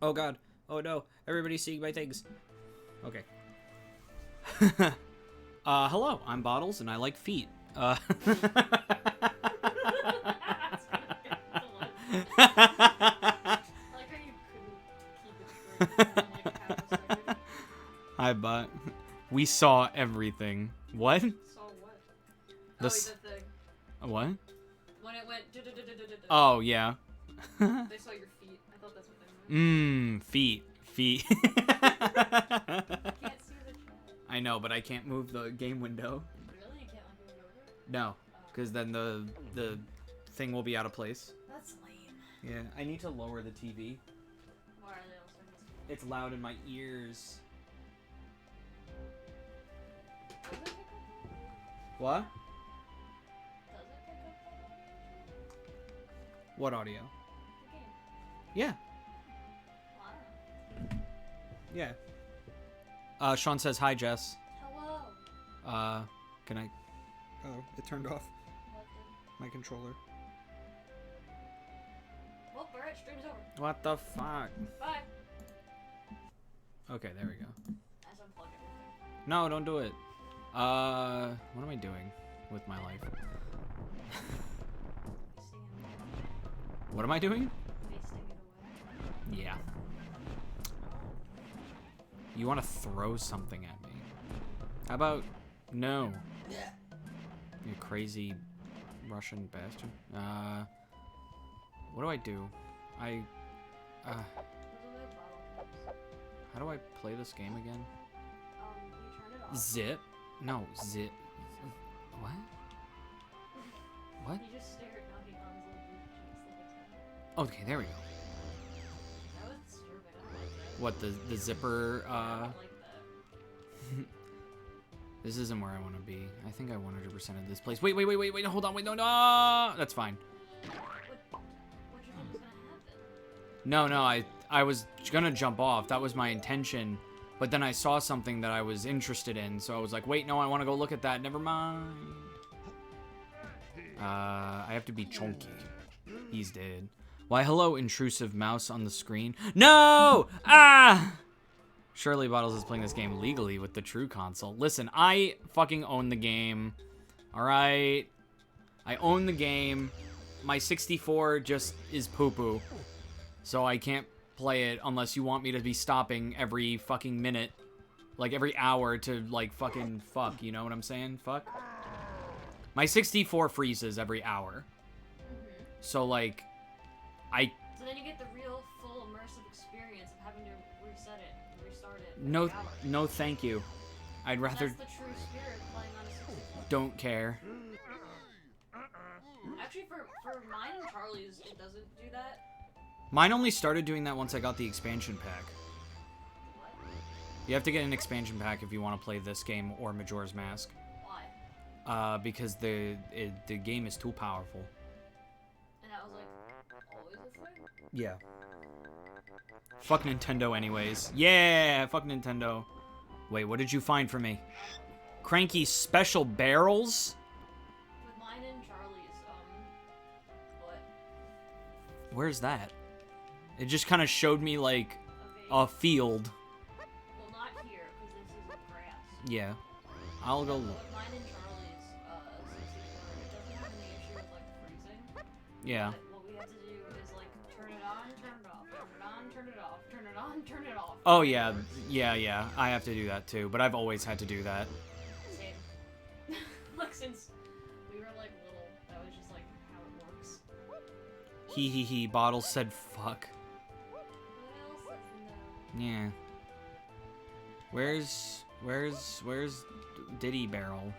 Oh god. Oh no. Everybody's seeing my things. Okay. Hello. I'm Bottles, and I like feet. That's I like how you couldn't keep it straight for like half a second. Hi, bot. We saw everything. What? Saw what? This. Oh, the thing. What? When it went. Oh yeah. They saw your feet. I thought that's what they meant. Feet. Feet. I can't see the chat. I know, but I can't move the game window. Really? You can't like move it over? No, because then the thing will be out of place. That's lame. Yeah, I need to lower the TV. Why are they all starting to It's loud in my ears. Does it pick up that? What? Does it pick up that? What audio? The game. Yeah. Well, I don't know. Yeah. Sean says hi, Jess. Hello. Can I? Oh, it turned off What the? my controller. Well, alright, stream's over. What the fuck? Bye. Okay, there we go. As unplug everything. No, don't do it. What am I doing with my life? Wasting it. What am I doing? Wasting it away. Yeah. You want to throw something at me? How about no? You crazy Russian bastard. What do I do? Those are the bottle caps. How do I play this game again? You turn it off. Zip? No, zip. What? What? You just stare at Naughty Don's little blue cheeks the whole time. Okay, there we go. That was disturbing. I don't like that. What, the zipper, I don't like that. This isn't where I want to be. I think I 100% of this place. Wait, hold on, wait, no! That's fine. What you think was gonna happen? No, I was gonna jump off. That was my intention. But then I saw something that I was interested in, so I was like, wait, no, I want to go look at that. Never mind. I have to be chunky. He's dead. Why, hello, intrusive mouse on the screen. No! Ah! Surely Bottles is playing this game legally with the True console. Listen, I fucking own the game. Alright? I own the game. My 64 just is poo-poo. So I can't play it unless you want me to be stopping every fucking minute. Like every hour to like fucking fuck, you know what I'm saying? Fuck. My 64 freezes every hour. So like, So then you get the real, full, immersive experience of having to reset it, and restart it. No, every hour. no thank you. I'd rather That's the true spirit playing on a 64. don't care. Actually, for mine and Charlie's, it doesn't do that. Mine only started doing that once I got the expansion pack. What? You have to get an expansion pack if you want to play this game or Majora's Mask. Why? Because the game is too powerful. And that was like always a thing. Yeah. Fuck Nintendo anyways. Yeah, fuck Nintendo. Wait, what did you find for me? Cranky special barrels? With mine and Charlie's, what? Where's that? It just kind of showed me like a field. Well, not here, because this isn't grass. Yeah. I'll go With look. mine and Charlie's 64, it doesn't have any issue with like freezing. Yeah. But what we have to do is like turn it on, turn it off, turn it on, turn it off, turn it on, turn it off. Oh yeah, yeah. I have to do that too, but I've always had to do that. Same. Like since we were like little, that was just like how it works. He. Bottles said fuck. What else is no? Yeah. Where's Diddy Barrel?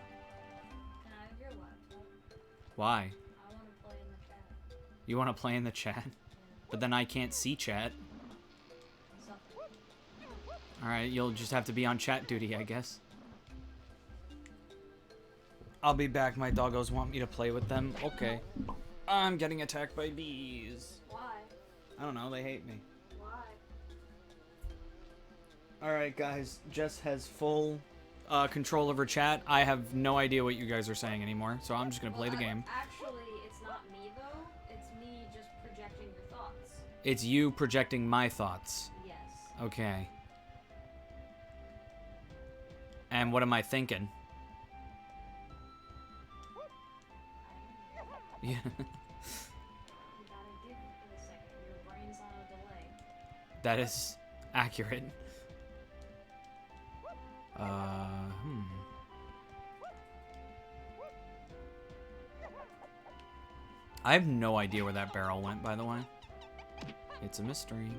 Can I have your laptop? Why? I want to play in the chat. You want to play in the chat? But then I can't see chat. So, Alright, you'll just have to be on chat duty, I guess. I'll be back. My doggos want me to play with them. Okay. I'm getting attacked by bees. why? I don't know, they hate me. Why? Alright, guys. Jess has full control over chat. I have no idea what you guys are saying anymore, so I'm just gonna play the game. Actually, it's not me though. It's me just projecting your thoughts. It's you projecting my thoughts. Yes. Okay. And what am I thinking? Yeah. You gotta give it a second. Your brain's on a delay. That is accurate. I have no idea where that barrel went, by the way. It's a mystery.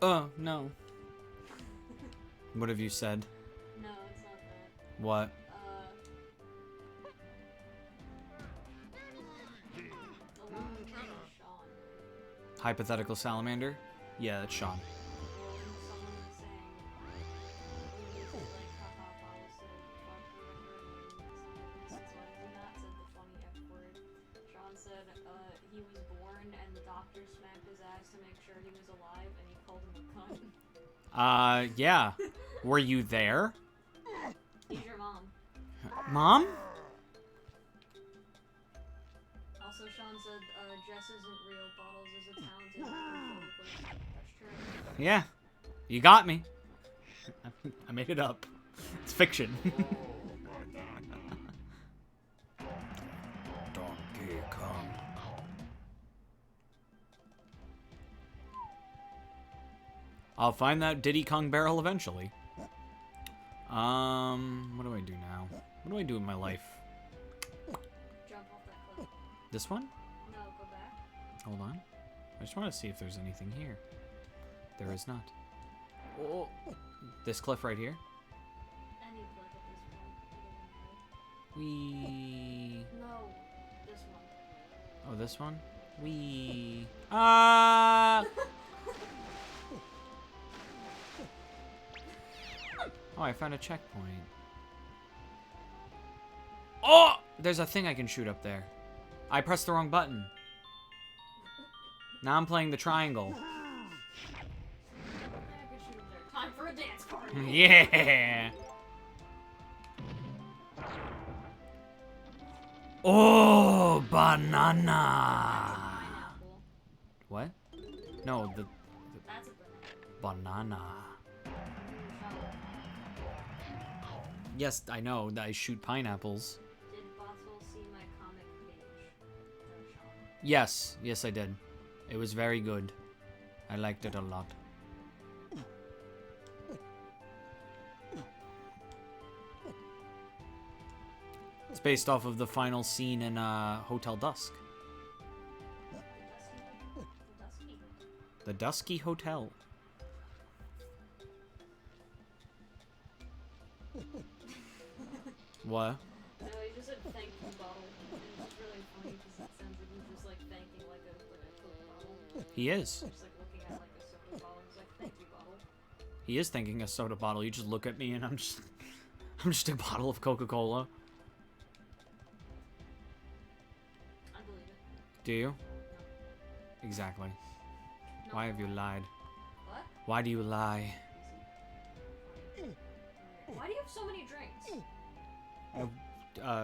Oh, no. What have you said? No, it's not that. What? The one with Sean. Hypothetical salamander? Yeah, that's Sean. Well, when someone was saying, when he was like, haha, Bottle said, fuck whatever, and since why did he not said the funny F word? Sean said, he was born and the doctor smacked his ass to make sure he was alive and he called him a cunt. Yeah. Were you there? He's your mom. Mom? Also, Sean said, Jess isn't real, Bottles is a talented ventriloquist. That's true. Yeah. You got me. I made it up. It's fiction. Donkey Kong. I'll find that Diddy Kong barrel eventually. What do I do now? What do I do in my life? Jump off that cliff. This one? No, go back. Hold on. I just want to see if there's anything here. There is not. Oh, this cliff right here? Any cliff at this point. Wee. No, this one. Oh, this one? Wee. Ah! Oh, I found a checkpoint. Oh! There's a thing I can shoot up there. I pressed the wrong button. Now I'm playing the triangle. Time for a dance party. Yeah! Oh, banana! Pineapple. What? No, the That's a banana. banana. Yes, I know. I shoot pineapples. Did Boswell see my comic page? No, Sean. Yes, yes, I did. It was very good. I liked it a lot. It's based off of the final scene in Hotel Dusk. The Dusky Hotel. What? No, he just said thank you, bottle. And it's really funny because it sounds like he's just like thanking like a Coke bottle. He is. Just like looking at like a soda bottle. He's like, thank you, bottle. He is thinking a soda bottle. You just look at me and I'm just a bottle of Coca-Cola. I believe it. Do you? No. Exactly. No. Why have you lied? What? Why do you lie? Why do you have so many drinks?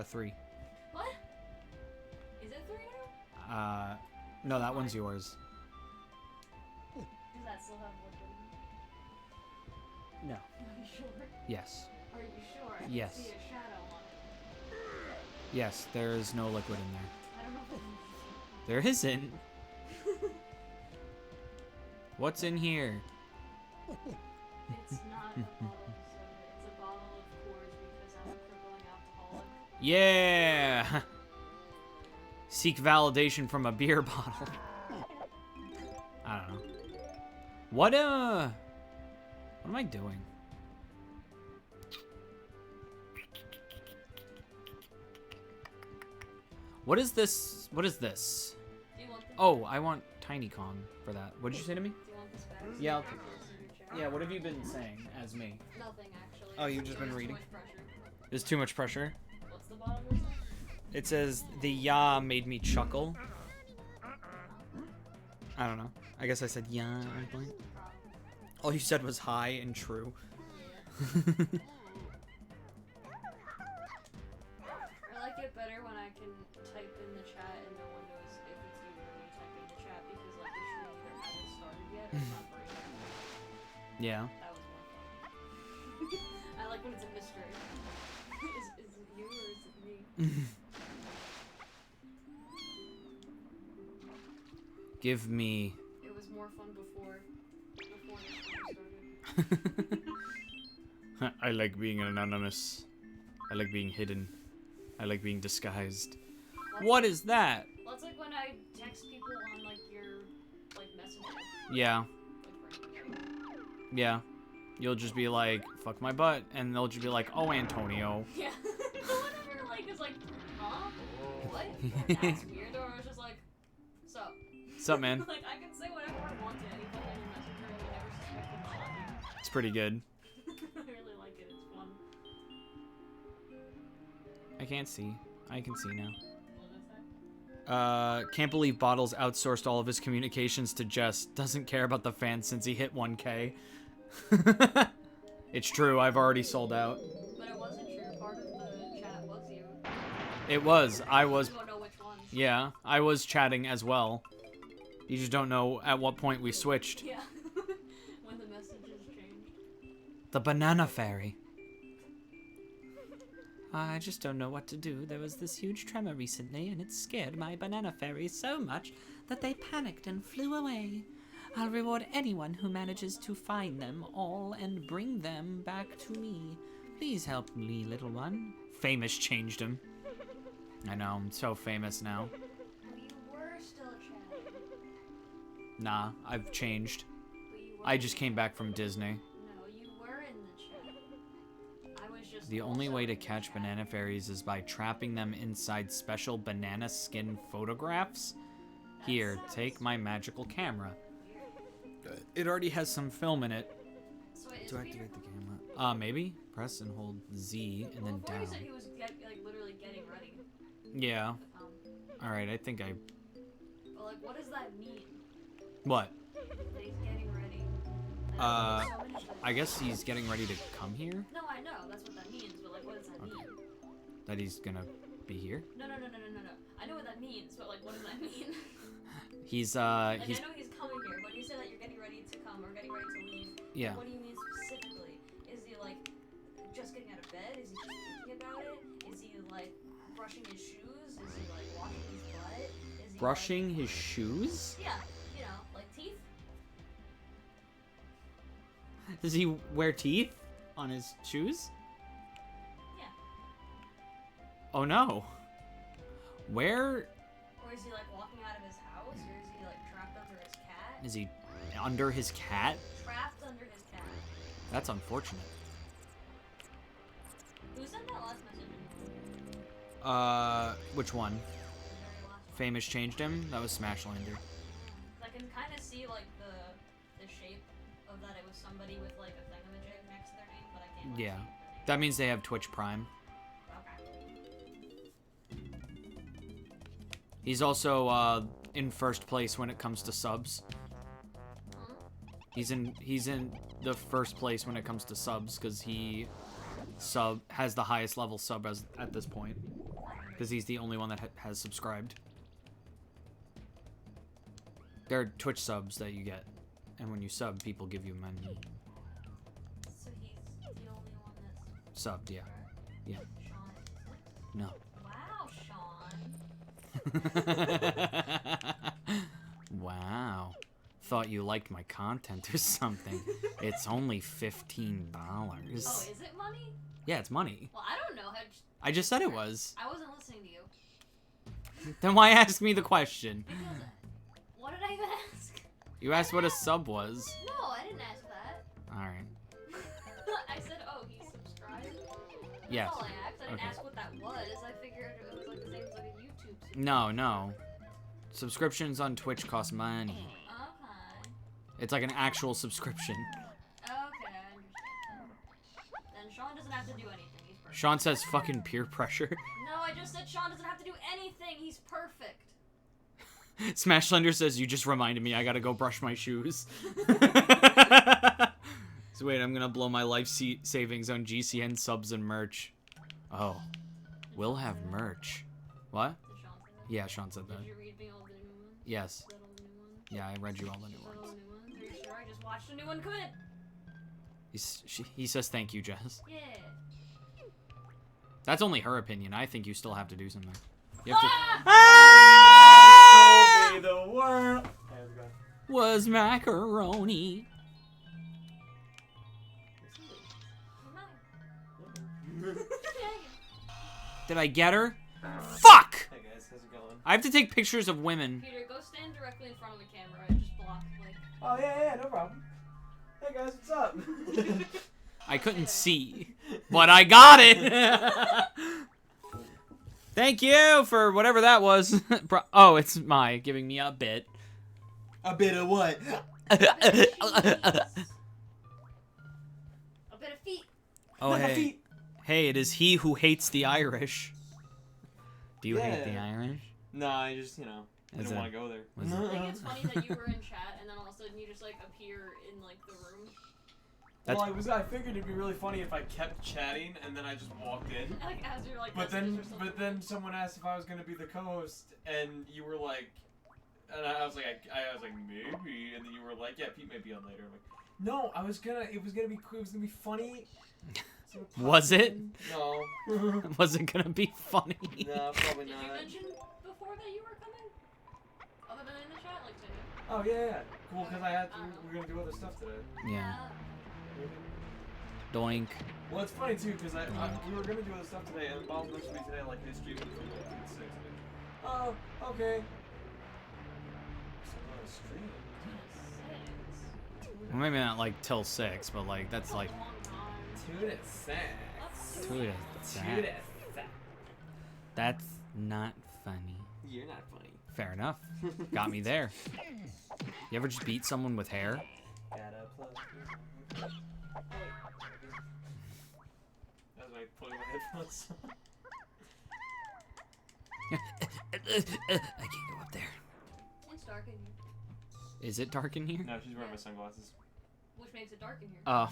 3. What? Is it 3 now? No, that one's yours. Does that still have liquid in it? No. Are you sure? Yes. Are you sure? I can Yes. see a shadow on it. Yes, there is no liquid in there. I don't know if it's There isn't. What's in here? It's not a bottle of soda. It's a bottle of Coors because I'm a crippling alcoholic. Yeah! Seek validation from a beer bottle. I don't know. What am I doing? What is this? What is this? Do you want this? Oh, I want Tiny Kong for that. What did you say to me? Do you want this back? Yeah, I'll Back take to the signature. Yeah, what have you been saying as me? Nothing actually. Oh, you've just been There's reading? Too much pressure. There's too much pressure. What's the bottom of this? It says, the ya made me chuckle. I don't know. I guess I said yeah at one point. All you said was hi and true. I like it better when I can type in the chat and no one knows if it's you when you type in the chat because like the stream either hasn't started yet or it's not breaking. Yeah. That was more fun. I like when it's a mystery. Is it you or is it me? Give me. It was more fun before the stream started. I like being anonymous. I like being hidden. I like being disguised. What is that? Well, it's like when I text people on like your like messenger. Yeah. Like, Yeah. You'll just be like, fuck my butt, and they'll just be like, oh, Antonio. yeah. Whatever, like, is like, huh? What? That's weird. Or I was just like, sup? Sup, man? Like, I can say whatever I want to anybody on your messenger and you never suspect I'm talking. It's pretty good. I really like it. It's fun. I can't see. I can see now. What did I say? Can't believe Bottles outsourced all of his communications to Jess. Doesn't care about the fans since he hit 1K. It's true, I've already sold out. But it wasn't true. Part of the chat was you. It was. I was. You don't know which ones. Yeah, I was chatting as well. You just don't know at what point we switched. Yeah. When the messages changed. The banana fairy. I just don't know what to do. There was this huge tremor recently, and it scared my banana fairies so much that they panicked and flew away. I'll reward anyone who manages to find them all and bring them back to me. Please help me, little one. Famous changed him. I know, I'm so famous now. You were still chatting. Nah, I've changed. But you were I just came back from Disney. No, you were in the chat. I was just The only also way to in the catch chat. banana fairies is by trapping them inside special banana skin photographs. Here, sounds take my magical camera. weird. It already has some film in it. So it is To Peter activate the Pan? camera. Maybe? Press and hold Z and Well, then before down. he said he was like literally getting ready Yeah. to come. Alright, I think I... But like, what does that mean? What? That he's getting ready. Like, Uh, so many things. I guess he's getting ready to come here? No, I know that's what that means, but like, what does that Okay. mean? That he's gonna be here? No. I know what that means, but like, what does that mean? He's, Like, he's... I know he's coming here, but you say that you're getting ready to come or getting ready to leave. Yeah. What do you mean specifically? Is he like just getting out of bed? Is he just thinking about it? Is he like brushing his shoes? Is he like washing his butt? Is he Brushing his shoes? Like, yeah, you know, like teeth. Does he wear teeth on his shoes? Yeah. Oh no. Where Or is he like walking out of his house? Or is he like trapped under his cat? is he? Under his cat? Trapped under his cat. That's unfortunate. Who sent that last message? Which one? The very last one. Famous changed him? That was Smashlinder. I can kind of see like the shape of that it was somebody with like a thingamajig next to their name, but I can't. Like, Yeah. see their name. That means they have Twitch Prime. Okay. He's also, in first place when it comes to subs. Huh? He's in the first place when it comes to subs, because he has the highest level sub at this point. Because he's the only one that has subscribed. There are Twitch subs that you get. And when you sub, people give you money. So he's the only one that's Subbed, yeah. Yeah. Sean. No. Wow, Sean. Wow. Thought you liked my content or something. It's only $15. Oh, is it money? Yeah, it's money. Well, I don't know. I just said it was. I wasn't listening to you. Then why ask me the question? Because what did I even ask? You asked what a sub was. No, I didn't ask that. Alright. I said, oh, he subscribed. That's Yes. all I asked. I didn't Okay. ask what that was. I figured it was like the same as like a YouTube subscription. No. Subscriptions on Twitch cost money. Okay. It's like an actual subscription. Okay, I understand. Then Sean doesn't have to do anything. He's perfect. Sean says fucking peer pressure. No, I just said Sean doesn't have to do anything. He's perfect. Smash Slender says, you just reminded me I gotta go brush my shoes. So wait, I'm gonna blow my life savings on GCN subs and merch. Oh. We'll have merch. What? Did Sean say that? Yeah, Sean said that. Did you read me all the new ones? Yes. Is that all the new ones? Yeah, I read you all the new Is that all ones. the new ones? Are you sure? I just watched a new one come in. He says thank you, Jess. Yeah. That's only her opinion. I think you still have to do something. You have to. Ah! Show me the world. There we go. Was macaroni. Did I get her? Fuck! Hey guys, how's it going? I have to take pictures of women. Peter, go stand directly in front of the camera and just block, like... Oh yeah, no problem. Hey guys, what's up? I couldn't see, but I got it. Thank you for whatever that was. Oh, it's my giving me a bit. A bit of what? A bit of feet. Oh, hey. Hey, it is he who hates the Irish. Do you hate the Yeah. Irish? No, I just, I Is don't it- want to go there. was I think it's funny that you were in chat and then all of a sudden you just, like, appear in, like, the room. That's- Well, I figured it'd be really funny if I kept chatting and then I just walked in. Like, as you're, like, But messages or something. then someone asked if I was gonna be the co-host, and you were like, and I was like, I was like maybe, and then you were like, yeah, Pete may be on later. I'm like, no, it was gonna be funny. So Was it? No. Was it gonna be funny? No, probably Did you not. mention before that you were coming? Other than in the chat, like, today? Oh yeah. Cool, because we're gonna do other stuff today. Yeah. Doink. Well, it's funny too, because we were gonna do other stuff today, and Bob mentioned me today, like, his stream was from like 6. Oh, okay. So I'm on a stream. Well, maybe not like till 6, but like that's like 2 to 6. 2 to 6. That's not funny. You're not funny. Fair enough. Got me there. You ever just beat someone with hair? Gotta plug. That was like pulling my headphones. I can't go up there. It's dark in here. Is it dark in here? No, she's wearing my sunglasses. Which makes it dark in here. Oh.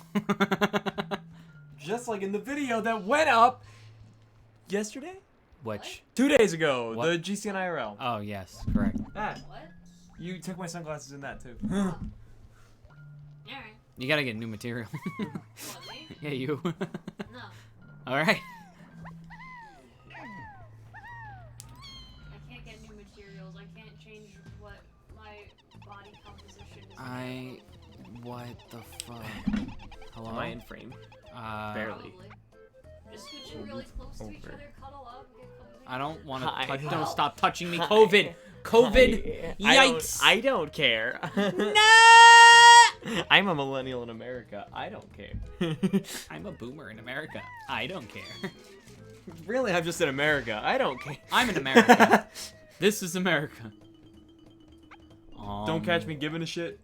Just like in the video that went up yesterday? Which? 2 days ago, What? the GCN IRL. Oh, yes, correct. That. What? You took my sunglasses in that too. Alright. You gotta get new material. What, me? Yeah, you. No. Alright. I can't get new materials. I can't change what my body composition is. What the fuck? Hello? Am I in frame? Barely. Probably. Just scooch in really close to each Over. other, cuddle up, get cozy. I don't want Hi. to touch. Don't stop touching me. COVID. COVID. Yikes. I don't care. No! I'm a millennial in America. I don't care. I'm a boomer in America. I don't care. Really, I'm just in America. I don't care. I'm in America. This is America. Don't catch me giving a shit.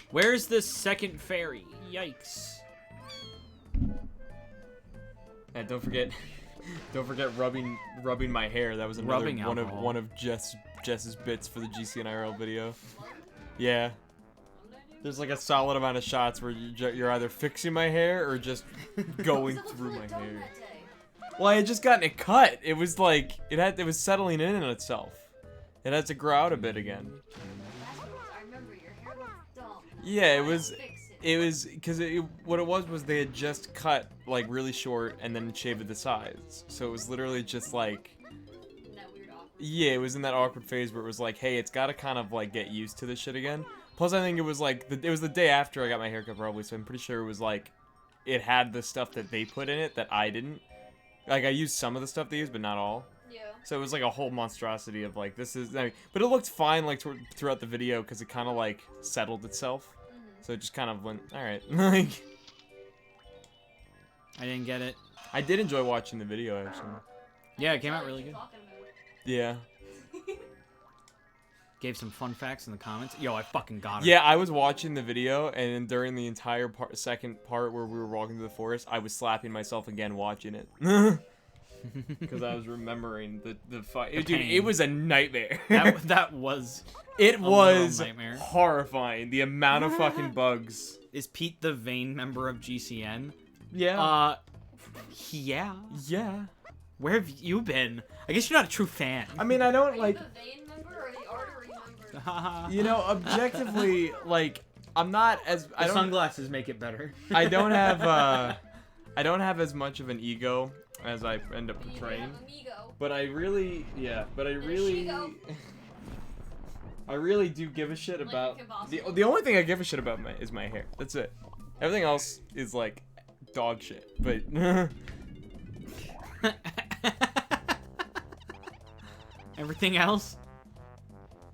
Where's the second ferry? Yikes. And don't forget rubbing my hair. That was another Rubbing alcohol. one of Jess's bits for the GCN IRL video. Yeah. There's like a solid amount of shots where you're either fixing my hair or just going That was through really my dumb hair. that day. Well, I had just gotten it cut. It was like it was settling in itself. It had to grow out a bit again. That's what it was. I remember your hair looked dumb. Yeah, it Try to was. fix it. It was because what it was they had just cut like really short and then shaved the sides. So it was literally just like, In that weird awkward. yeah, it was in that awkward phase where it was like, hey, it's got to kind of like get used to this shit again. Plus, I think it was like it was the day after I got my haircut probably, so I'm pretty sure it was like it had the stuff that they put in it that I didn't. Like I used some of the stuff they used, but not all. Yeah. So it was like a whole monstrosity of like this is. I mean, but it looked fine like throughout the video because it kind of like settled itself. So it just kind of went, all right. Like, I didn't get it. I did enjoy watching the video actually. Yeah, it came out really good. Talking about it. Yeah. Gave some fun facts in the comments. Yo, I fucking got it. Yeah, I was watching the video, and then during the entire second part where we were walking through the forest, I was slapping myself again watching it. because I was remembering the fight. Dude, pain. it was a nightmare. That was. It little was nightmare. horrifying. The amount of fucking bugs. Is Pete the vain member of GCN? Yeah. Yeah. Yeah. Where have you been? I guess you're not a true fan. I mean, I don't Are like. you the vein member or the artery member? You know, objectively, like, I'm not as. I The don't. sunglasses make it better. I don't have. I don't have as much of an ego as I end up You portraying. have amigo. But I really, yeah. But I really. Shigo. I really do give a shit Like about Kim Possible. the only thing I give a shit about is my hair. That's it. Everything else is like dog shit. But Everything else,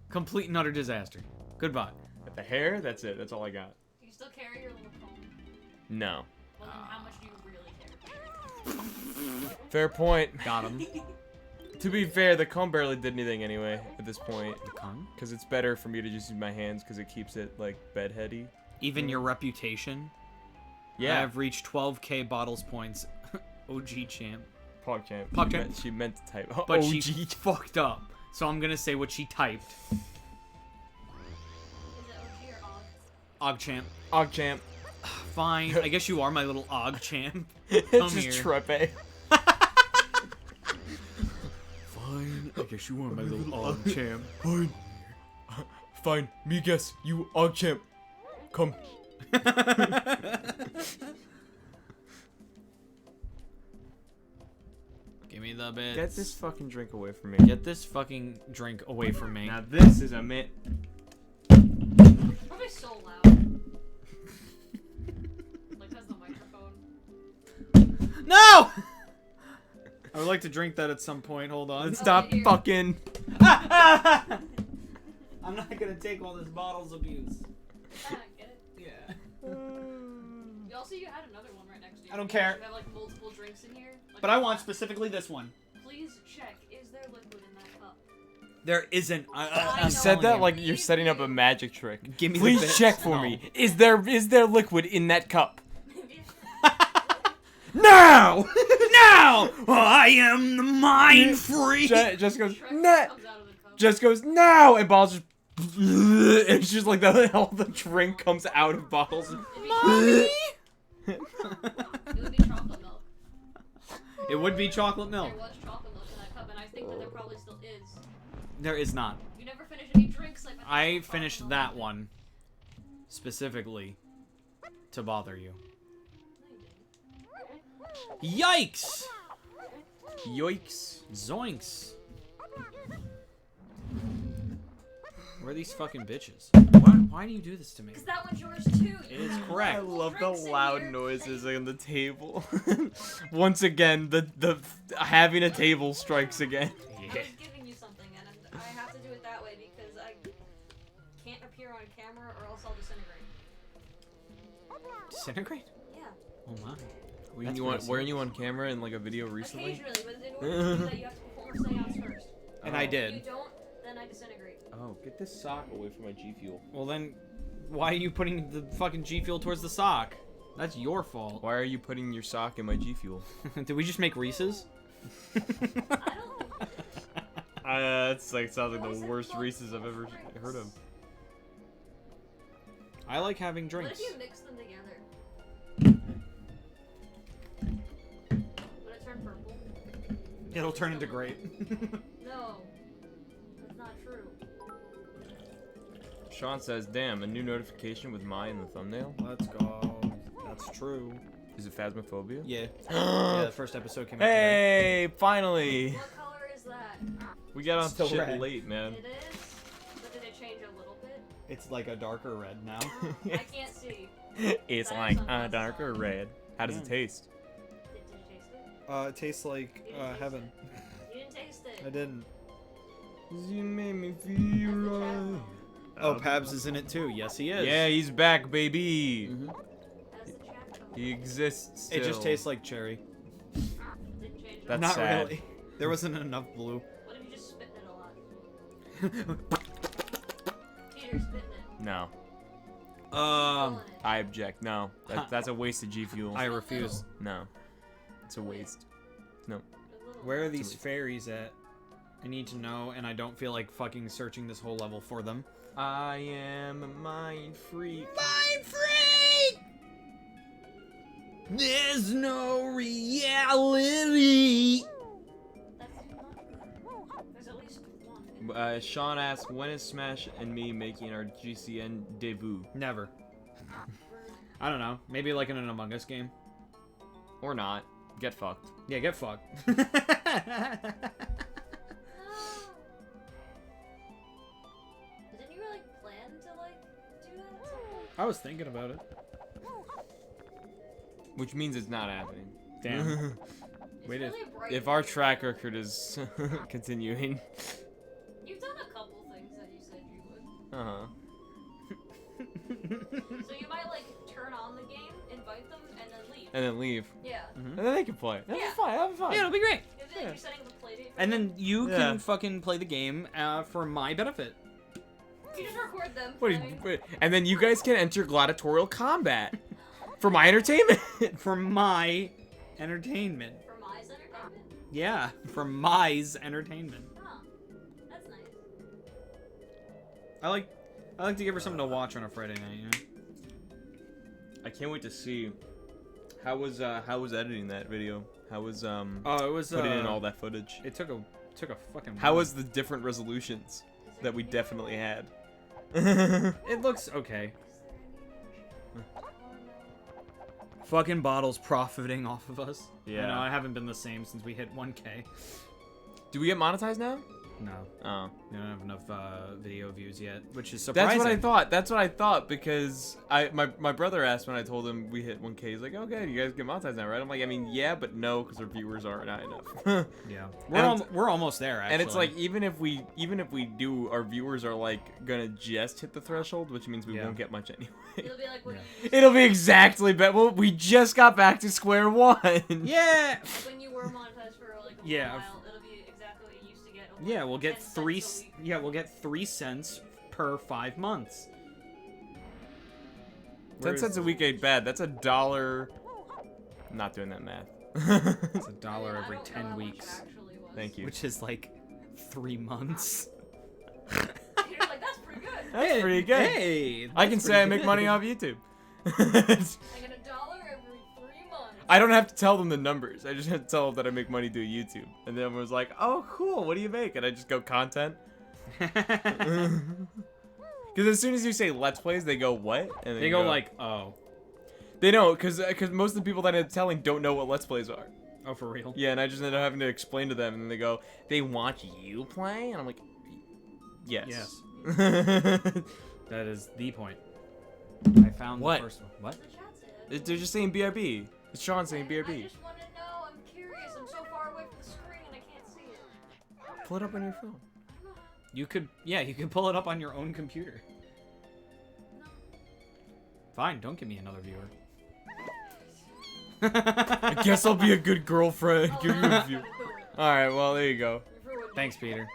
complete and utter disaster. Goodbye. the hair, that's it. That's all I got. Do you still carry your little comb? No. Well, then how much do you really care? Fair point. Got him. To be fair, the comb barely did anything anyway at this point. The con? Because it's better for me to just use my hands because it keeps it like bedheady. Even your reputation. Yeah. I've reached 12k bottles points. OG champ. PogChamp. PogChamp. She meant to type. But OG. she fucked up. So I'm gonna say what she typed. Is it OG or OG? OgChamp. OgChamp. Fine. I guess you are my little OgChamp. It's Come just here. Trepe. Fine. I guess you are my little OgChamp. Fine. Fine. Me guess. You OgChamp. Come. Give me the bits. Get this fucking drink away from me. Get this fucking drink away from me. Now this is a mint. Probably so loud. Like, cause the microphone. No! I would like to drink that at some point. Hold on. Stop here. fucking. I'm not gonna take all this bottles abuse. Get it? Yeah. You also, you had another one right next to you. I don't care. You have like multiple drinks in here. Like, But I want specifically this one. Please check. Is there liquid in that cup? There isn't. I You know. said that like Please you're setting up a do. magic trick. Give me the Please bits. check for No. me. Is there liquid in that cup? Now! Now! I am the mind freak! Just goes Shrek nah. comes out of the cup. Just goes now, and Balls just. It's just like all the drink comes out of bottles. Mommy! It would be chocolate milk. It would be chocolate milk. There was chocolate milk in that cup, and I think that there probably still is. There is not. You never finished any drinks like I finished that one specifically to bother you. Yikes! Yoinks. Zoinks! Where are these fucking bitches? Why do you do this to me? Because that one's yours too. It is I correct. love the Drinks in loud here. noises on the table. Once again, the having a table strikes again. I was giving you something, and I have to do it that way because I can't appear on camera or else I'll disintegrate. Disintegrate? Yeah. Oh my. Weren't you on camera in like a video recently? Occasionally, but in order to do that, you have to perform a seance first. And I If did. you don't, then I disintegrate. Oh, get this sock away from my G Fuel. Well then, why are you putting the fucking G Fuel towards the sock? That's your fault. Why are you putting your sock in my G Fuel? Did we just make Reese's? I don't. That's like sounds like Why is the it worst called Reese's I've ever drinks? heard of. I like having What drinks. if you mix them together? Would it turn purple? It'll turn into grape. No. That's not true. Sean says, "Damn, a new notification with my in the thumbnail. Let's go. That's true. Is it Phasmophobia?" Yeah. Yeah, the first episode came out today. Hey, finally! What color is that? We got on Still shit red. late, man. It is? But did it change a little bit? It's like a darker red now. I can't see. It's That like is on a that darker song. red. How does it Yeah. taste? Did you taste it? It tastes like You didn't taste heaven. it. You didn't taste it. I didn't. You made me That's feel the chat right. phone. Oh, Pabs is in it too. Yes, he is. Yeah, he's back, baby. Mhm. That's the chat phone. He exists still. It just tastes like cherry. Didn't change That's it. Not sad. really. There wasn't enough blue. What if you just spit in it a lot? Peter, spit in it. No, Fill in it. I object. No, that's a waste of G Fuel. I refuse. No, it's a waste. No. A little Where are these fairies at? I need to know, and I don't feel like fucking searching this whole level for them. I am a mind freak. Mind freak! There's no reality. That's not good. There's at least one. Sean asks, when is Smash and me making our GCN debut? Never. I don't know. Maybe like in an Among Us game. Or not. Get fucked. Yeah, get fucked. Didn't you like plan to like do that at some point? I was thinking about it. Which means it's not happening. Damn. Wait, It's really bright If our here. track record is continuing. You've done a couple things that you said you would. Uh-huh. So you might like turn on the game, invite them, and then leave. And then leave. Yeah. And then they can play. That'll Yeah. be fine. That'll be fine. Yeah, it'll be great. If you're setting up a play date for And them, then you Yeah. can fucking play the game for my benefit. you just record them. What do you, playing. wait, and then you guys can enter gladiatorial combat. For my entertainment. For my entertainment. For my entertainment? Yeah, for my's entertainment. Huh. That's nice. I like to give her something to watch on a Friday night, you know? I can't wait to see how was editing that video? How was Oh, it was putting in all that footage? It took a fucking How while. was the different resolutions that we definitely had? It looks okay. Fucking bottles profiting off of us. Yeah. I know, I haven't been the same since we hit 1K. Do we get monetized now? No. Oh. We don't have enough video views yet, which is surprising. That's what I thought. That's what I thought because my brother asked when I told him we hit 1K. He's like, "Okay, you guys get monetized now, right?" I'm like, "I mean, yeah, but no, because our viewers aren't high enough." Yeah. And We're almost there, actually. And it's like even if we do, our viewers are like gonna just hit the threshold, which means we Yeah. won't get much anyway. It'll be like when Yeah. you It'll be exactly well, we just got back to square one. Yeah. when you were monetized for like a Yeah. while, it'll be exactly what you used to get. Yeah, we'll get 10 cents three. a week. Yeah, we'll get 3 cents per 5 months. 10 cents a week ain't bad. That's $1. I'm not doing that math. It's $1 I mean, I every don't know 10 how much weeks, it actually was. Thank you. which is like 3 months. You're like, that's pretty good. That's pretty good. Hey, I can that's say I pretty make good. money off YouTube. I get $1 every 3 months. I don't have to tell them the numbers. I just have to tell them that I make money doing YouTube. And then everyone's like, "Oh, cool. What do you make?" And I just go content. Because as soon as you say Let's Plays, they go, "What?" And then They you go like, oh, They know, because most of the people that I'm telling don't know what Let's Plays are. oh, for real. Yeah, and I just end up having to explain to them, and they go, "They want you play?" And I'm like, "Yes." Yes. Yes. That is the point. I found What? the first one. What? The chat said. They're just saying BRB. It's Sean saying I BRB. just want to know. I'm curious. I'm so far away from the screen and I can't see it. Pull it up on your phone. I don't know how. You could, yeah, you could pull it up on your own computer. No. Fine, don't give me another viewer. I guess I'll be a good girlfriend. Give you a view. Alright, well, there you go. Thanks, Peter.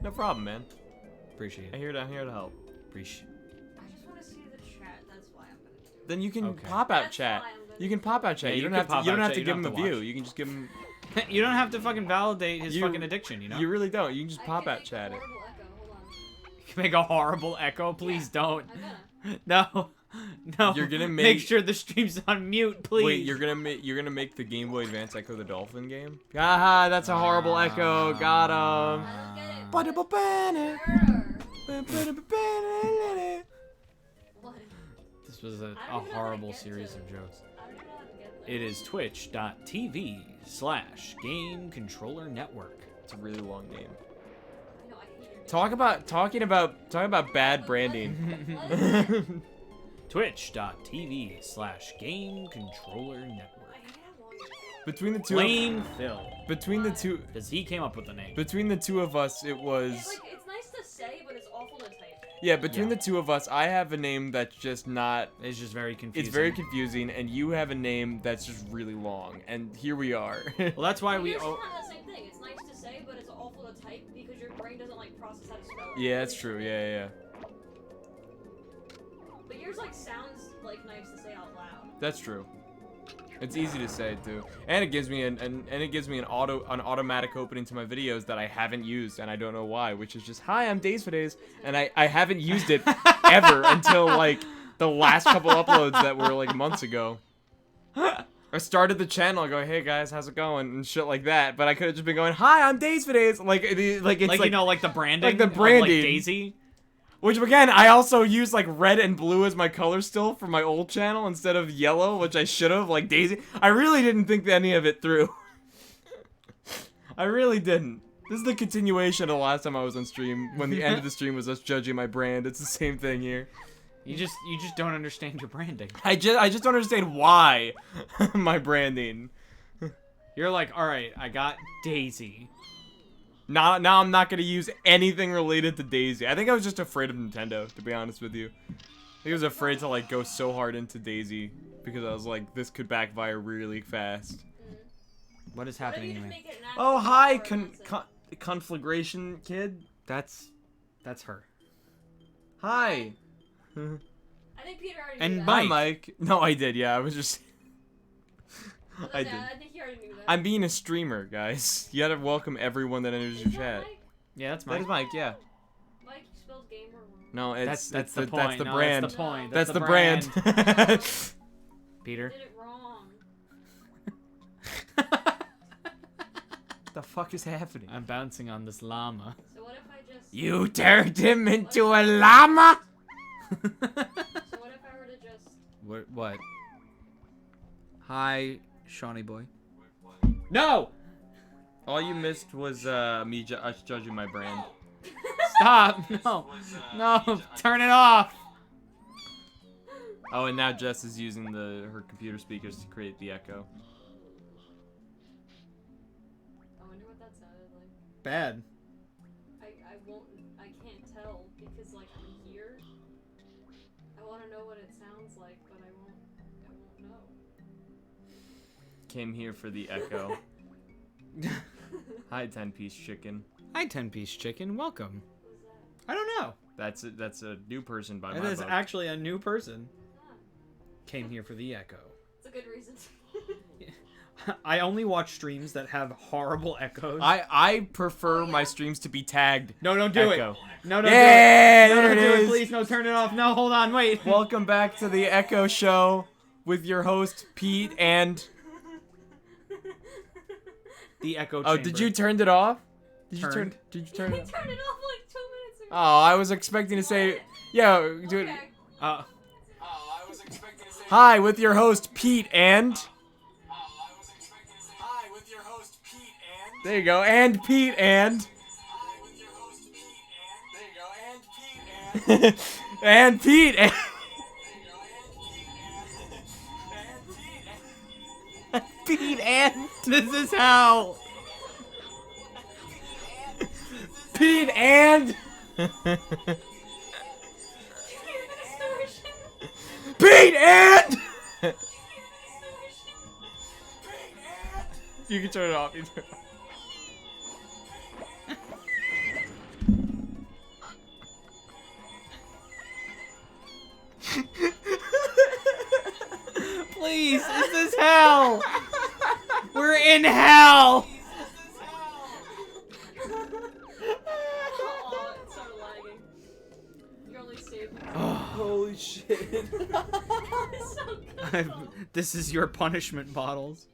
No problem, man. Appreciate I'm it. here to help. Appreciate. I just want to see the chat. That's why I'm gonna do it. Then you can Okay. pop out That's chat. why I'm gonna You can pop out chat. Yeah, you you don't can have to. pop You don't out have chat, to you give him don't a have to view. watch. You can just give him. You don't have to fucking validate his You- fucking addiction, you know? You really don't. You can just I pop can out make a chat it. horrible echo. Hold on. You can make a horrible echo. Please don't. I'm gonna. No. No. You're gonna Make make- sure the stream's on mute, please. Wait, you're gonna make the Game Boy Advance Echo the Dolphin game? Haha, that's a horrible echo. Got him. I don't get it. Ba-da-ba-ba-na. Error. Ba-da-ba-ba-na. What? This was a I don't even know how to horrible get series to of jokes. I don't even know how to get there. It is twitch.tv/Game Controller Network. It's a really long name. I know, I hate your Talking about bad branding. name. Twitch.tv/Game Controller I Network. hate how long it is. Between the two. Blame Phil. Between the two. Because he came up with the name. Between the two of us, it was. It's nice to say, but it's awful to type. Yeah, between Yeah. the two of us, I have a name that's just not. It's just very confusing. It's very confusing, and you have a name that's just really long. And here we are. Well, that's why we. Yours is Oh, kind of the same thing. It's nice to say, but it's awful to type because your brain doesn't like process how to spell it. Yeah, that's true. Yeah. But yours like sounds like nice to say out loud. That's true. It's easy to say too, and it gives me an automatic opening to my videos that I haven't used, and I don't know why. Which is just, hi, I'm Days for Days, and I haven't used it ever until like the last couple uploads that were like months ago. I started the channel, I go, hey guys, how's it going, and shit like that. But I could have just been going, hi, I'm Days for Days, like it's like you know, like the branding, like the of, branding. like Daisy. Which again, I also use like red and blue as my color still for my old channel instead of yellow, which I should have, like Daisy. I really didn't think any of it through. I really didn't. This is the continuation of the last time I was on stream, when the end of the stream was us judging my brand. It's the same thing here. You just don't understand your branding. I just don't understand why my branding. You're like, all right, I got Daisy. Now I'm not gonna use anything related to Daisy. I think I was just afraid of Nintendo, to be honest with you. I think I was afraid to like go so hard into Daisy because I was like, this could backfire really fast. What is happening to me? Oh, hi, conflagration kid. That's her. Hi. I think Peter already And knew that. Mike. Hi, Mike. No, I did. Yeah, I was just. I did. I think he already knew that. I'm being a streamer, guys. You gotta welcome everyone that enters your Is that chat. Mike? Yeah, that's That Mike. is Mike. Yeah. Mike, you spelled gamer wrong. No, it's That's the point. That's the No, brand. That's the point. That's the brand. Peter. Did it wrong. The fuck is happening? I'm bouncing on this llama. So what if I just... You turned him into a llama. So what if I were to just... What? Hi, Shawnee boy. No! All you missed was me us judging my brand. Stop! No! No! Turn it off! Oh, and now Jess is using her computer speakers to create the echo. I wonder what that sounded like. Bad. I can't tell because like I'm here. I want to know what it sounds like, but I won't know. Came here for the echo. Hi, 10-piece chicken. Hi, 10-piece chicken. Welcome. Who's that? I don't know. That's a new person by It my is book. actually a new person. Ah, Came here for the echo. it's a good reason. I only watch streams that have horrible echoes. I prefer my streams to be tagged. No, don't do Echo. it. No, don't Yeah, do it. No, there don't it do it, is. please. No, turn it off. No, hold on, wait. Welcome back to the Echo Show with your host Pete and. The echo Oh, chamber. did you turn it off? Did you Turned. turn it I turned off? it off like 2 minutes ago. Oh, I was expecting to say, yeah, do it. Okay. Hi, with your host Pete and. There you go, and Pete and. And Pete and. Pete and. This is how. Pete and. Pete and. You can turn it off. You can turn it off. Please, this is hell. We're in hell. Oh, it started lagging. You only saved me. Holy shit. It's so good. This is your punishment bottles.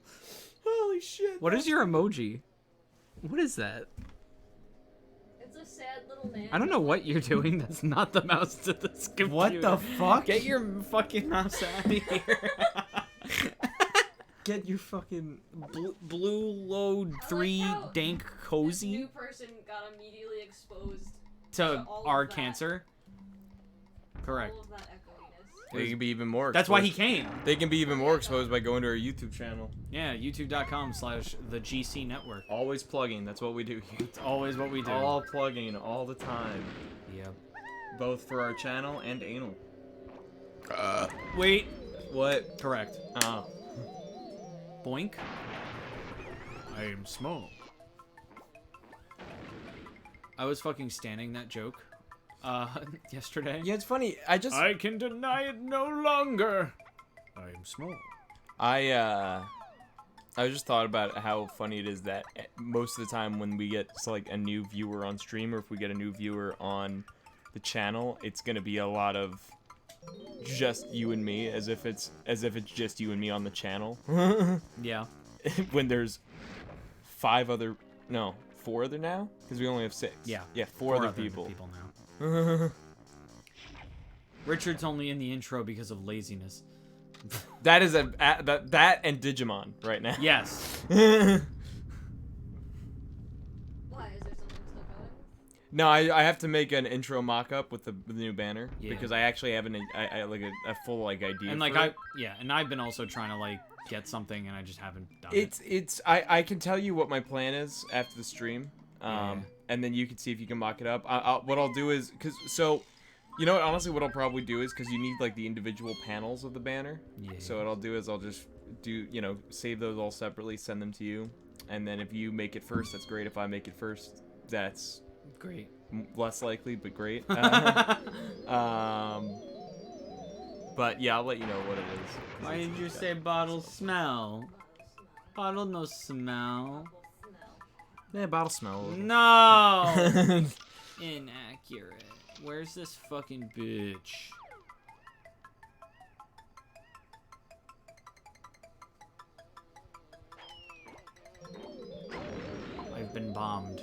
Holy shit. What is your emoji? What is that? It's a sad little man. I don't know what you're doing. That's not the mouse to this computer. What the fuck? Get your fucking mouse out of here. Get your fucking. Blue Load 3 how dank This cozy new person got immediately exposed to all of our that. cancer. Correct. all of that echoiness. They can be even more. That's why he exposed. came. They can be even more exposed by going to our YouTube channel. Yeah, youtube.com/the GC Network. Always plugging. That's what we do here. It's always what we do. All plugging all the time. Yep. Both for our channel and anal. Wait. What? Correct. Oh. Boink. I am smoke. I was fucking standing that joke yesterday. Yeah, it's funny. I I can deny it no longer. I am small. I just thought about how funny it is that most of the time when we get like a new viewer on stream, or if we get a new viewer on the channel, it's gonna be a lot of just you and me, as if it's just you and me on the channel. Yeah. When there's 4 other now, because we only have 6. Yeah. Yeah, 4 other people. now. Richard's only in the intro because of laziness. That is that and Digimon right now. Yes. Why? Is there something still going? No, I have to make an intro mock-up with the new banner, Yeah. because I actually have I like a full like idea. And like for it. and I've been also trying to like get something and I just haven't done it. I can tell you what my plan is after the stream, Yeah. and then you can see if you can mock it up. What I'll do is you know what? Honestly, what I'll probably do is, because you need like the individual panels of the banner. Yeah. So what I'll do is I'll just save those all separately, send them to you, and then if you make it first, that's great. If I make it first, that's Great. less likely, but great. But yeah, I'll let you know what it is. 'Cause Why it's- did you say bottle smell? Bottle no smell. Yeah, bottle smell. No! Inaccurate. Where's this fucking bitch? I've been bombed.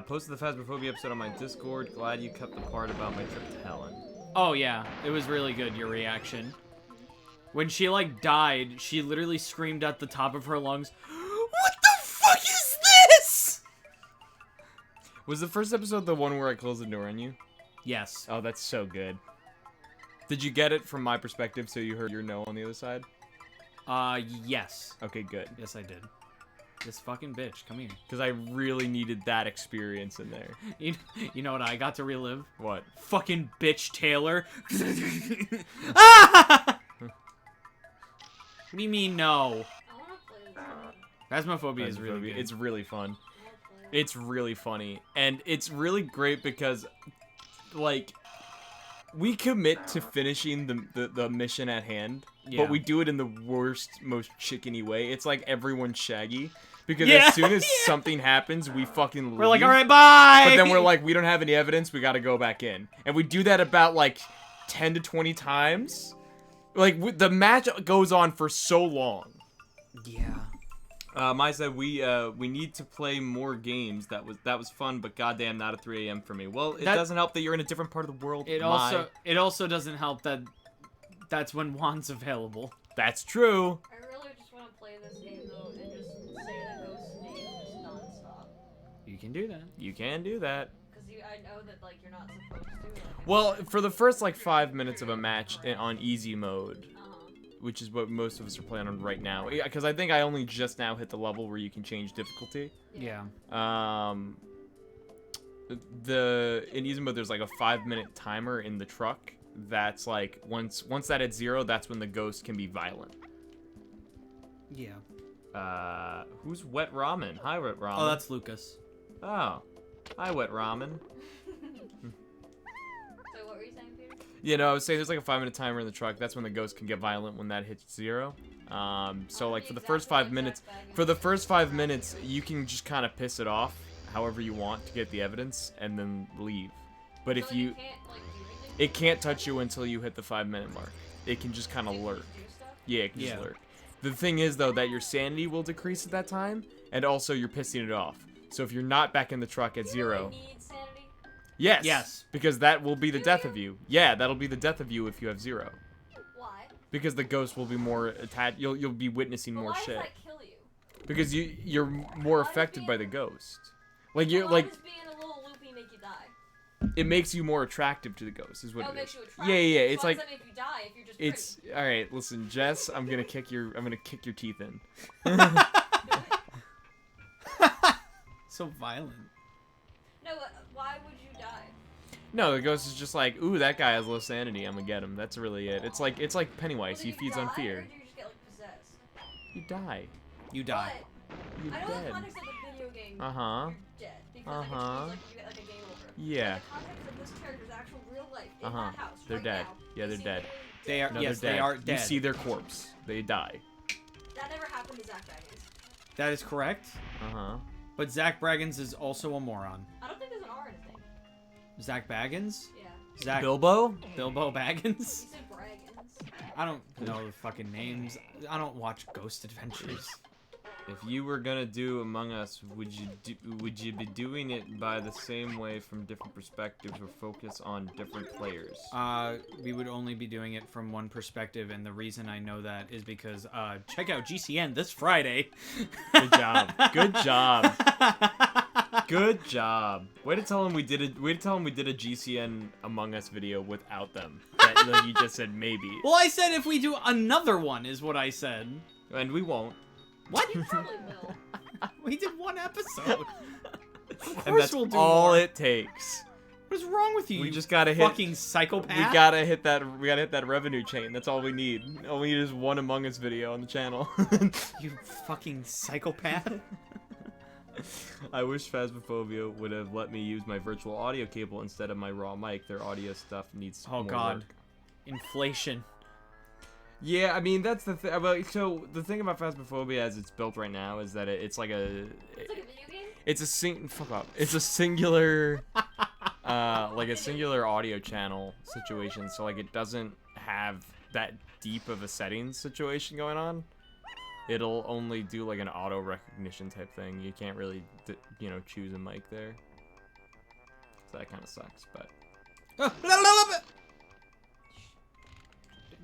Posted the Phasmophobia episode on my Discord. Glad you kept the part about my trip to Helen. Oh yeah, it was really good, your reaction. When she like died, she literally screamed at the top of her lungs, "What the fuck is this?" Was the first episode the one where I closed the door on you? Yes. Oh, that's so good. Did you get it from my perspective, so you heard your no on the other side? Yes. Okay, good. Yes, I did. This fucking bitch, come here. Because I really needed that experience in there. You know what I got to relive? What? Fucking bitch Taylor. Ah! What do you mean no? I wanna play this game. Phasmophobia is really good. It's really fun. I wanna play it. It's really funny. And it's really great because, like, we commit to finishing the mission at hand, Yeah. but we do it in the worst, most chickeny way. It's like everyone's Shaggy. Because Yeah. as soon as something happens, we fucking leave. We're like, all right, bye. But then we're like, we don't have any evidence. We got to go back in, and we do that about like 10 to 20 times. Like the match goes on for so long. yeah. Mai said we need to play more games. That was fun, but goddamn, not at 3 a.m. for me. Well, it doesn't help that you're in a different part of the world. It also doesn't help that that's when Juan's available. That's true. I really just want to play this game though and just say the ghost's name just non-stop. You can do that. You can do that. Because I know that like you're not supposed to. Like, Well, for the first like 5 minutes of a match on easy mode, which is what most of us are playing on right now. Because I think I only just now hit the level where you can change difficulty. Yeah. In easy mode, there's like a 5-minute timer in the truck. That's like once that hits 0, that's when the ghost can be violent. Yeah. Who's Wet Ramen? Hi, Wet Ramen. Oh, that's Lucas. Oh, hi, Wet Ramen. So what were you saying, Peter? You know, I was saying there's like a 5-minute timer in the truck. That's when the ghost can get violent when that hits 0. So like for the first 5 minutes, you can just kind of piss it off however you want to get the evidence and then leave. But if you, can't, like, do anything? it can't touch you until you hit the 5-minute mark. It can just kind of Can you lurk. just do stuff? Yeah, it can just Yeah. lurk. The thing is though that your sanity will decrease at that time, and also you're pissing it off. So if you're not back in the truck at Do you really 0, need sanity? yes, Yes. because that will be the Do death you? of you. Yeah, that'll be the death of you if you have 0. Why? Because the ghost will be more attached. You'll be witnessing But more why shit. does that kill you? Because you're more Why does affected by the being- ghost. Like you're Why like does being a little loopy make you die? it makes you more attractive to the ghost. Is what Oh, it it makes is. you attractive. Yeah, yeah, yeah. So It's why like does that make you die if you're just it's pretty? all right. Listen, Jess, I'm gonna kick your teeth in. So violent. No, why would you die? No, the ghost is just like, ooh, that guy has low sanity. I'm gonna get him. That's really it. It's like Pennywise. Well, He do feeds you on die, fear. Or do you just get like possessed? You die. You die. But You're I know the dead. context of the video game. Uh huh. You're dead because Uh-huh. like, it seems like you get like a game over. Yeah. In the context of this character's actual real life in Uh-huh. that house. They're right dead. now, Yeah, they're is he dead. literally- They are. No, Yes, they're they dead. are dead. You see their corpse. They die. That never happened to Zach Baggins. That is correct. Uh-huh. But Zach Braggins is also a moron. I don't think there's an R in his name. Zach Baggins? Yeah. Zach Bilbo? Bilbo He Baggins? said Braggins. I don't know the fucking names. I don't watch Ghost Adventures. If you were gonna do Among Us, would you be doing it by the same way from different perspectives or focus on different players? We would only be doing it from one perspective, and the reason I know that is because check out GCN this Friday. Good job. Good job. Good job. Way to tell him we did a GCN Among Us video without them. That like, you just said maybe. Well, I said if we do another one, is what I said. And we won't. What? Probably will. We did one episode. Of And course that's we'll do all more. it takes. What's wrong with you? We you just gotta hit. fucking psychopath. We gotta hit that revenue chain. That's all we need. All we need is one Among Us video on the channel. You fucking psychopath. I wish Phasmophobia would have let me use my virtual audio cable instead of my raw mic. Their audio stuff needs Oh more God, work. inflation. Yeah, I mean that's the thing. So the thing about Phasmophobia as it's built right now is that it's like a. It's like a video game? It's a fuck up. It's a singular, like a singular audio channel situation. So like it doesn't have that deep of a settings situation going on. It'll only do like an auto recognition type thing. You can't really, choose a mic there. So that kind of sucks, but.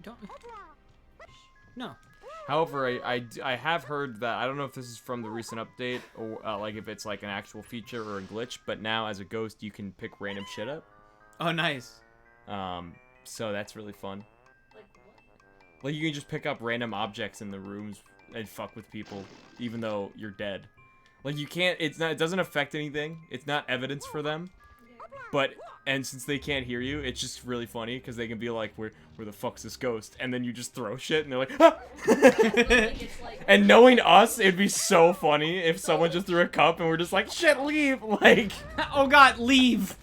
Don't. No. However, I have heard that, I don't know if this is from the recent update or like if it's like an actual feature or a glitch, but now as a ghost you can pick random shit up. Oh, nice. So that's really fun. Like what? Like you can just pick up random objects in the rooms and fuck with people, even though you're dead. Like you can't, it doesn't affect anything. It's not evidence for them. But, and since they can't hear you, it's just really funny because they can be like, where the fuck's this ghost? And then you just throw shit and they're like, ah! It's like, And knowing us, it'd be so funny if someone just threw a cup and we're just like, shit, leave! Like, Oh God, leave.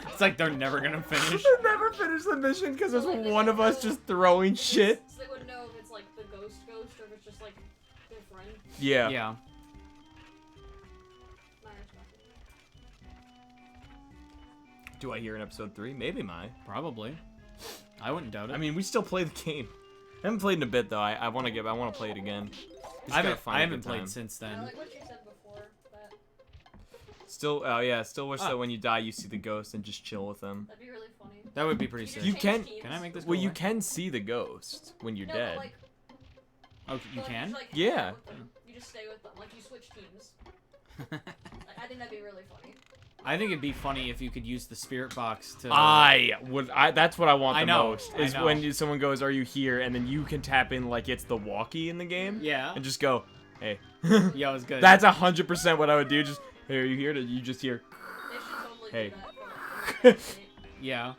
It's like they're never gonna finish. we'll never finish the mission because there's one of us just throwing shit. so they wouldn't know if it's like the ghost or if it's just like their friend. Yeah. Yeah. I respect it. Do I hear in episode 3? Maybe my. Probably. I wouldn't doubt it. I mean, we still play the game. I haven't played in a bit though. I want to play it again. Just gotta find I a haven't good time. played since I then. like what you said before, but Still, oh yeah, still wish Ah. that when you die you see the ghost and just chill with them. that'd be really funny. That would be pretty just sick. You change can- teams. Can I make this? Well, go you away? can see the ghost when you're No, dead. But like, Oh, you but, like, can. just, like, Yeah. hang out with them. You just stay with them. Like you switch teams. Like, I think that'd be really funny. I think it'd be funny if you could use the spirit box to. That's what I want I the know, most. I Is know. when someone goes, "Are you here?" and then you can tap in like it's the walkie in the game. Yeah. And just go, "Hey." Yeah, it was good. That's 100% what I would do. Just, "Hey, are you here?" You just hear. They should totally Hey. do that for, like, if Yeah.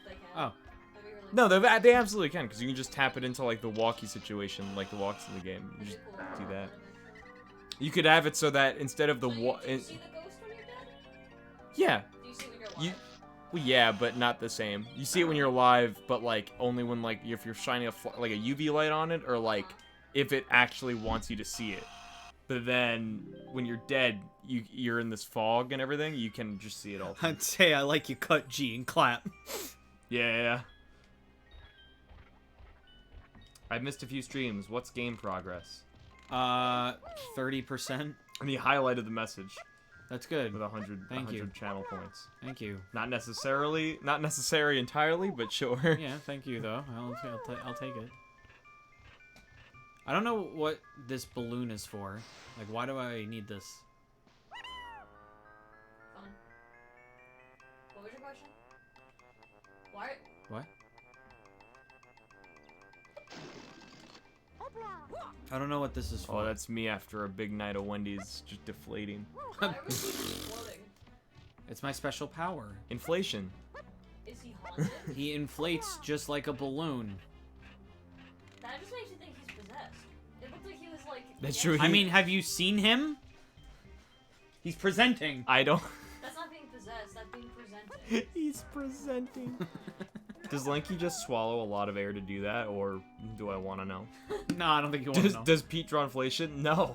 they can. Oh. That'd be really No, they absolutely can because you can just tap it into like the walkie situation, like the walks in the game. You that'd just be cool. do that. You could have it so that instead of the So you, do you see the ghost when you're dead? yeah. Do you see when you're You- alive? Well, yeah, but not the same. You see it when you're alive, but like only when like if you're shining like a UV light on it, or like if it actually wants you to see it. But then when you're dead, you're in this fog and everything. You can just see it all. I'd say I like you cut G and clap. Yeah. I've missed a few streams. What's game progress? 30%. And he highlighted the message That's good. with 100 Thank you. channel points. Thank you. Not necessary entirely, but sure. Yeah, thank you though. I'll take it. I don't know what this balloon is for. Like, why do I need this? Fun. What was your question? Why? What? I don't know what this is for. Oh, that's me after a big night of Wendy's just deflating. Why was he floating? It's my special power. Inflation. Is he haunted? He inflates just like a balloon. That just makes you think he's possessed. It looked like he was like. That's true. I mean, have you seen him? He's presenting. I don't. That's not being possessed. That's being presented. He's presenting. Does Lanky just swallow a lot of air to do that, or do I want to know? No, I don't think you want to know. Does Pete draw inflation? No.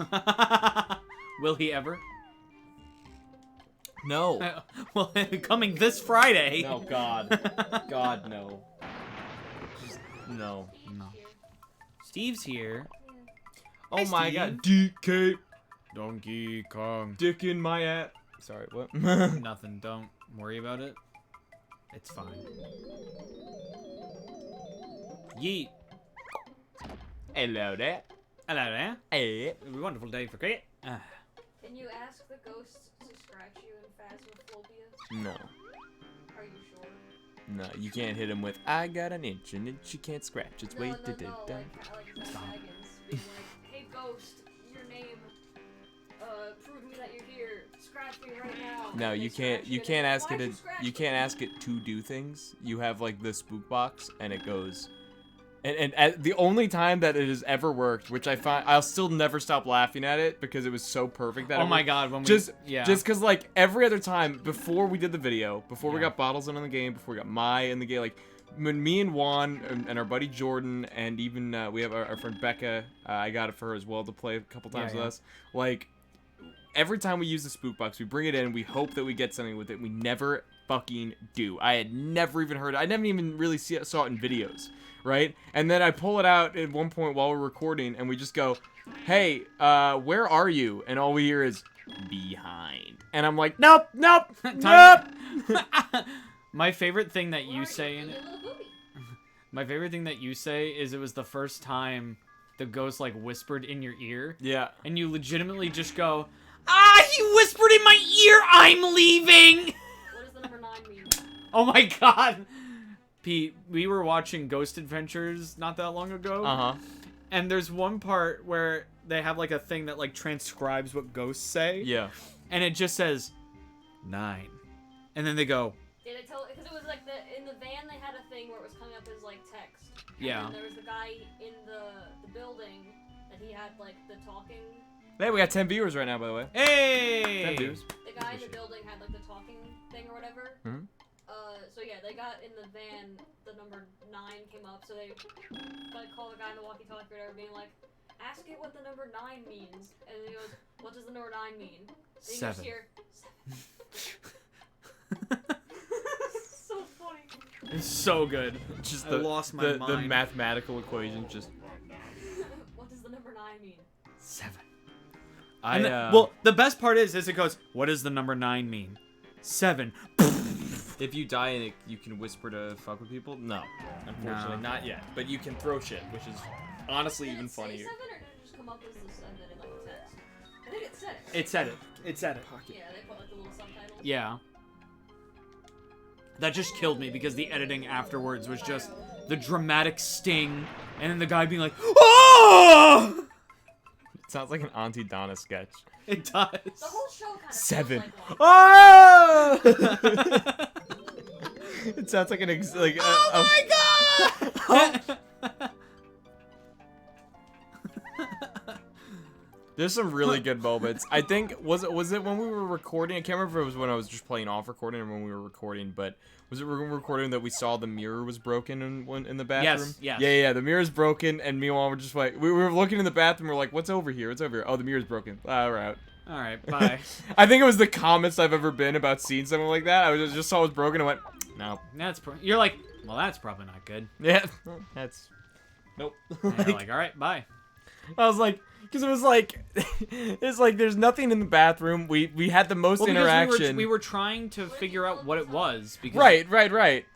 Will he ever? No. Well, coming this Friday. No, God. God, no. Just, no. No. Steve's here. Oh Hi, my Steve. God. DK. Donkey Kong. Dick in my ass. Sorry, what? Nothing. Don't worry about it. It's fine. Yeet. Hello there. Hello there. Hey. A wonderful day for cricket. Can you ask the ghosts to scratch you in Phasmophobia? No. Are you sure? No, you can't hit him with, I got an inch you can't scratch its way. No, like Zach Baggins being like, hey ghost, your name, prove me that you're here, scratch me right now. No, And they you scratch can't and ask why'd it you scratch you me? can't ask it to do things. You have like the spook box and it goes and the only time that it has ever worked, which I find I'll still never stop laughing at it because it was so perfect that Oh it my worked. God! When we Just yeah. cause like every other time before we did the video, before we Yeah. got Bottles in the game, before we got Mai in the game, like when me and Juan and our buddy Jordan and even we have our friend Becca, I got it for her as well to play a couple times Yeah, with yeah. us. Like every time we use the spook box, we bring it in, we hope that we get something with it. We never fucking do. I had never even heard it. I never even really saw it in videos, right? And then I pull it out at one point while we're recording, and we just go, hey, where are you? And all we hear is, behind. And I'm like, nope, nope, nope! My favorite thing that Where you are say in you it. little booby? My favorite thing that you say is it was the first time the ghost like whispered in your ear, Yeah. and you legitimately just go, "Ah, he whispered in my ear. I'm leaving." What does the number 9 mean? Oh my God, Pete, we were watching Ghost Adventures not that long ago, Uh-huh. and there's one part where they have like a thing that like transcribes what ghosts say, Yeah. and it just says 9, and then they go, Yeah, they tell because it was like in the van they had a thing where it was coming up as like text. And Yeah. then there was the guy in the building that he had like the talking. Hey, we got 10 viewers right now, by the way. "Hey." 10 viewers. The guy in the building had like the talking thing or whatever. Mhm. So yeah, they got in the van. The number 9 came up, so they like called the guy in the walkie-talkie or whatever, being like, "Ask it what the number 9 means." And then he goes, "What does the number 9 mean?" And you just 7. hear 7. So funny. It's so good. Just I the, lost my the mind. mathematical equation just... What does the number 9 mean? 7. I, And well, the best part is it goes, "What does the number 9 mean?" 7. if you die and you can whisper to fuck with people, no. Unfortunately, No. not yet. But you can throw shit, which is honestly Did even it say funnier. 7 or did it just come up as the 7 in like the text? I think it said it. It said it. It said it. Yeah, they put like the little subtitles. Yeah. That just killed me because the editing afterwards was just the dramatic sting, and then the guy being like, "Oh!" It sounds like an Auntie Donna sketch. It does. The whole show kind of 7. feels like one. Oh! It sounds like an Oh my God! There's some really good moments. I think was it when we were recording? I can't remember if it was when I was just playing off recording or when we were recording, but was it when we were recording that we saw the mirror was broken in the bathroom? Yes. Yeah, the mirror's broken, and me and Juan were just like, we were looking in the bathroom, we're like, what's over here? What's over here? Oh, the mirror's broken. Ah, we're out. All right, bye. I think it was the calmest I've ever been about seeing something like that. I just saw it was broken and went, no. You're like, well, that's probably not good. Yeah, that's, nope. And you're like, all right, bye. I was like, because it was like, it's like there's nothing in the bathroom. We had the most Well, because interaction. we were trying to figure out what it was. Because Right.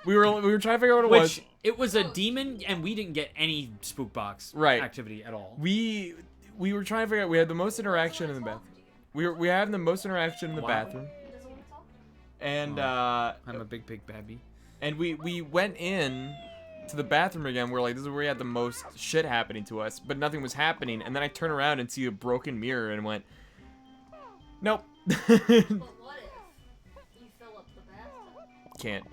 We were trying to figure out what it was. Which it was a demon, and we didn't get any spook box Right. activity at all. We were trying to figure out. We had the most interaction in the bathroom. We had the most interaction in the Wow. bathroom, He doesn't want to talk. and I'm a big baby. and we went in to the bathroom again. We're like, this is where we had the most shit happening to us, but nothing was happening. And then I turn around and see a broken mirror and went, nope. But what if you fill up the bathtub Can't.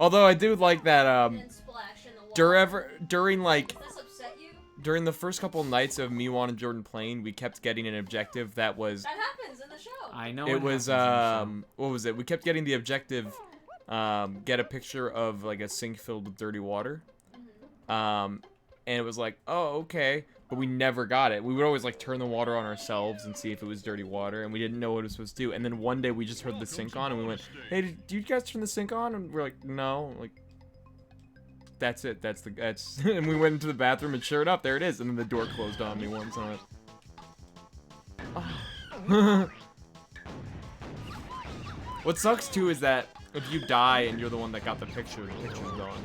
Although I do like that and then splash in the water? during like Does this upset you? during the first couple nights of me, Juan, and Jordan playing, we kept getting an objective that was That happens in the the show. I know It was happens in the show. what was it? We kept getting the objective, get a picture of like a sink filled with dirty water. And it was like, oh, okay, but we never got it. We would always like turn the water on ourselves and see if it was dirty water, and we didn't know what it was supposed to do. And then one day we just heard the sink on, and we went, hey, did you guys turn the sink on? And we're like, no, like, that's it. That's and we went into the bathroom, and sure enough, there it is. And then the door closed on me once, and I went, oh. What sucks too is that if you die and you're the one that got the picture's gone.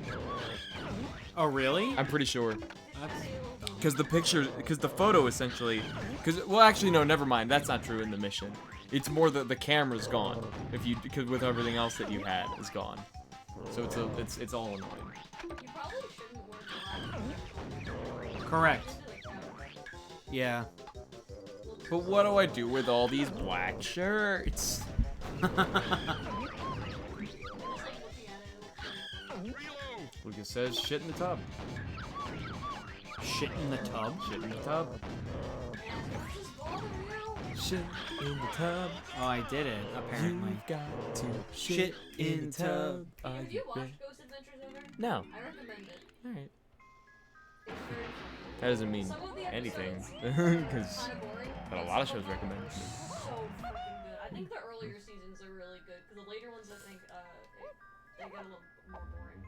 Oh, really? I'm pretty sure. That's Because the photo essentially, well, actually, no, never mind. That's not true in the mission. It's more that the camera's gone. Because with everything else that you had is gone. So it's all annoying. You probably shouldn't work around. correct. Yeah. But what do I do with all these black shirts? Lucas says shit in the tub. Shit in the tub? Shit in the tub. Shit in the tub. Oh, I did it, apparently. You've got to Shit in the tub. Have you watched Ghost Adventures ever? No. I recommend it. Alright. It's very funny. That doesn't mean Some of the anything. episodes Because kind of boring. but a lot of shows recommend. So freaking good. I think the earlier seasons are really good, because the later ones, I think, they get a little more boring.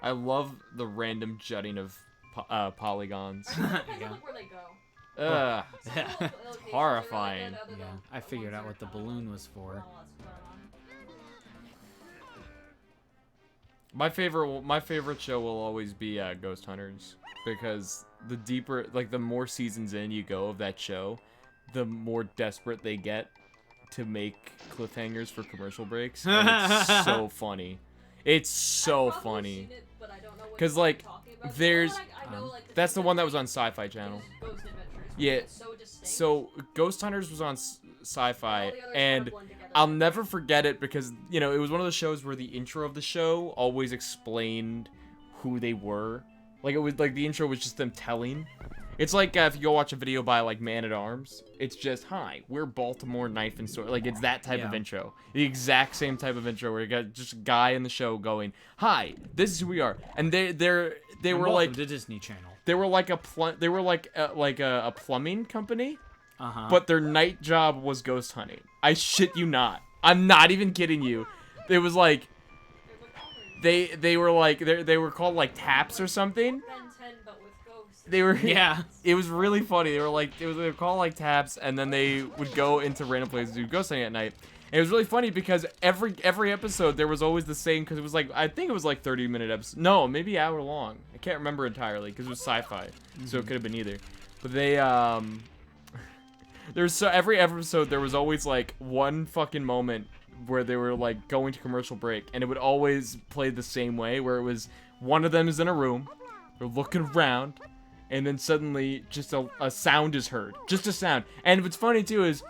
I love the random jutting of polygons. Depends Yeah. on where they go. Ugh. Some of the locations are really Horrifying. good, other Yeah, than I figured ones out that what the are kind of balloon was for. all that's going on. My favorite show will always be Ghost Hunters, because the deeper, like the more seasons in you go of that show, the more desperate they get to make cliffhangers for commercial breaks. And it's so funny. It's so I've probably funny. seen it, but I don't know what 'Cause, you're like, talking about. there's- You know what? I know, like, That's the thing one that was like on Sci-Fi Channel. is Ghost Adventures, Yeah, because it's so distinct. So Ghost Hunters was on Sci-Fi, All the others and kind of blend together. I'll never forget it because, you know, it was one of those shows where the intro of the show always explained who they were. Like, it was like the intro was just them telling. It's like if you go watch a video by like Man at Arms, it's just, hi, we're Baltimore Knife and Sword. Like, it's that type of Yeah. intro. The exact same type of intro where you got just a guy in the show going, hi, this is who we are. And they were like the Disney Channel. they were like a plumbing company. Uh-huh. But their night job was ghost hunting. I shit you not. I'm not even kidding you. It was like they were like they were called like taps or something. Ben 10, but with ghosts. They were Yeah. It was really funny. They were called like taps, and then they would go into random places to do ghost hunting at night. And it was really funny because every episode there was always the same, because it was like, I think it was like 30-minute episodes. No, maybe hour long. I can't remember entirely because it was sci-fi, so it could have been either. But they there's so every episode there was always like one fucking moment where they were like going to commercial break, and it would always play the same way, where it was one of them is in a room, they're looking around, and then suddenly just a sound is heard, just a sound. And what's funny too is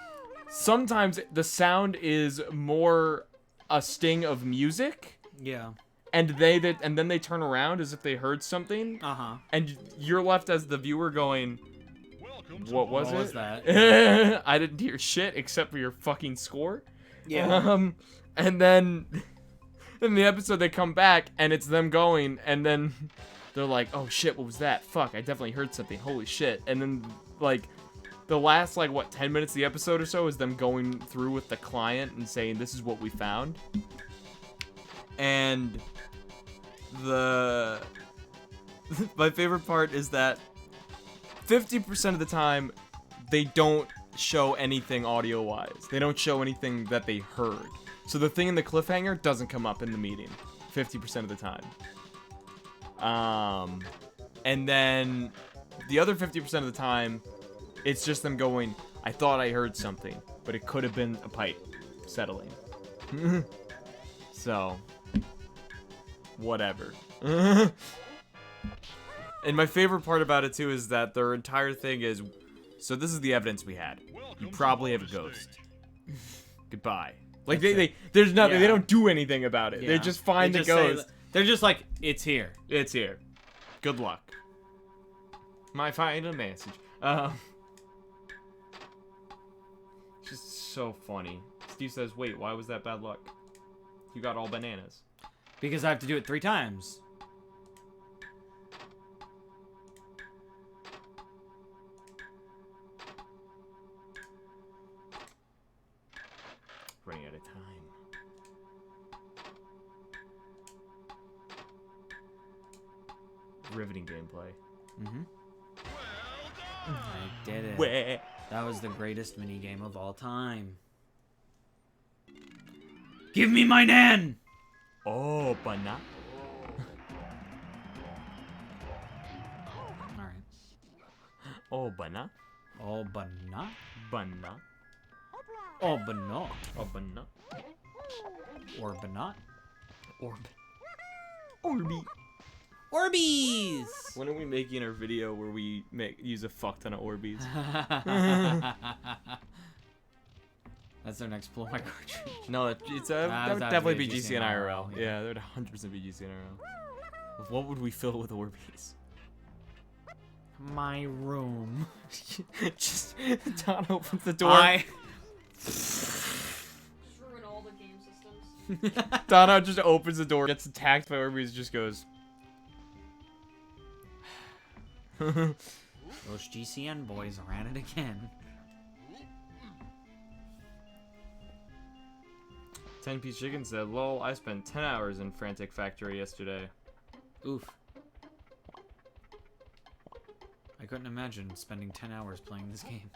sometimes the sound is more a sting of music, Yeah. and then they turn around as if they heard something, Uh-huh. and you're left as the viewer going, what was What it? was that? I didn't hear shit except for your fucking score. Yeah. And then in the episode they come back and it's them going, and then they're like, oh shit, what was that? Fuck, I definitely heard something. Holy shit. And then like the last like 10 minutes of the episode or so is them going through with the client and saying, this is what we found. And my favorite part is that 50% of the time they don't show anything audio-wise. They don't show anything that they heard. So the thing in the cliffhanger doesn't come up in the meeting 50% of the time. And then the other 50% of the time, it's just them going, I thought I heard something, but it could have been a pipe settling. So, whatever. And my favorite part about it too is that their entire thing is, so this is the evidence we had. You probably have a ghost. Goodbye. Like there's nothing. They Yeah. don't do anything about it. They Yeah. just find They the just say ghost. they're just like, it's here. It's here. Good luck. My final message. Just so funny. Steve says, wait, why was that bad luck? You got all bananas. Because I have to do it 3 times. Running out of time. Riveting gameplay. Mm-hmm. I did it. Where? That was the greatest minigame of all time. Give me my Nan! Oh, banana. Alright. Oh, banana. Oh, but not. Banana. Oh, but no. Oh, banana. Or but not. Orby. Orbeez! When are we making our video where we use a fuck ton of Orbeez? That's our next pull my cartridge. No, it's that would that'd definitely be be a GC and IRL. yeah. Yeah, that would 100% be GC and IRL. What would we fill with Orbeez? My room. Just Don opens the door. Just ruin all the game systems. Donna just opens the door, gets attacked by Orbeez, just goes. Those GCN boys are at it again. 10-piece chicken said, lol, I spent 10 hours in Frantic Factory yesterday. Oof. I couldn't imagine spending 10 hours playing this game.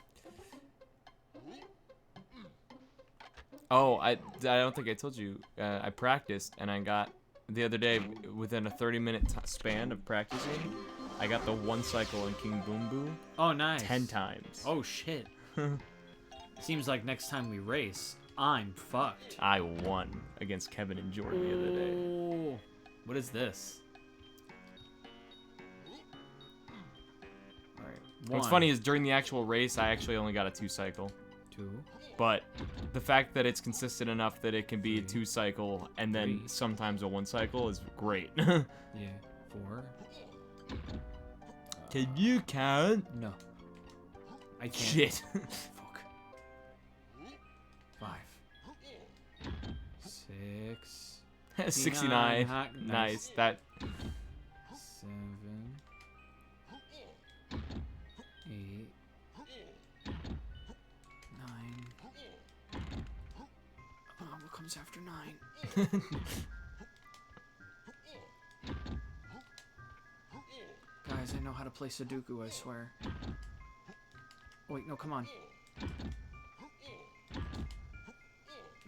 Oh, I don't think I told you. I practiced, and I got, the other day, within a 30-minute span of practicing, I got the 1 cycle in King Boom Boom Oh, nice. 10 times. Oh, shit. Seems like next time we race, I'm fucked. I won against Kevin and Jordan the other day. Oh, what is this? Alright. What's funny is during the actual race, I actually only got a 2 cycle. 2. But the fact that it's consistent enough that it can be a 2 cycle and then 3. sometimes a 1 cycle is great. Yeah. 4. Can you count? No. I can't. Shit. Fuck. 5. 6. 69. Nice. Nice. That. 7. 8. 9. What comes after 9? Guys, I know how to play Sudoku, I swear. Oh, wait, no, come on.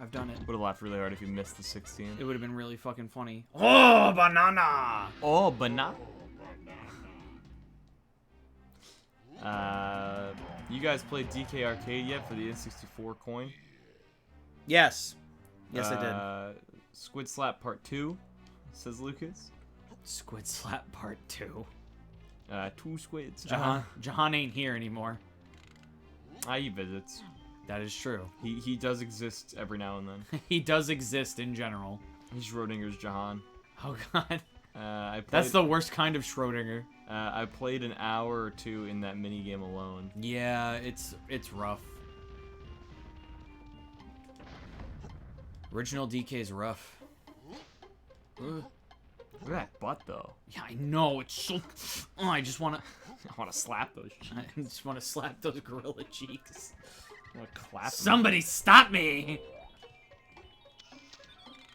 I've done it. Would have laughed really hard if you missed the 16. It would have been really fucking funny. Oh, banana! Oh, banana. You guys played DK Arcade yet for the N64 coin? Yes. Yes, I did. Squid Slap Part 2, says Lucas. Squid Slap Part 2. 2 squids. Jahan ain't here anymore. He visits. That is true. He does exist every now and then. He does exist in general. He's Schrodinger's Jahan. Oh god. That's the worst kind of Schrodinger. I played an hour or 2 in that mini game alone. Yeah, it's rough. Original DK's rough. Look at that butt, though. Yeah, I know. It's so. Oh, I just want to. I want to slap those cheeks. I just want to slap those gorilla cheeks. I want to clap them. Somebody stop me!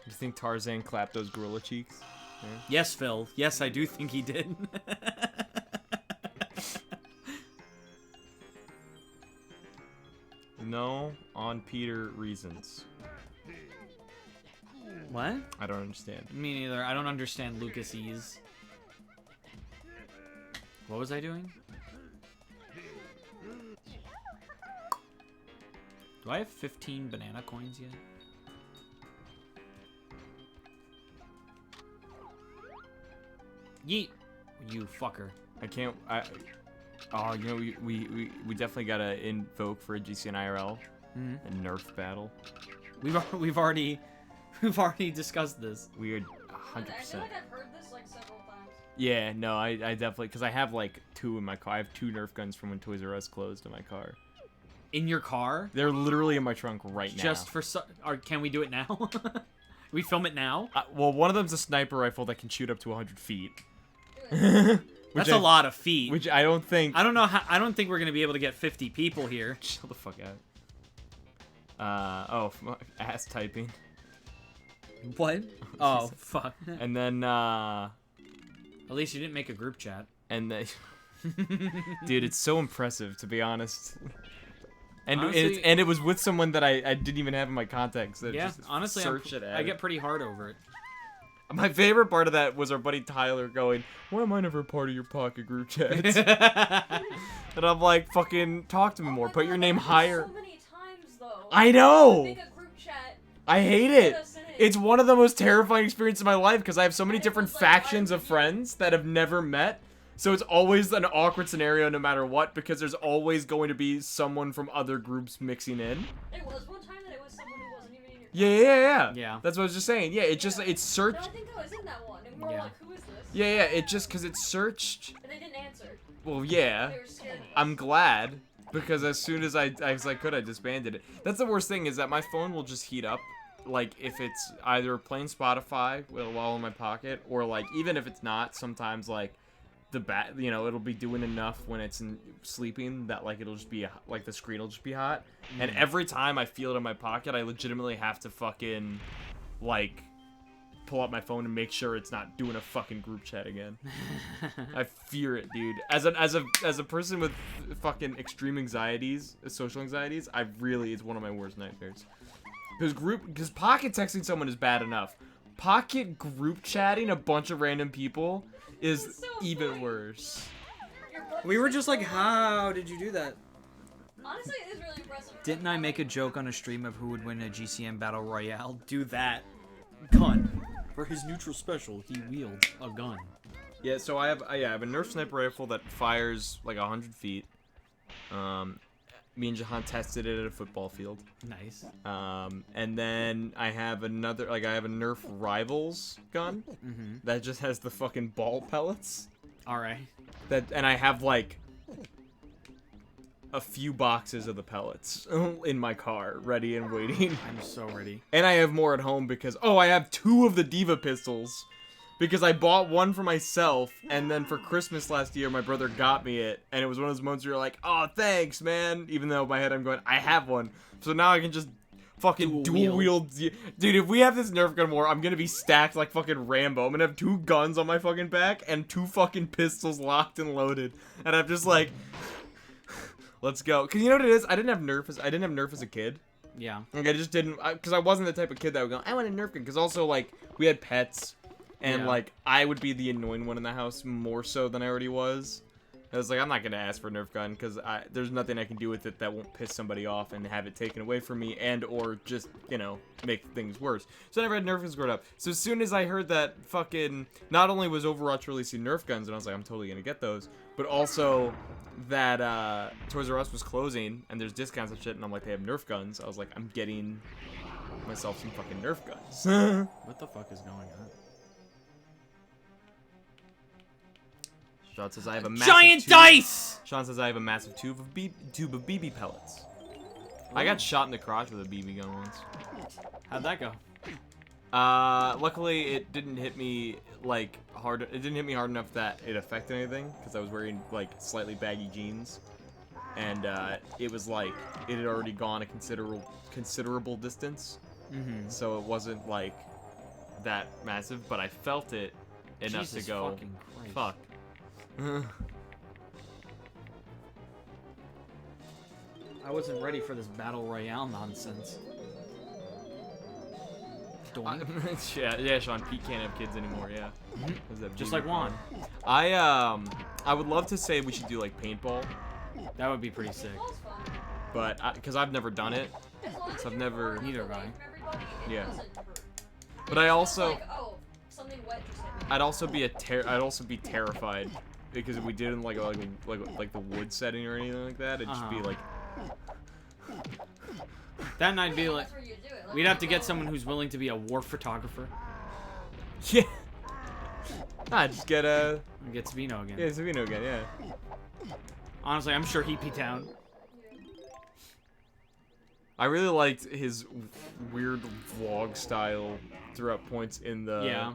You think Tarzan clapped those gorilla cheeks? Yeah. Yes, Phil. Yes, I do think he did. No, on Peter reasons. What? I don't understand. Me neither. I don't understand Lucasese. What was I doing? Do I have 15 banana coins yet? Yeet! You fucker. I can't. Oh, you know, we definitely gotta invoke for a GCN IRL, a Nerf battle. We've already discussed this. We are 100%. I feel like I've heard this like several times. Yeah, no, I definitely, because I have like 2 in my car. I have 2 Nerf guns from when Toys R Us closed in my car. In your car? They're literally in my trunk right now. Just for or can we do it now? We film it now? Well, one of them's a sniper rifle that can shoot up to 100 feet. That's a lot of feet. Which I don't think. I don't know how. I don't think we're gonna be able to get 50 people here. Chill the fuck out. Ass typing. What? Oh fuck. And then At least you didn't make a group chat. and then, dude, it's so impressive to be honest. And Honestly, it was with someone that I didn't even have in my contacts. That yeah, just honestly, searched it I get pretty hard over it. My favorite part of that was our buddy Tyler going, "Why am I never part of your pocket group chats?" And I'm like, "Fucking talk to me more. Put your name higher." So many times, though. I know. Make a group chat. I hate it. Put us in it. It's one of the most terrifying experiences of my life because I have so many And it different was like, factions why of would you- friends that have never met. So it's always an awkward scenario no matter what because there's always going to be someone from other groups mixing in. There was one time that it was someone who wasn't even in your. Yeah. Yeah. That's what I was just saying. Yeah, it's just, it's No, searched. I think I was in that one, and we were Yeah. like, "Who is this?" Yeah, it just, because it's searched. And they didn't answer. Well, yeah. They were scared. of us. I'm glad because as soon as I could, I disbanded it. That's the worst thing is that my phone will just heat up. Like if it's either playing Spotify while in my pocket or like even if it's not, sometimes like it'll be doing enough when it's sleeping that like it'll just be like the screen will just be hot. And every time I feel it in my pocket, I legitimately have to fucking like pull up my phone and make sure it's not doing a fucking group chat again. I fear it, dude. As a person with fucking extreme anxieties, social anxieties, it's one of my worst nightmares. Because pocket texting someone is bad enough. Pocket group chatting a bunch of random people is It's so even funny. worse. Your butt We were is just so like, hard. how did you do that? Honestly, it is really impressive. Didn't I make a joke on a stream of who would win a GCM battle royale? Do that. Gun. For his neutral special, he wields a gun. Yeah, so I have a Nerf sniper rifle that fires like 100 feet. Me and Jahan tested it at a football field. Nice. And then I have a Nerf Rivals gun that just has the fucking ball pellets. All right. And I have like a few boxes of the pellets in my car, ready and waiting. I'm so ready. And I have more at home because I have 2 of the Diva pistols. Because I bought one for myself, and then for Christmas last year, my brother got me it, and it was one of those moments where you're like, "Oh, thanks, man." Even though in my head I'm going, "I have one," so now I can just fucking dual wield. Dude, if we have this Nerf gun war, I'm gonna be stacked like fucking Rambo. I'm gonna have 2 guns on my fucking back and 2 fucking pistols locked and loaded, and I'm just like, let's go. Cause you know what it is? I didn't have Nerf as a kid. Yeah. Like I just didn't, cause I wasn't the type of kid that would go, "I want a Nerf gun." Cause also like we had pets. And, Yeah. like, I would be the annoying one in the house more so than I already was. I was like, I'm not going to ask for a Nerf gun because there's nothing I can do with it that won't piss somebody off and have it taken away from me and or just, make things worse. So I never had Nerf guns growing up. So as soon as I heard that fucking, not only was Overwatch releasing Nerf guns, and I was like, I'm totally going to get those, but also that Toys R Us was closing and there's discounts and shit, and I'm like, they have Nerf guns. I was like, I'm getting myself some fucking Nerf guns. What the fuck is going on? Sean says I have a massive Giant tube. dice! Sean says I have a massive tube of BB pellets. I got shot in the crotch with a BB gun once. How'd that go? Luckily it didn't hit me like hard. It didn't hit me hard enough that it affected anything because I was wearing like slightly baggy jeans, and it was like it had already gone a considerable distance. So it wasn't like that massive, but I felt it enough Jesus to go. fucking Christ. Fuck. I wasn't ready for this battle royale nonsense. Doink. yeah, Sean. Pete can't have kids anymore. Yeah, Just like Juan. I would love to say we should do like paintball, That would be pretty sick. Football's fun. but because I've never done it, As long as So I've you're never- far Neither enough have I. away from everybody, it Yeah. doesn't hurt. but I It's also like, oh, something wet just hit me. I'd also be terrified because if we did in like the wood setting or anything like that, it'd just be like That night be like, That's where you do it. Like, we'd have to you get go- someone who's willing to be a war photographer. yeah. Just get a And get Savino again. Savino again, yeah. Honestly, I'm sure he'd be down. I really liked his weird vlog style throughout points in the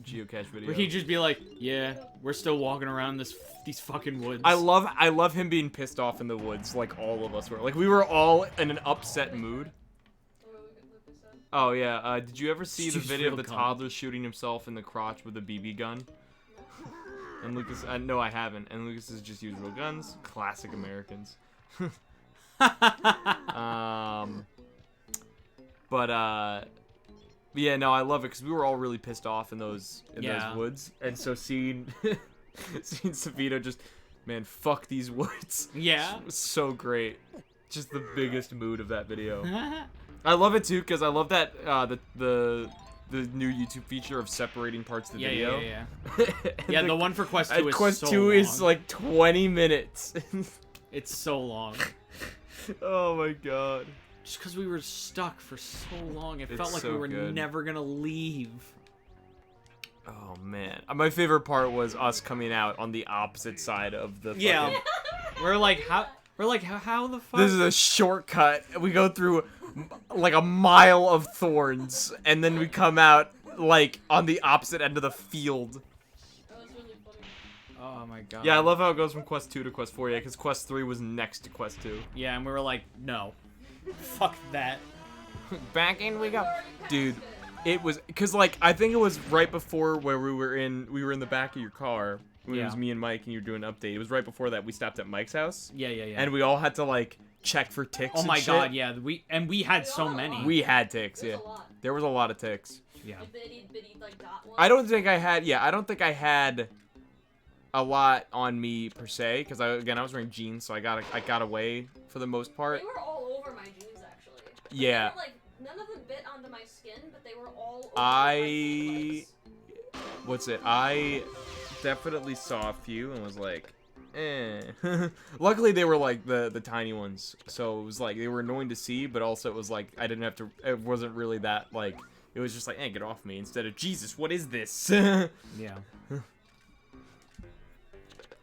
geocache video. Where he'd just be like, "Yeah, we're still walking around these fucking woods." I love him being pissed off in the woods, like all of us were. Like we were all in an upset mood. Oh yeah, did you ever see the Just video of real the calm. toddler shooting himself in the crotch with a BB gun? And Lucas, no, I haven't. And Lucas has just used real guns. Classic Americans. Yeah, no, I love it because we were all really pissed off in those woods, and so seeing Savito just, man, fuck these woods. Yeah. Was so great. Just the biggest mood of that video. I love it too because I love that the new YouTube feature of separating parts of the video. Yeah. Yeah, the one for Quest 2 is Quest so 2 long. is like 20 minutes. It's so long. Oh my god. Just because we were stuck for so long, it It's felt like so we were good. never gonna leave. Oh man. My favorite part was us coming out on the opposite side of the Yeah. fucking... We're like, how the fuck? This is a shortcut. We go through like a mile of thorns, and then we come out like on the opposite end of the field. That was really funny. Oh my god. Yeah, I love how it goes from Quest 2 to Quest 4, yeah, because Quest 3 was next to Quest 2. Yeah, and we were like, no. Fuck that. Back in we go. Dude, it was, because like, I think it was right before where we were in the back of your car, when it was Yeah. me and Mike and you were doing an update. It was right before that we stopped at Mike's house. Yeah. And we all had to like check for ticks Oh and my shit. god, yeah. We had so many. We had ticks, There's yeah. a lot. There was a lot of ticks. Yeah. Like the itty bitty like dot ones. I don't think I had a lot on me per se, because I was wearing jeans, so I got away for the most part. They were all over my jeans actually. Like, Yeah. They were, like, none of them bit onto my skin, but they were all over I my I definitely saw a few and was like, eh. Luckily they were like the tiny ones, so it was like they were annoying to see, but also it was like I didn't have to. It wasn't really that like. It was just like, get off me, instead of Jesus, what is this? Yeah.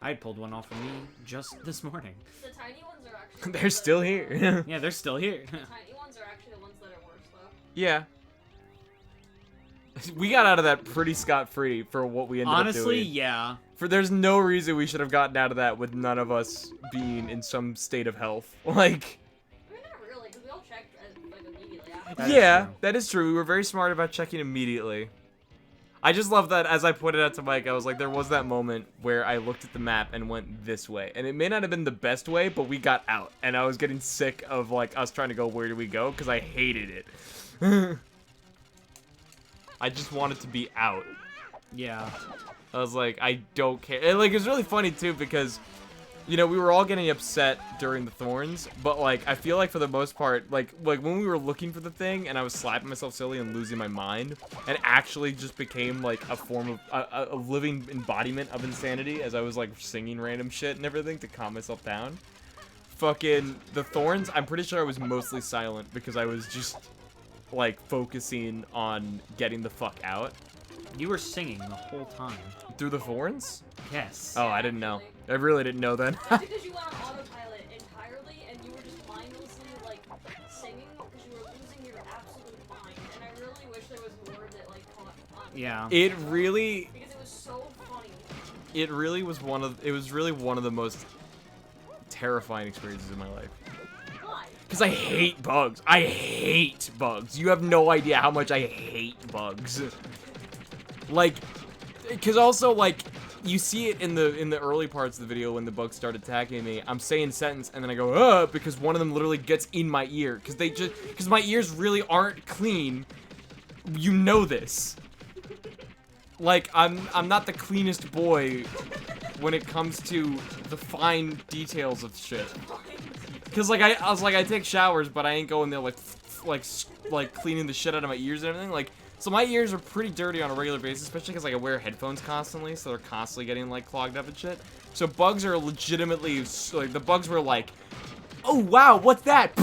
I pulled one off of me just this morning. The tiny ones are actually. They're still here. Yeah, they're still here. The tiny ones are actually the ones that are worse though. Yeah. We got out of that pretty scot-free for what we ended up Honestly, doing. yeah. There's no reason we should have gotten out of that with none of us being in some state of health. Like, I mean, not really, because we all checked like immediately after. That is yeah, true. that is true. We were very smart about checking immediately. I just love that as I pointed out to Mike, I was like, there was that moment where I looked at the map and went this way. And it may not have been the best way, but we got out. And I was getting sick of, like, us trying to go, where do we go? Because I hated it. I just wanted to be out. Yeah. I was like, I don't care. And, like, it was really funny, too, because, you know, we were all getting upset during the thorns, but, like, I feel like for the most part, like when we were looking for the thing and I was slapping myself silly and losing my mind, and actually just became, like, a form of, a living embodiment of insanity as I was, like, singing random shit and everything to calm myself down. Fucking, the thorns, I'm pretty sure I was mostly silent because I was just, like, focusing on getting the fuck out. You were singing the whole time. Through the thorns? Yes. Oh, I didn't know. I really didn't know then. It's because you went on autopilot entirely, and you were just mindlessly like singing because you were losing your absolute mind. And I really wish there was more that like caught on. Yeah. It really, Because it was so funny. it was really one of the most terrifying experiences in my life. Why? Because I hate bugs. I hate bugs. You have no idea how much I hate bugs. Like, because also, like, you see it in the early parts of the video when the bugs start attacking me. I'm saying sentence and then I go, because one of them literally gets in my ear. Because my ears really aren't clean. You know this. Like, I'm not the cleanest boy when it comes to the fine details of shit. Cause like I was like, I take showers, but I ain't going there like cleaning the shit out of my ears and everything. Like, so my ears are pretty dirty on a regular basis, especially because like I wear headphones constantly, so they're constantly getting like clogged up and shit. So bugs are legitimately like, the bugs were like, oh wow, what's that?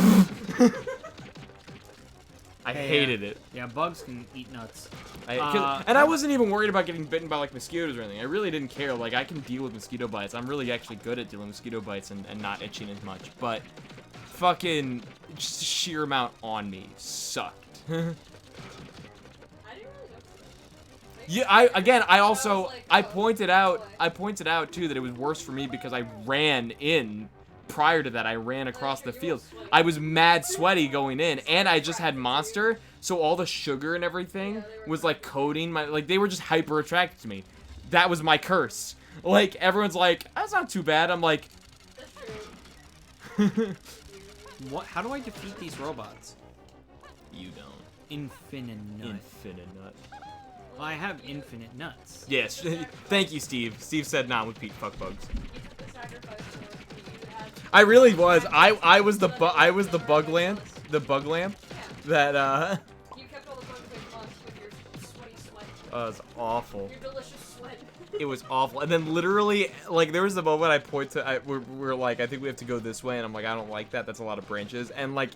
I hated it. Yeah, bugs can eat nuts. And I wasn't even worried about getting bitten by like mosquitoes or anything. I really didn't care. Like, I can deal with mosquito bites. I'm really actually good at dealing with mosquito bites and not itching as much. But fucking just the sheer amount on me sucked. I didn't really notice that. Yeah, I pointed out too that it was worse for me because I ran in. Prior to that, I ran across the field. I was mad sweaty going in, and I just had Monster, so all the sugar and everything was like coating my, like they were just hyper attracted to me. That was my curse. Like everyone's like, that's not too bad. I'm like, That's true. What? How do I defeat these robots? you don't. Infinite nut. Infinite nut. Well, I have infinite nuts. Yes. Thank you, Steve. Steve said not with Pete fuck bugs. You took the sacrifice so that you had I really was. I was the bug lamp. The bug lamp. Yeah. That You kept all the bugs in months with your sweaty sweat. it was awful. Your delicious sweat. It was awful. And then literally, like, there was the moment I point to, we're like, I think we have to go this way, and I'm like, I don't like that. That's a lot of branches. And like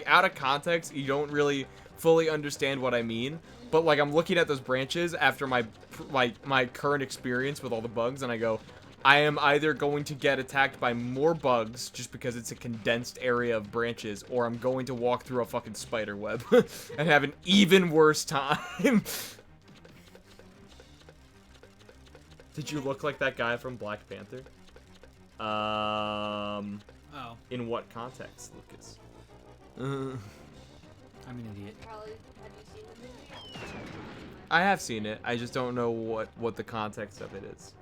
out of context, you don't really fully understand what I mean. But like, I'm looking at those branches after my current experience with all the bugs, and I go, I am either going to get attacked by more bugs just because it's a condensed area of branches, or I'm going to walk through a fucking spider web and have an even worse time. Did you look like that guy from Black Panther? Oh, In what context, Lucas? I'm an idiot. Probably, have you seen the movie? I have seen it. I just don't know what the context of it is.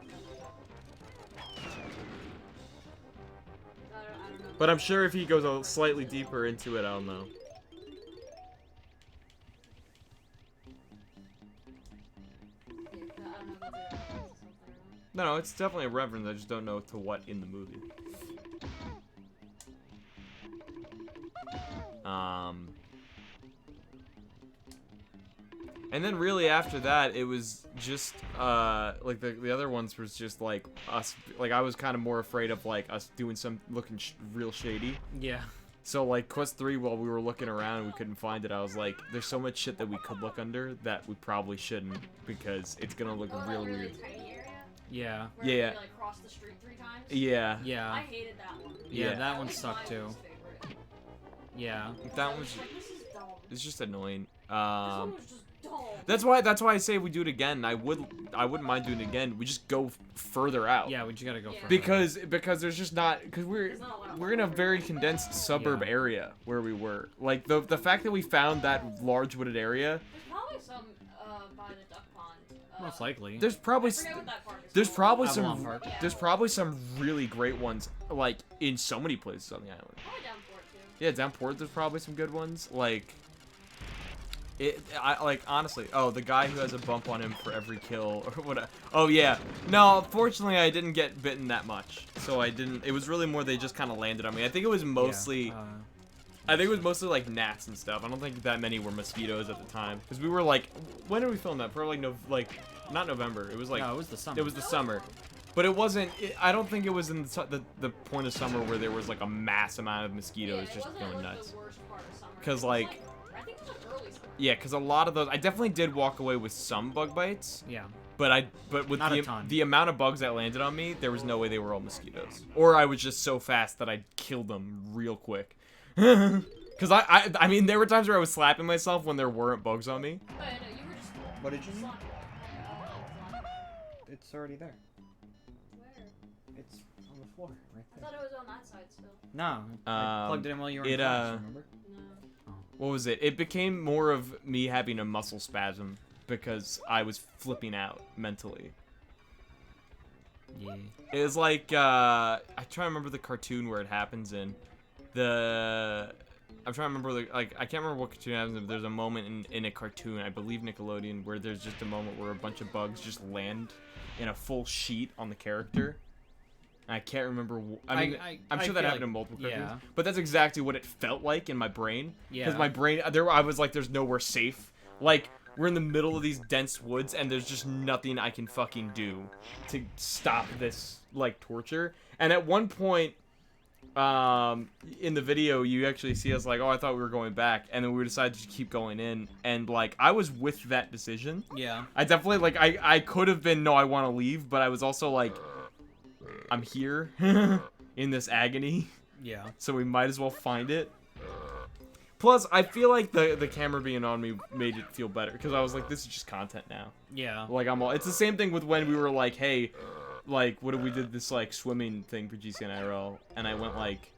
I don't know. But I'm sure if he goes a slightly deeper into it, I'll know. Yeah, I don't know if it's a reference or something or not. No, it's definitely a reference. I just don't know to what in the movie. And then really after that, it was just like the other ones was just like us. Like I was kind of more afraid of like us doing some looking real shady. Yeah. So like Quest 3, while we were looking around and we couldn't find it, I was like, there's so much shit that we could look under that we probably shouldn't because it's gonna look Oh, that real really weird. tiny area? Yeah. Where Yeah. you, like, cross the street 3 times? Yeah. Yeah. I hated that one. Yeah, Yeah. that one was sucked my too. least favorite. Yeah. That was Like, this is dumb. it's just annoying. This one was just dumb. That's why I say we do it again. I wouldn't mind doing it again. We just go further out. Yeah, we just gotta go Yeah. for Because there's just not because There's not a lot of we're in a very condensed suburb Yeah. area where we were. Like the fact that we found that large wooded area, There's probably some by the duck pond. Most likely. there's I probably forget what that park is there's called. probably Avalon some Park. Yeah. there's probably some really great ones like in so many places on the island. Probably down for it too. Yeah, down port there's probably some good ones. Like I like honestly. Oh, the guy who has a bump on him for every kill or what? Oh yeah. No, fortunately I didn't get bitten that much, so I didn't. It was really more they just kind of landed on me. I think it was mostly. Yeah, I think it was mostly like gnats and stuff. I don't think that many were mosquitoes at the time because we were like, when did we film that? Probably not November. It was like no, it was the summer. it was the summer. But it wasn't. I don't think it was in the point of summer where there was like a mass amount of mosquitoes Yeah, it just wasn't, going like, nuts. The worst part of summer. 'Cause, It was, like- I think it was like early summer. Yeah, because a lot of those, I definitely did walk away with some bug bites. Yeah. But with Not a ton. the amount of bugs that landed on me, there was no way they were all mosquitoes. Or I was just so fast that I killed them real quick. Because I mean, there were times where I was slapping myself when there weren't bugs on me. Oh, yeah, no, you were just. What did you mean? slap- It's already there. Where? It's on the floor, right I thought it was on that side still. No, I plugged it in while you were in it, class, remember? No. What was it? It became more of me having a muscle spasm because I was flipping out mentally. Yeah. It was like, I try to remember the cartoon where it happens in. I'm trying to remember, I can't remember what cartoon happens, but there's a moment in a cartoon, I believe Nickelodeon, where there's just a moment where a bunch of bugs just land in a full sheet on the character. I can't remember. I'm I sure that feel happened like- in multiple cartoons, yeah. but that's exactly what it felt like in my brain. Because Yeah. my brain, I was like, there's nowhere safe. Like, we're in the middle of these dense woods, and there's just nothing I can fucking do to stop this like torture. And at one point, in the video, you actually see us like, oh, I thought we were going back, and then we decided to keep going in, and like, I was with that decision. Yeah. I definitely like, I could have been, no, I want to leave, but I was also like, I'm here in this agony. Yeah. So we might as well find it. Plus, I feel like the camera being on me made it feel better because I was like, this is just content now. Yeah. Like it's the same thing with when we were like, hey, like what if we did this like swimming thing for GCN IRL, and I went like,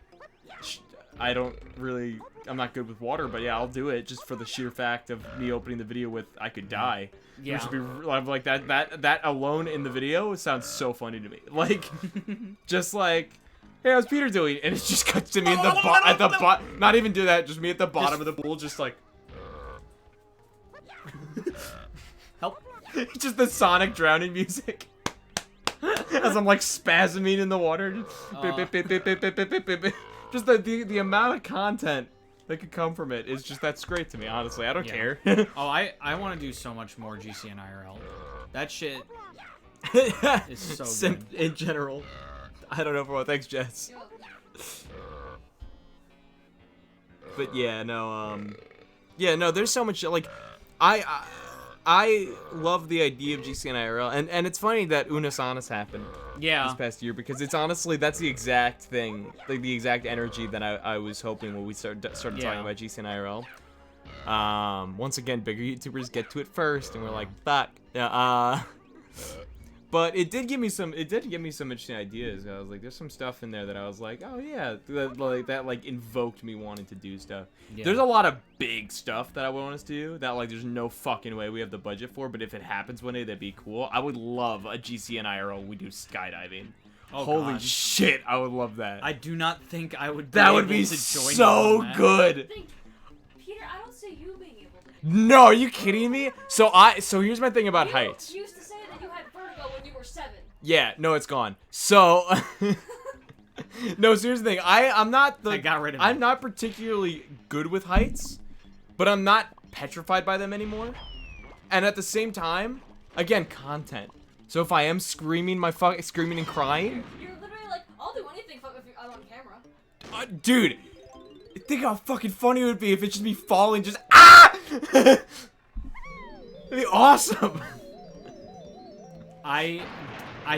I'm not good with water, but yeah, I'll do it just for the sheer fact of me opening the video with I could die. Yeah. Which would be, I'm like that alone in the video sounds so funny to me. Like, just like, hey, how's Peter doing? And it just cuts to me at the bottom. Not even do that. Just me at the bottom of the pool, just like, Help. just the Sonic drowning music. As I'm like spasming in the water. Just the amount of content that could come from it is just, that's great to me, honestly. I don't care. Oh, I want to do so much more GCN IRL. That shit is so good. In general. I don't know for what. Thanks, Jess. But yeah, no, there's so much, like, I love the idea of GCN IRL, and it's funny that Unasanas happened this past year, because it's honestly, that's the exact thing, like the exact energy that I was hoping when we started talking about GCN IRL. Once again, bigger YouTubers get to it first, and we're like, fuck. Yeah, but it did give me some interesting ideas. I was like, there's some stuff in there that I was like, oh yeah, that invoked me wanting to do stuff. Yeah. There's a lot of big stuff that I want us to do that like there's no fucking way we have the budget for, but if it happens one day, that'd be cool. I would love a GCN IRL we do skydiving. Oh, holy shit, I would love that. I do not think I would be that able would be to join so good. Peter, I don't see you being able to. No, are you kidding me? So here's my thing about heights. You used to say that you had vertigo when you were 7. Yeah, no, it's gone. So no, so here's the thing. I got rid of it. I'm not particularly good with heights, but I'm not petrified by them anymore. And at the same time, again, content. So if I am screaming and crying, you're literally like, I'll do anything if I'm on camera. Dude, think how fucking funny it would be if it's just me falling, just It'd be awesome. I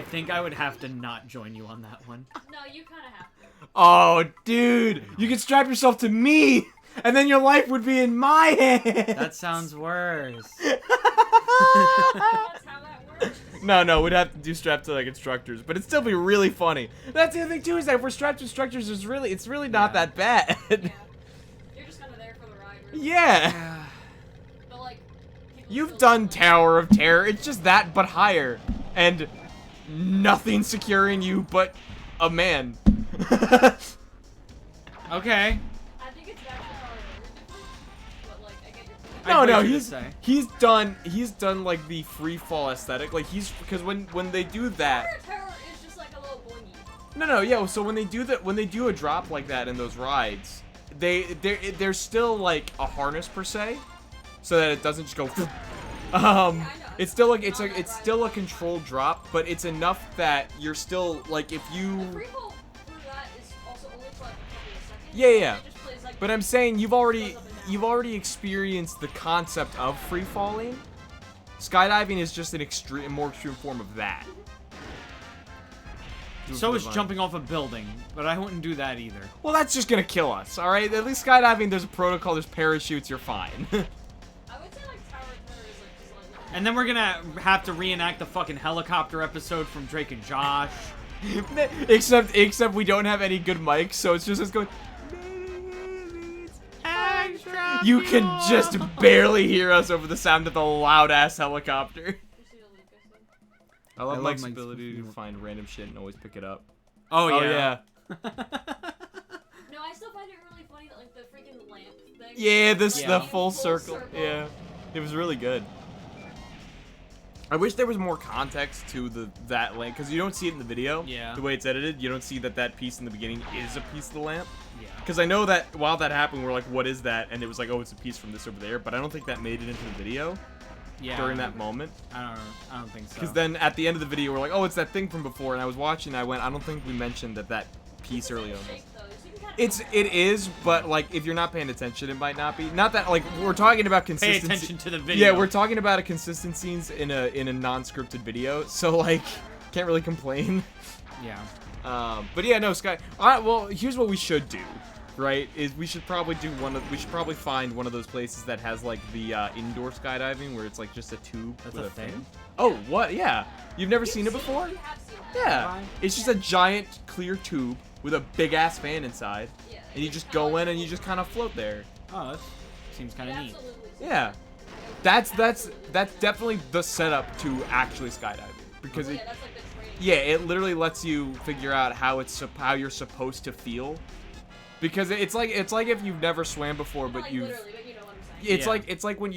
think I would have to not join you on that one. No, you kind of have to. Oh, dude, you could strap yourself to me, and then your life would be in my hands. That sounds worse. That's how that works. No, we'd have to do strapped to like instructors, but it'd still be really funny. That's the other thing too, is that if we're strapped to instructors, it's really not that bad. Yeah. You're just kind of there for the ride. Really. Yeah. But like, you've done Tower of Terror. It's just that, but higher, and nothing securing you but a man. Okay. I think it's actually but like I get your point. No, he's done like the free fall aesthetic. Like because when they do that, Terror is just like a little blingy. No, yeah. So when they do a drop like that in those rides, there's still like a harness per se, so that it doesn't just go. It's still like it's still a controlled drop, but it's enough that you're still like if you. The free fall through that is also only for like a couple of seconds. Yeah. It just plays, like, But I'm saying you've already experienced the concept of free falling. Skydiving is just a more extreme form of that. So is jumping off a building, but I wouldn't do that either. Well, that's just gonna kill us, all right? At least skydiving, there's a protocol, there's parachutes, you're fine. I would say like Tower of Terror is like just like. And then we're gonna have to reenact the fucking helicopter episode from Drake and Josh. except we don't have any good mics, so it's just us going. You can just barely hear us over the sound of the loud ass helicopter. I love Mike's ability to find random shit and always pick it up. Oh yeah. No, I still find it really funny that like the freaking lamp thing. Yeah, the like, full circle. Yeah, it was really good. I wish there was more context to that lamp, because you don't see it in the video. Yeah. The way it's edited, you don't see that piece in the beginning is a piece of the lamp. Yeah. Because I know that while that happened, we're like, what is that? And it was like, oh, it's a piece from this over there. But I don't think that made it into the video. Yeah. During that moment. I don't think so. Because then at the end of the video, we're like, oh, it's that thing from before. And I was watching, and I went, I don't think we mentioned that piece early on. It is, but like if you're not paying attention, it might not be. Not that like we're talking about consistency. Pay attention to the video. Yeah, we're talking about a consistencies in a non-scripted video, so like can't really complain. Yeah. But yeah, no, Sky. Well, here's what we should do, right? Is we should probably find one of those places that has like the indoor skydiving where it's like just a tube. That's with a thing? fan. Oh, what? Yeah. You've never seen it before? You have seen it. Yeah. Have I? It's just a giant clear tube with a big ass fan inside, Yeah, and you just go in and you just kind of float there. Oh, that seems kind of neat. absolutely see Yeah. That's definitely the setup to actually skydiving because it. it. Yeah, that's like the training. Yeah, it literally lets you figure out how you're supposed to feel, because it's like if you've never swam before, Not but like you've. literally, but you know what I'm saying. It's like when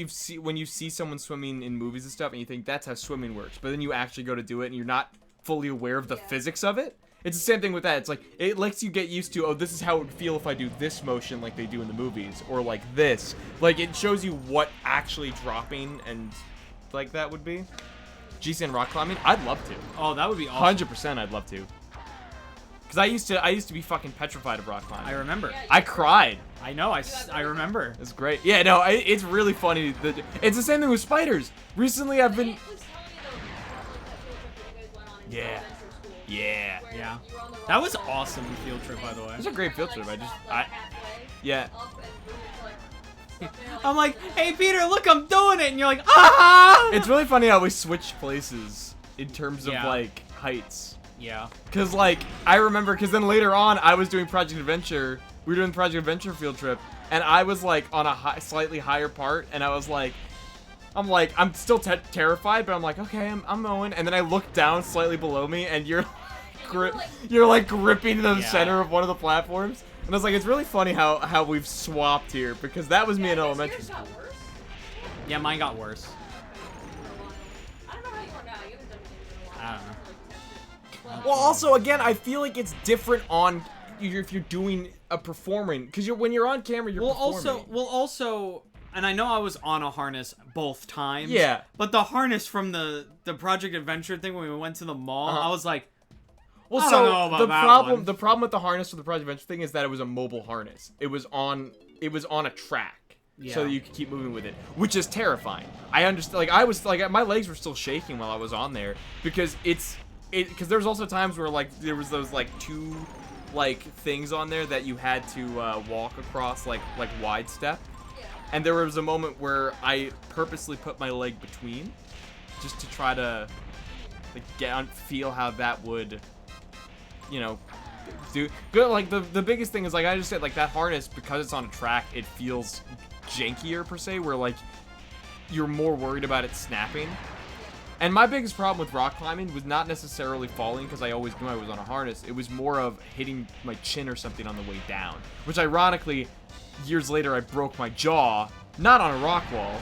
you see someone swimming in movies and stuff, and you think that's how swimming works, but then you actually go to do it, and you're not fully aware of the Yeah. physics of it. It's the same thing with that. It's like it lets you get used to, oh, this is how it would feel if I do this motion like they do in the movies, or like this. Like it shows you what actually dropping and like that would be. GCN rock climbing, I'd love to. Oh, that would be awesome. 100%, I'd love to. Cause I used to be fucking petrified of rock climbing. I remember. Yeah, I cried. I know. I remember. It's great. Yeah, no, it's really funny. It's the same thing with spiders. Recently, I've been. Aunt was telling me though, like that field trip that you guys went on in Yeah. elementary school. Yeah. Where Yeah. you were on the That rock was wall, awesome field trip, by the way. It was a great field trip. I just, I, yeah. I'm like, hey Peter, look, I'm doing it, and you're like, ah! It's really funny how we switched places in terms of Yeah. like heights. Yeah. Cause like I remember, cause then later on I was doing Project Adventure. We were doing Project Adventure field trip, and I was like on a slightly higher part, and I was like, I'm still terrified, but I'm like, okay, I'm going. And then I look down slightly below me, and you're you're like gripping the Yeah. center of one of the platforms. And I was like, it's really funny how we've swapped here, because that was me in elementary school. Yeah, mine got worse. I don't know how you are now. You haven't done anything in a while. I don't know. Well, also, again, I feel like it's different on if you're doing a performing, because when you're on camera, you're performing. Well, also, and I know I was on a harness both times. Yeah. But the harness from the Project Adventure thing when we went to the mall, Uh-huh. I was like, Well, I so don't know about the that problem one. the problem with the harness for the Project Adventure thing is that it was a mobile harness. It was on a track, so Yeah. that you could keep moving with it, which is terrifying. I understand. Like I was like my legs were still shaking while I was on there because because there was also times where like there was those like two like things on there that you had to walk across like wide step, and there was a moment where I purposely put my leg between, just to try to like feel how that would. You know, do good. Like the biggest thing is like I just said, like that harness, because it's on a track, it feels jankier per se, where like you're more worried about it snapping. And my biggest problem with rock climbing was not necessarily falling, because I always knew I was on a harness. It was more of hitting my chin or something on the way down, which ironically years later I broke my jaw, not on a rock wall,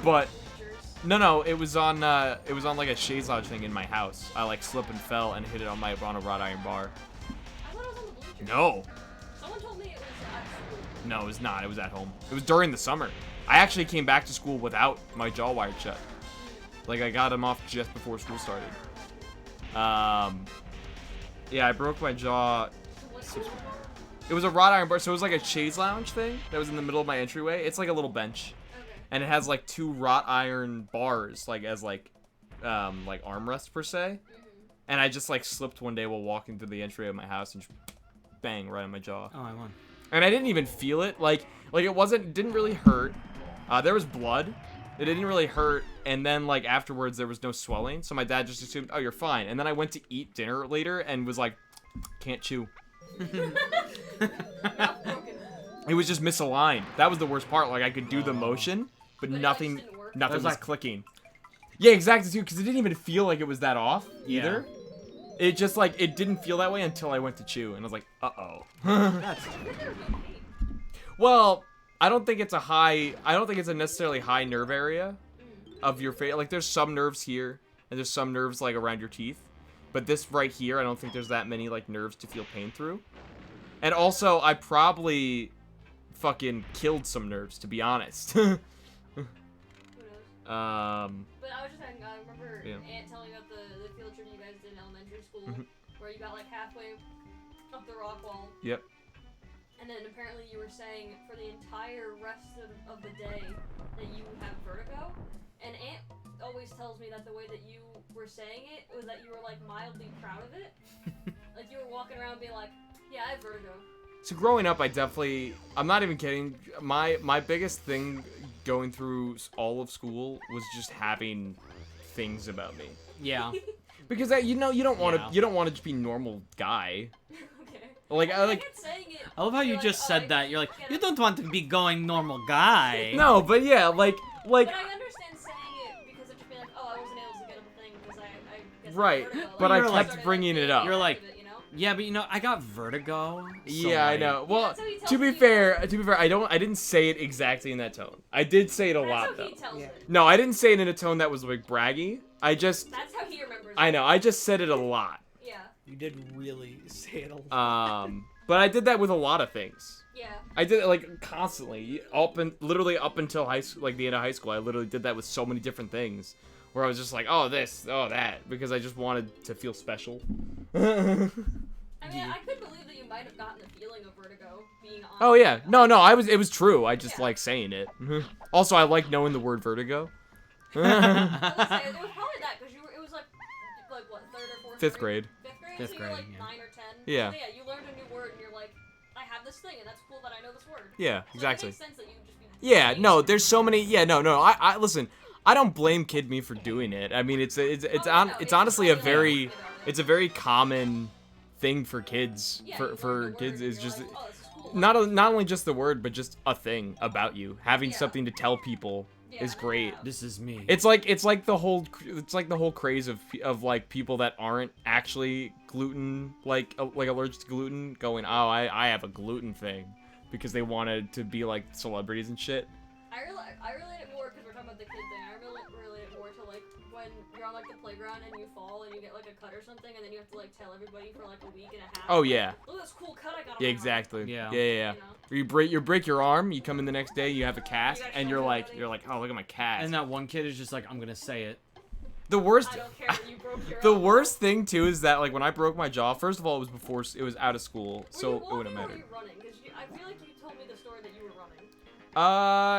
but no, it was on like a chaise lounge thing in my house. I like slipped and fell and hit it on a wrought iron bar. I thought it was on the bleachers. No, Someone told me it was at school. no, it was not. It was at home. It was during the summer. I actually came back to school without my jaw wired shut. Like I got him off just before school started. Yeah, I broke my jaw. It was a wrought iron bar, so it was like a chaise lounge thing that was in the middle of my entryway. It's like a little bench. And it has like two wrought iron bars, like as like armrests per se. And I just like slipped one day while walking through the entryway of my house and just bang right on my jaw. oh, I won. And I didn't even feel it. Like it didn't really hurt. There was blood. It didn't really hurt. And then like afterwards there was no swelling. So my dad just assumed, oh, you're fine. And then I went to eat dinner later and was like, can't chew. It was just misaligned. That was the worst part. Like I could do the motion, but But it, like, nothing didn't work. was like- clicking. Yeah, exactly too, because it didn't even feel like it was that off Yeah. either. It just like it didn't feel that way until I went to chew, and I was like, uh-oh. That's Well, I don't think it's a necessarily high nerve area of your face. Like there's some nerves here, and there's some nerves like around your teeth. But this right here, I don't think there's that many like nerves to feel pain through. And also, I probably fucking killed some nerves, to be honest. Who knows? um, But I was just saying, I remember Yeah. Aunt telling me about the field trip you guys did in elementary school, Mhm. where you got like halfway up the rock wall. Yep. And then apparently you were saying for the entire rest of the day that you have vertigo. And Aunt always tells me that the way that you were saying it was that you were like mildly proud of it. Like, you were walking around being like, yeah, I have vertigo. So growing up, I'm not even kidding. My biggest thing going through all of school was just having things about me. Yeah. Because you don't want to Yeah. you don't want to just be normal guy. Okay. Like I like get saying it. I love how you You're just like, said I that. You're like, get you it. don't want to be going normal guy. no, but yeah, like But I understand saying it because it just be like, oh, I wasn't able to get a thing because I guess I Right, have vertigo. but I you kept started, bringing being it up. aware You're like, of it, you know? Yeah, but I got vertigo. So yeah, I like- know. Well, that's how he tells to be me. fair, I didn't say it exactly in that tone. I did say it a That's lot how though. he tells Yeah. it. No, I didn't say it in a tone that was like braggy. That's how he remembers it. I know. I just said it a lot. Yeah. You did really say it a lot. But I did that with a lot of things. Yeah. I did it like constantly, literally up until high school, like the end of high school. I literally did that with so many different things, where I was just like, oh this, oh that, because I just wanted to feel special. I mean, I could believe that you might have gotten the feeling of vertigo being on. Oh yeah, no, it was true. I just Yeah. like saying it. Also, I like knowing the word vertigo. I will say, it was probably that because it was like what, third or fourth? Fifth grade. Fifth grade. Fifth So you were grade, like yeah. 9 or 10. Yeah. So yeah, you learned a new word and you're like, I have this thing and that's cool that I know this word. Yeah, So exactly. It makes sense that you would just be. Yeah, saying no, it. there's so many. Yeah, no. I listen. I don't blame Kid Me for doing it. I mean, it's Oh, yeah, no, it's honestly a just very about it. it's a very common thing for kids. Yeah, you learn For the word kids and is you're just like, oh, this is cool. not only just the word, but just a thing about you. Having Yeah. something to tell people Yeah, is great. yeah. This is me. It's like the whole craze of like people that aren't actually gluten like allergic to gluten going, oh, I have a gluten thing, because they wanted to be like celebrities and shit. I relate it more because we're talking about the kid thing. I relate it more to like when you're on like the playground and you fall and you get like a cut or something and then you have to like tell everybody for like a week and a half. Oh like, yeah. Look at this cool cut I got on Yeah, my arm," exactly. Yeah. Yeah. you know? Or you break your arm, you come in the next day, you have a cast, gotta and show you're like, everybody. oh, look at my cast. And that one kid is just like, I'm gonna say it. The worst, I don't care that you broke your the arm. worst thing too is that like when I broke my jaw, first of all, it was out of school, Were so you it walking wouldn't or matter. were you running? Because I feel like you told me the story that you were running.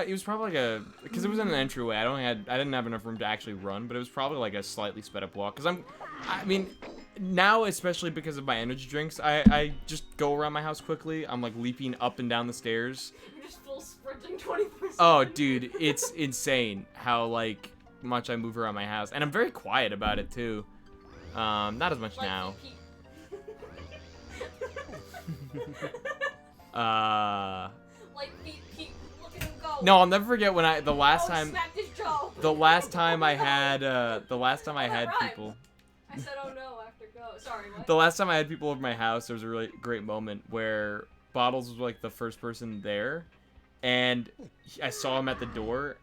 It was probably like because it was in an entryway. I didn't have enough room to actually run, but it was probably like a slightly sped up walk. Cause I mean, now especially because of my energy drinks, I just go around my house quickly. I'm like leaping up and down the stairs. You're just full sprinting 24/7. Oh, dude, it's insane how like much I move around my house, and I'm very quiet about it too. Not as much Like, now. Like Pete, look at him go. No, I'll never forget when the last Oh, time smacked his jaw. I had rhymed. people. I said, oh no, after go. Sorry, what? The last time I had people over my house, there was a really great moment where Bottles was like the first person there, and I saw him at the door,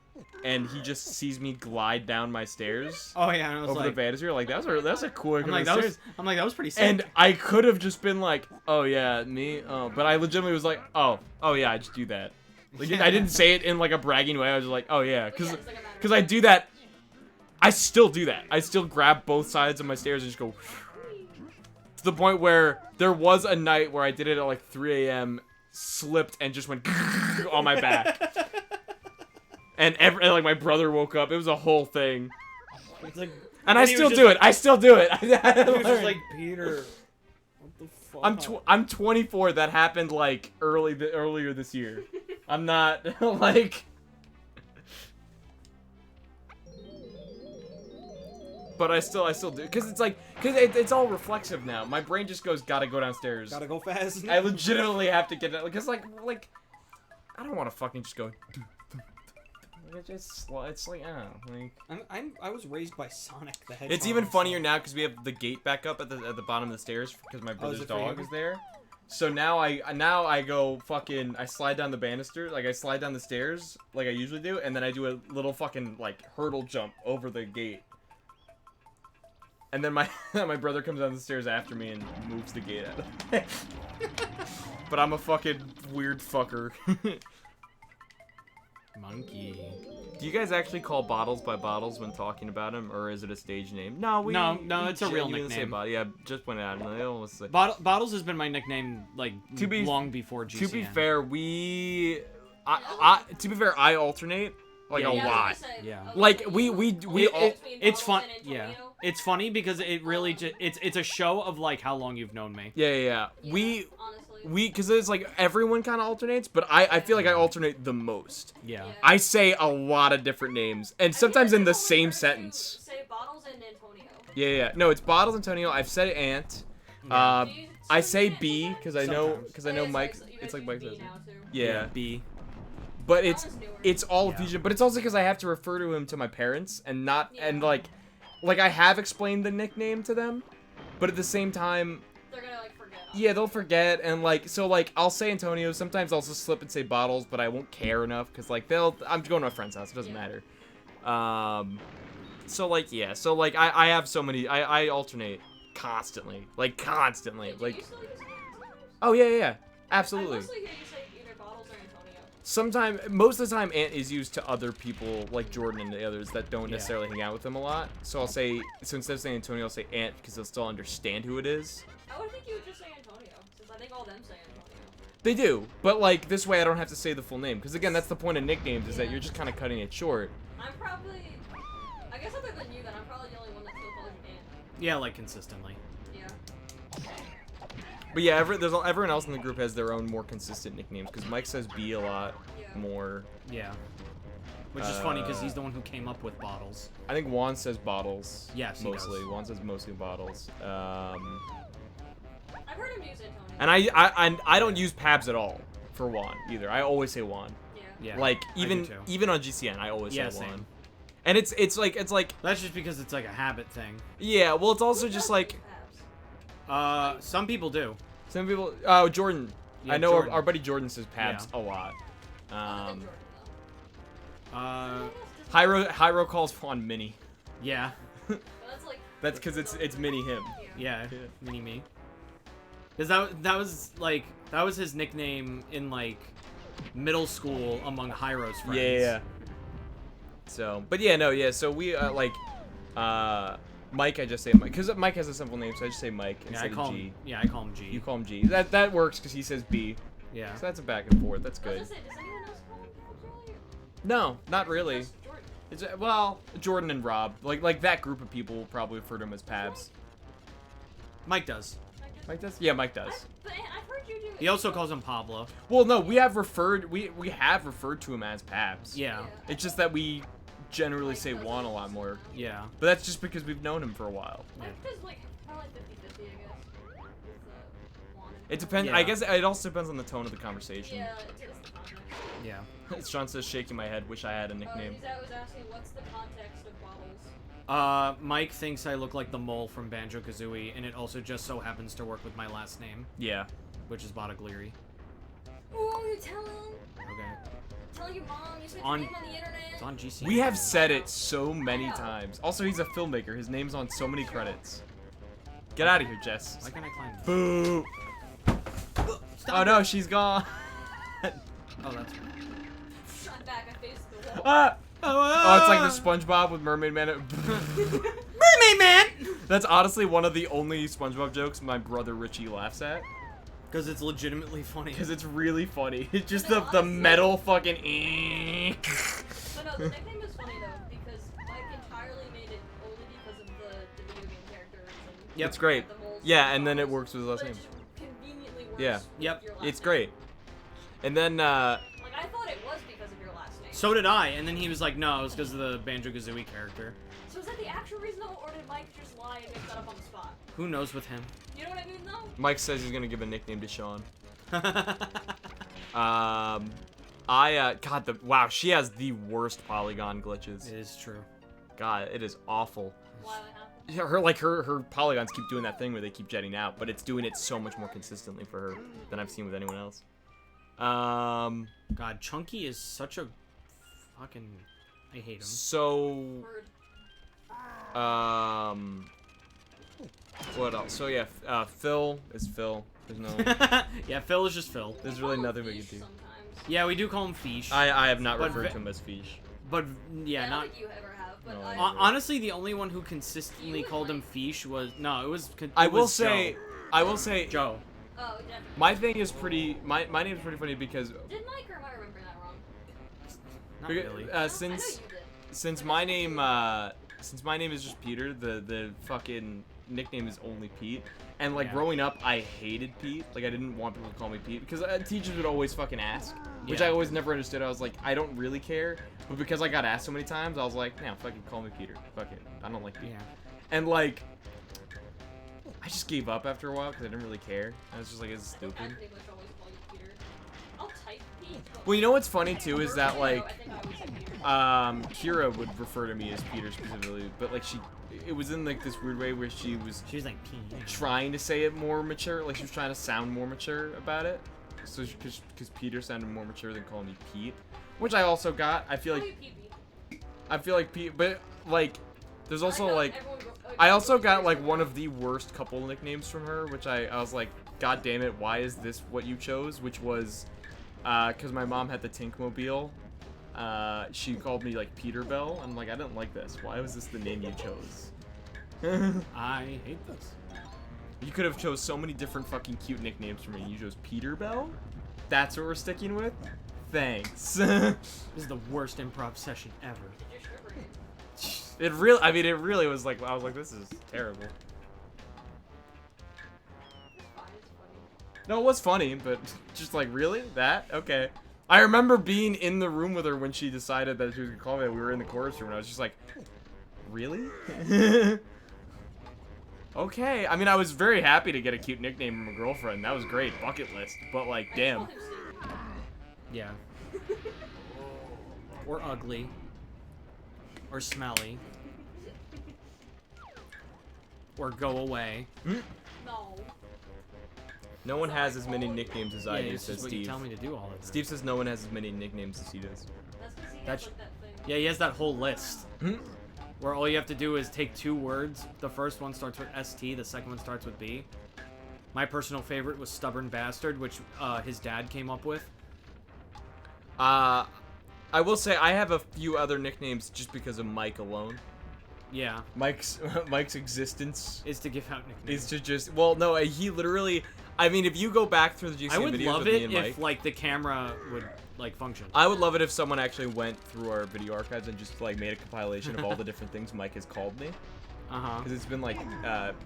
and he just sees me glide down my stairs Oh yeah, and I was over the banister. Like that was a cool. I'm like, that was pretty sick. And I could have just been like, oh yeah, me. Oh, but I legitimately was like, oh yeah, I just do that. Like I didn't say it in like a bragging way. I was just like, oh yeah, But yeah, it's like a matter because of I do that. I still do that. I still grab both sides of my stairs and just go. To the point where there was a night where I did it at like 3 a.m., slipped and just went on my back. And like my brother woke up. It was a whole thing. It's like, And I he was still just do like- it. I still do it. He was just like, Peter, what the fuck? I'm 24. That happened like earlier this year. I'm not like. But I still do, because it's all reflexive now. My brain just goes, gotta go downstairs. Gotta go fast. I legitimately have to get it, because like I don't want to fucking just go. It's like I don't know, like. I was raised by Sonic the Hedgehog. It's even so- funnier now because we have the gate back up at the bottom of the stairs because my brother's it for dog you? is there. So now I go fucking I slide down the banister, like I slide down the stairs like I usually do, and then I do a little fucking like hurdle jump over the gate. And then my brother comes down the stairs after me and moves the gate out of the way. But I'm a fucking weird fucker. Monkey. Do you guys actually call Bottles by Bottles when talking about him, or is it a stage name? No, we No, it's a real genuinely say nickname. Bottle. Yeah, just point it out. They almost say. Bottles has been my nickname like To be- long before GCN. To be fair, to be fair, I alternate like Yeah, a yeah. lot. Yeah. Like we all. It's fun. Yeah, it's funny because it really just it's a show of like how long you've known me. Yeah. honestly. Because it's like everyone kind of alternates, but I feel like I alternate the most. Yeah. I say a lot of different names, and sometimes in the same sentence. Say Bottles and Antonio. Yeah. No, it's Bottles Antonio. I've said Ant. Yeah. I say B because I know Sometimes. Mike. You It's guys like do Mike B says. now, too. Yeah. B. But That one's newer. it's all Yeah. fusion. But it's also because I have to refer to him to my parents and not and Yeah. like I have explained the nickname to them, but at the same time, They're gonna like forget. yeah, they'll forget and like so like I'll say Antonio. Sometimes I'll just slip and say Bottles, but I won't care enough because like I'm going to a friend's house. It doesn't Yeah. matter. So like yeah, so like I have so many. I alternate constantly, like constantly, Wait, do like you still use Ant sometimes? oh yeah, I absolutely. mostly hear you say either Bottles or Antonio. Sometime, most of the time, Ant is used to other people like Jordan and the others that don't Yeah. necessarily hang out with him a lot. So I'll say, so instead of saying Antonio, I'll say Ant because they'll still understand who it is. I would think you would just say Antonio, since I think all them say Antonio. They do, but like this way, I don't have to say the full name because again, that's the point of nicknames is that Yeah. you're just kind of cutting it short. I'm probably, I guess other than you, then I'm probably the only one that still calls you Ant. Yeah, like consistently. Yeah. But yeah, everyone else in the group has their own more consistent nicknames because Mike says B a lot Yeah. more. Yeah. Which is funny because he's the one who came up with Bottles. I think Juan says Bottles. Yes, he mostly. does. Juan says mostly Bottles. I've heard him use Antonio. And I don't use Pabs at all for Juan either. I always say Juan. Yeah. Yeah. Like I do even too. even on GCN, I always Yeah, say same. Juan. And it's like That's just because it's like a habit thing. yeah. Well, it's also Who just does like use Pabs? Some people do. some people. Oh, Jordan. Yeah, I know Jordan. our buddy Jordan says Pabs Yeah. a lot. Other than Jordan, though. Hyro calls Juan Mini. Yeah. But that's like. That's because it's Mini him. Yeah. Yeah. Mini me. Cause that was his nickname in like middle school among Hyro's friends. Yeah. So, but yeah, no, yeah. So we Mike. I just say Mike because Mike has a simple name, so I just say Mike Yeah, I instead call of G. him. Yeah, I call him G. You call him G. That works because he says B. Yeah. So that's a back and forth. That's I was good. gonna say, does anyone else call him Pabs really? No, not really. Just Jordan. It's well, Jordan and Rob, like that group of people will probably refer to him as Pabs. Mike does. Mike does? Yeah, Mike does. But I've heard you do it. He also calls him Pablo. Well, no, we have referred to him as Pabs. Yeah. It's just that we generally say Juan a lot more. Yeah. But that's just because we've known him for a while. Yeah. There's like probably 50-50, I guess. With Juan and It depends. Yeah. I guess it also depends on the tone of the conversation. Yeah, it's the context. Yeah. Sean says shaking my head. Wish I had a nickname. I was asking, what's the context of Bottles? Mike thinks I look like the mole from Banjo-Kazooie, and it also just so happens to work with my last name, Yeah. which is Badaglieri. Oh, you tell him. Okay. Tell your mom you switched On- your name on the internet. It's on GC. We have said it so many times. Also, he's a filmmaker. His name's on so many credits. Get out of here, Jess. Why can't I climb? Boo. Stop Oh it. no, she's gone. Oh, that's. Shot back, I faced the wall. Ah! Oh, it's like the SpongeBob with Mermaid Man. Mermaid Man. That's honestly one of the only SpongeBob jokes my brother Richie laughs at. Because it's legitimately funny. Because it's really funny. It's just No, the honestly- metal fucking. But no, the nickname is funny though, because Mike entirely made it only because of the video game characters and Yep. It's great. the moles Yeah, and and then it Bottles, works with his last but name. it just conveniently works Yeah. with Yep. your last It's name. great. And then, Like, I thought it was because of your last name. So did I, and then he was like, no, it was because of the Banjo-Kazooie character. So is that the actual reason though, or did Mike just lie and make that up on the spot? Who knows with him? You know what I mean though? Mike says he's gonna give a nickname to Sean. God, wow, she has the worst polygon glitches. It is true. God, it is awful. Why that happened? Yeah, her polygons keep doing that thing where they keep jetting out, but it's doing it so much more consistently for her than I've seen with anyone else. God, Chunky is such a fucking. I hate him. So, Word. what else? So yeah, Phil is Phil. There's no, Yeah, Phil is just Phil. there's We really call him nothing we Fish can do. sometimes. Yeah, we do call him Fish. I have not But referred ve- to him as Fish. But yeah, I don't not. think you ever have, but No, I. I- Honestly, the only one who consistently You called him like- Fish was it was I will say, Joe. Oh, definitely. my thing is pretty. My name is pretty funny because Did Mike or am I remembering that wrong? Not Beca- really. I know since you did. since my name is just Peter, the fucking nickname is only Pete. And like Yeah. growing up, I hated Pete. Like I didn't want people to call me Pete because teachers would always fucking ask, which Yeah. I always never understood. I was like, I don't really care, but because I got asked so many times, I was like, no, fucking call me Peter. Fuck it, I don't like Pete. Yeah. And like, I just gave up after a while because I didn't really care. I was just like, it's I think I stupid. pretty much always call you Peter. I'll type Pete. but Well, you know what's funny too is that personally, like. I think I always say Peter. Kira would refer to me as Peter specifically, but like it was in like this weird way where she was She was like, P. trying to say it more mature, like she was trying to sound more mature about it. So because Peter sounded more mature than calling me Pete, which I also got. I feel Call like you Pete. Pete, but like there's also know like everyone I also got everyone like says one of the worst couple nicknames from her, which I was like, God damn it, why is this what you chose? Which was because my mom had the Tinkmobile. She called me like Peter Bell. I'm like, I didn't like this. Why was this the name you chose? I hate this. You could have chose so many different fucking cute nicknames for me. You chose Peter Bell? That's what we're sticking with? Thanks. This is the worst improv session ever. Did your stripper name? It really was like, I was like, this is terrible. It's fine, it's funny. No, it was funny, but just like, really? That? Okay. I remember being in the room with her when she decided that she was gonna call me. We were in the chorus room, and I was just like, really? Okay. I mean, I was very happy to get a cute nickname from a girlfriend. That was great. Bucket list. But like, I damn. call him Steve. Yeah. Or ugly. Or smelly. Or go away. No. No one has as many nicknames as I Yeah, do, it's says just what you Steve. tell me to do all the time. Steve says no one has as many nicknames as he does. That's because he has That's- like that thing. Yeah, he has that whole list. Hmm? Where all you have to do is take two words. The first one starts with ST, the second one starts with B. My personal favorite was Stubborn Bastard, which his dad came up with. I will say I have a few other nicknames just because of Mike alone. Yeah, Mike's existence is to give out nicknames. is to just no, he literally. I mean, if you go back through the GCN I would videos love with me it and if Mike, like the camera would like function. I would love it if someone actually went through our video archives and just like made a compilation of all the different things Mike has called me, Uh-huh. because it's been like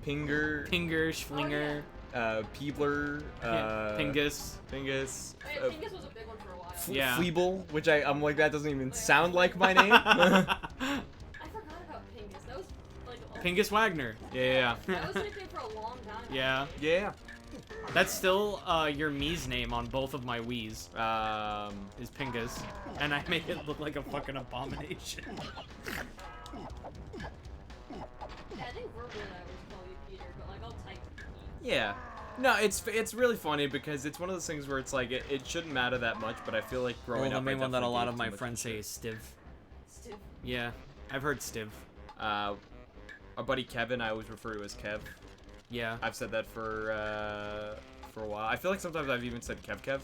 Pinger, Pinger, Schlinger, Peebler, Pingus. Pingus, Oh, yeah, Pingus was a big one for a while. Yeah. Fleeble, which I'm like, that doesn't even sound like my name. I forgot about Pingus. That was like a, Pingus Wagner. Yeah, that was a nickname for a long time. Yeah. yeah. That's still your Mii's name on both of my Wii's, is Pingus. And I make it look like a fucking abomination. Yeah, I think verbally I always call you Peter, but like I'll type Pete. Yeah. No, it's really funny because it's one of those things where it's like it shouldn't matter that much, but I feel like growing Well, the up, main I one that a definitely lot gave of too my much friends say shit. is Stiv. Stiff. Yeah, I've heard Stiv. Our buddy Kevin, I always refer to as Kev. Yeah. I've said that for a while. I feel like sometimes I've even said Kev. Kev.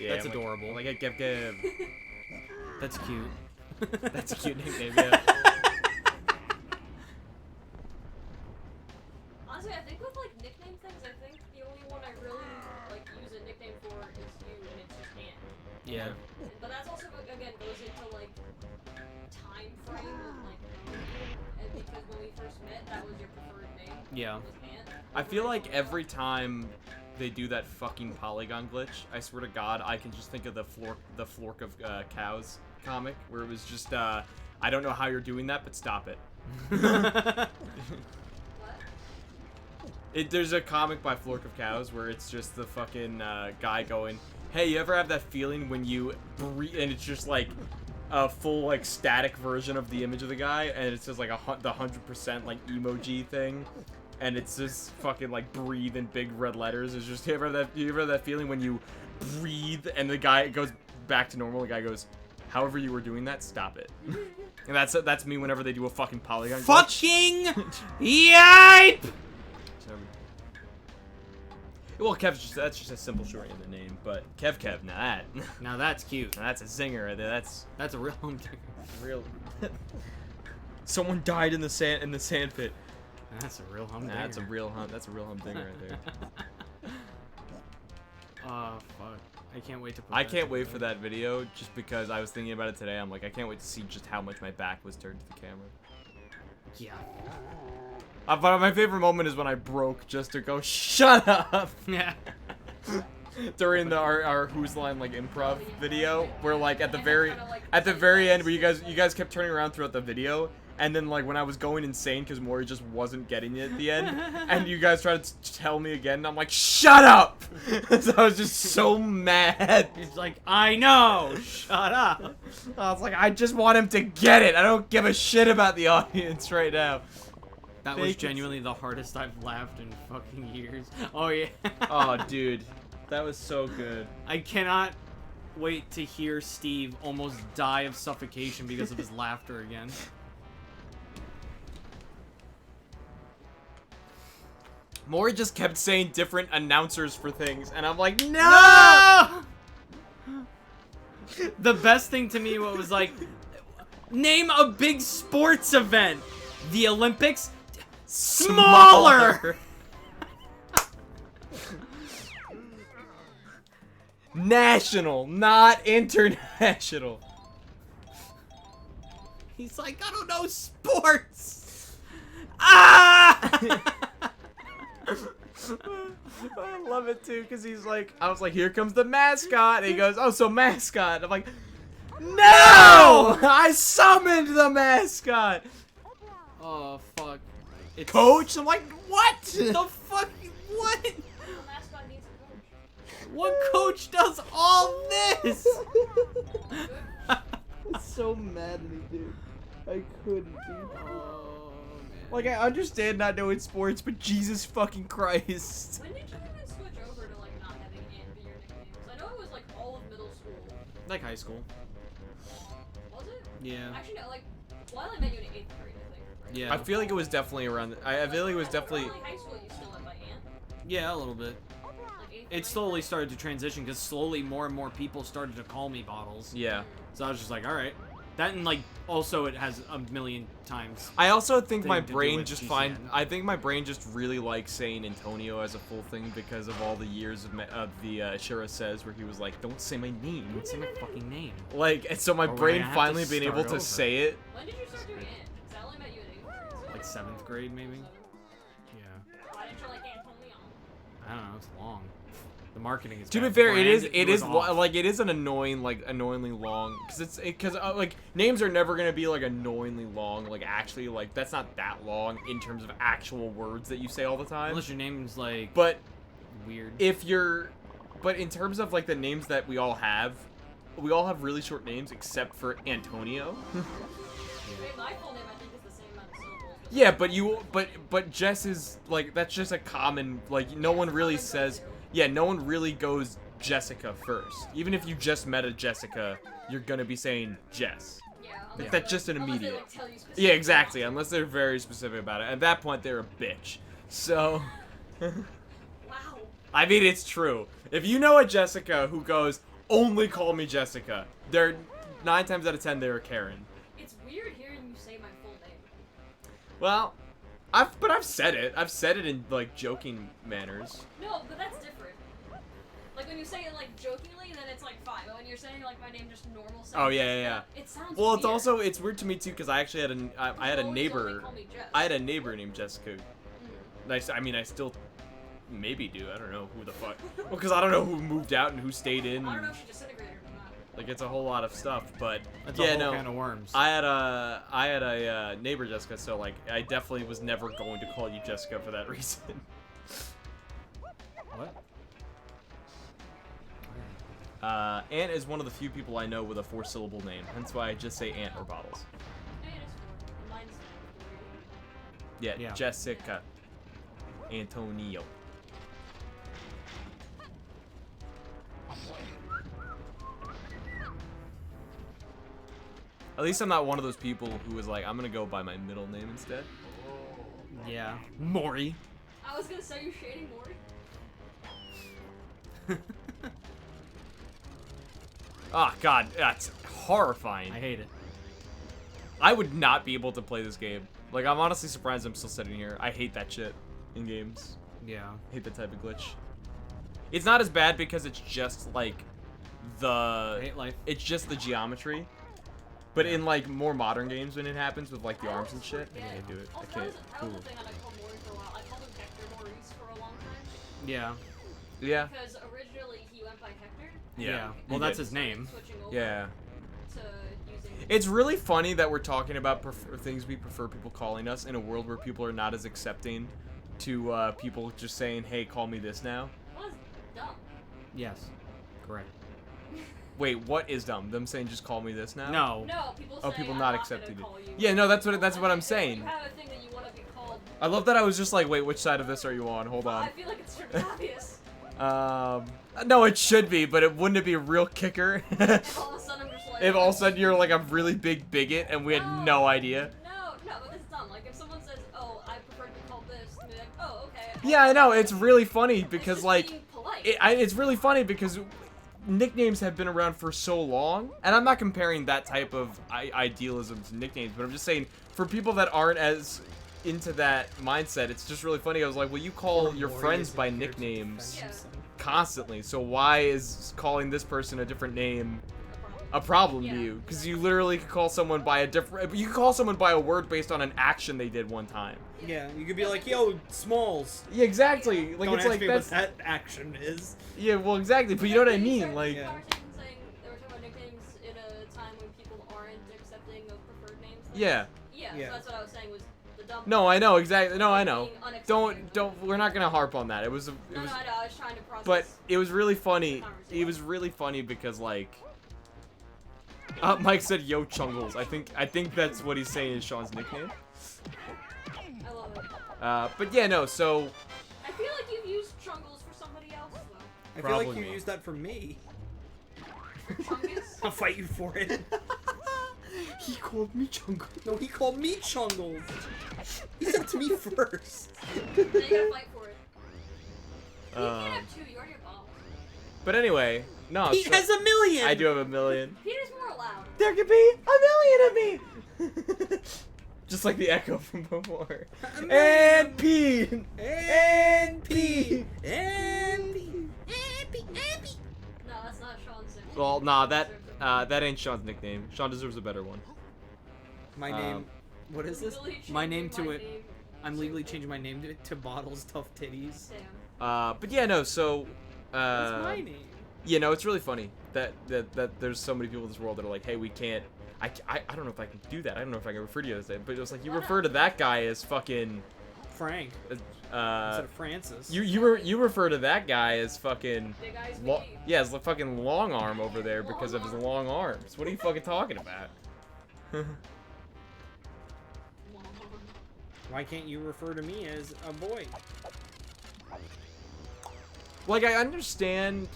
Yeah, That's I'm like- adorable. I'm like, hey, Kev. That's cute. That's a cute nickname. Yeah. Honestly, I think with like nickname things, I think the only one I really like use a nickname for is you, and it's just Ant. Yeah. But that's also again goes into like time frame of like and because when we first met, that was your preferred name. Yeah. Was Ant. I feel like every time they do that fucking polygon glitch, I swear to God, I can just think of the Flork of Cows comic, where it was just, I don't know how you're doing that, but stop it. What? There's a comic by Flork of Cows where it's just the fucking guy going, hey, you ever have that feeling when you breathe, and it's just like a full like static version of the image of the guy, and it's just like the 100% like emoji thing. And it's just fucking like breathe in big red letters. It's just you ever have that feeling when you breathe and the guy goes back to normal. The guy goes, however you were doing that, stop it. And that's me whenever they do a fucking polygon. glitch. Fucking yipe! Well, that's just a simple shortening of the name, but Kev, now Now that's cute. that's a zinger right there. That's That's a real humdinger. real. Someone died in the sand pit. That's a real humdinger. That's a real humdinger right there. Fuck. I can't wait to. Put I that can't wait for together. that video just because I was thinking about it today. I'm like, I can't wait to see just how much my back was turned to the camera. Yeah. But my favorite moment is when I broke just to go, shut up! Yeah. During our Who's Line like improv video, where like at the very end where you guys kept turning around throughout the video, and then like when I was going insane because Maury just wasn't getting it at the end, and you guys tried to tell me again, and I'm like, shut up! So I was just so mad. He's like, I know. Shut up. I was like, I just want him to get it. I don't give a shit about the audience right now. That was genuinely the hardest I've laughed in fucking years. Oh yeah. Oh, dude. That was so good. I cannot wait to hear Steve almost die of suffocation because of his laughter again. Maury just kept saying different announcers for things, and I'm like, no! The best thing to me was like, name a big sports event. The Olympics? Smaller! National, not international. He's like, I don't know sports. Ah! I love it too, because he's like, I was like, here comes the mascot. And he goes, oh, so mascot. I'm like, no! I summoned the mascot. Oh, fuck. It's... Coach? I'm like, what? The fuck? What? The mascot needs a coach. What coach does all this? It's so mad at me, dude. I couldn't, dude. Oh, man. Like, I understand not knowing sports, but Jesus fucking Christ. When did you even switch over to like not having Ant be your nicknames? I know it was like all of middle school. Like high school. Was it? Yeah. Actually, no. Like, well, I met you in 8th grade, I think. Right? Yeah. I feel like it was definitely around. I feel like it was definitely. Early high school, you still went by Ant. Yeah, a little bit. Like 8th It grade? slowly started to transition because slowly more and more people started to call me Bottles. Yeah. So I was just like, all right. That and like also it has a million times. I also think Thing my to do brain with just GCN. I think my brain just really likes saying Antonio as a full thing because of all the years of the Shira says where he was like, don't say my name. Don't say my fucking name. Like, and so my Or we're brain gonna have to finally being start able to over. say it. When did you start doing Ant? Because I only met you in 8th grade. So Like 7th grade maybe. Yeah. why didn't you like Antonio? I don't know. It's long. The marketing is. To be bad. fair, Brand, it is off. like it is an annoyingly long because like names are never gonna be like annoyingly long, like actually like that's not that long in terms of actual words that you say all the time. Unless your name's like But weird. but in terms of like the names that we all have really short names except for Antonio. I mean, my full name I think is the same amount of syllables. Yeah, but Jess is like that's just a common like no one really says. Yeah, no one really goes Jessica first. Even if you just met a Jessica, you're gonna be saying Jess. Yeah. Like, that's just an unless they, immediate. like, tell you specifically. Yeah, exactly. Unless they're very specific about it. At that point, they're a bitch. So, Wow. I mean, it's true. If you know a Jessica who goes, only call me Jessica, they're 9 times out of 10 they're a Karen. It's weird hearing you say my full name. Well, I've said it. I've said it in like joking manners. No, but that's different. Like when you say it like jokingly, then it's like fine. But when you're saying like my name just normal sounds. Oh, yeah. It sounds. Well, it's weird. also it's weird to me too because I actually had I had a People always only neighbor. call me Jess. I had a neighbor named Jessica. Mhm. I mean, I still maybe do. I don't know who the fuck. Well, because I don't know who moved out and who stayed in. I don't know And, if she disintegrated or not. like it's a whole lot of stuff, but That's yeah, a whole no. can of worms. I had a neighbor Jessica, so like I definitely was never going to call you Jessica for that reason. What? Ant is one of the few people I know with a 4-syllable name, hence why I just say Ant or Bottles. Hey, it is 4. Mine's 3. Yeah, Yeah. Jessica. Antonio. At least I'm not one of those people who is like, I'm gonna go by my middle name instead. Yeah. Maury. I was gonna say you shading more. Oh god, that's horrifying. I hate it. I would not be able to play this game. Like, I'm honestly surprised I'm still sitting here. I hate that shit in games. Yeah. I hate that type of glitch. It's not as bad because it's just, like, the I hate life. it's just the geometry. But in like more modern games, when it happens with like the arms and shit, I can't do it. I Also, can't. that was the thing that I called Maury for a while. I called him Hector Maurice for a long time. Yeah. Yeah. Because originally he went by Hector. Yeah. he Well, that's did. his name. Switching over Yeah. to using. It's really funny that we're talking about things we prefer people calling us in a world where people are not as accepting to people just saying, "Hey, call me this now." Well, it's dumb. Yes. Correct. Wait, what is dumb? Them saying just call me this now? No. No, people say Oh, people I'm not gonna accepting it. call you. Yeah, no, that's what I'm If saying. you have a thing that you want to be called, I love that I was just like, wait, which side of this are you on? Hold I on. feel like it's pretty obvious. No, it should be, but wouldn't it be a real kicker? If all of a sudden I'm just like. If all of a sudden you're like a really big bigot and we had no idea. No, but it's dumb. Like if someone says, "Oh, I prefer to be called this," and be like, "Oh, okay." Yeah, I know, it's really funny It's because just like, being polite. it's really funny because nicknames have been around for so long, and I'm not comparing that type of idealism to nicknames, but I'm just saying for people that aren't as into that mindset, it's just really funny. I was like, well, you call your friends by nicknames Yeah. constantly, so why is calling this person a different name a problem to Yeah, you? Because you literally could call someone by a different, you could call someone by a word based on an action they did one time. Yeah, you could be like, yo, Smalls. Yeah, exactly. Like Don't it's ask like me that's what that action is. yeah, well, exactly. But you know what I They mean? started Like, this conversation saying they were talking about nicknames in a time when people aren't accepting of preferred names. yeah. Yeah, Yeah. so that's what I was saying was the dumb. No, I know exactly. No, I know. Being unaccepting. Don't. We're not gonna harp on that. It was. No, I know. I was trying to process. But it was really funny. Conversation. It was really funny because like. Mike said, "Yo, Chungles." I think that's what he's saying is Sean's nickname. I love it. But yeah, no. So I feel like you've used Chungles for somebody else though. I feel like Probably you me. used that for me. Chungus. I'll fight you for it. he called me Chungles. No, he called me Chungles. He said to me first. Then you gotta fight for it. You Um, can't have two. You already have balls. But anyway, no. He so- has a million. I do have a million. Peter's more loud. There could be a million of me. Just like the echo from before. And P. And P. And P. No, that's not Sean's name. Well, nah, that ain't Sean's nickname. Sean deserves a better one. My Um, name. What is this? Legally My name changing to my it. name I'm to- legally changing my name to Bottles Tough Titties. Damn. But yeah, no. So, That's my name. you know, it's really funny that there's so many people in this world that are like, hey, we can't. I don't know if I can do that. I don't know if I can refer to you as that. But it was like you Why refer not? to that guy as fucking. Frank instead of Francis. You refer to that guy as fucking. Big eyes Lo- me. yeah, it's the fucking long arm over there because of his long arms. What are you fucking talking about? Why can't you refer to me as a boy? Like, I understand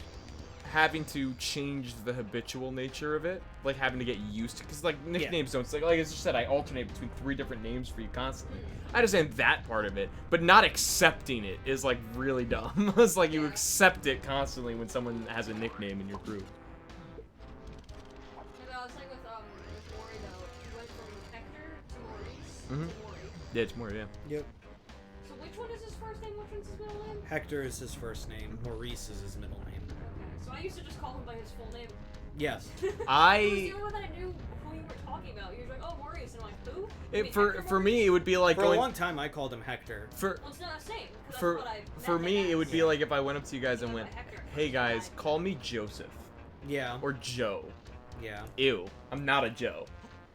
having to change the habitual nature of it, like having to get used to, because like nicknames don't, like I just said, I alternate between 3 different names for you constantly. I understand that part of it, but not accepting it is like really dumb. It's like you accept it constantly when someone has a nickname in your group. And I was saying with Maury though, he went from Hector to Maurice Mhm. to Maury. Yeah, it's more, yeah. Yep. So which one is his first name? Which one's his middle name? Hector is his first name. Maurice is his middle name. Okay. So I used to just call him by his full name. Yes. He was I the only one that I knew who you were talking about. He was like, "Oh, Maurice," and I'm like, "Who?" You mean for Hector me it would be like For a going long time, I called him Hector. for Well, it's not the same. 'Cause that's for what I for meant me as. it would be like if I went up to you guys and Yeah, went, by Hector. hey guys, call me Joseph Yeah. or Joe. Yeah. Ew, I'm not a Joe.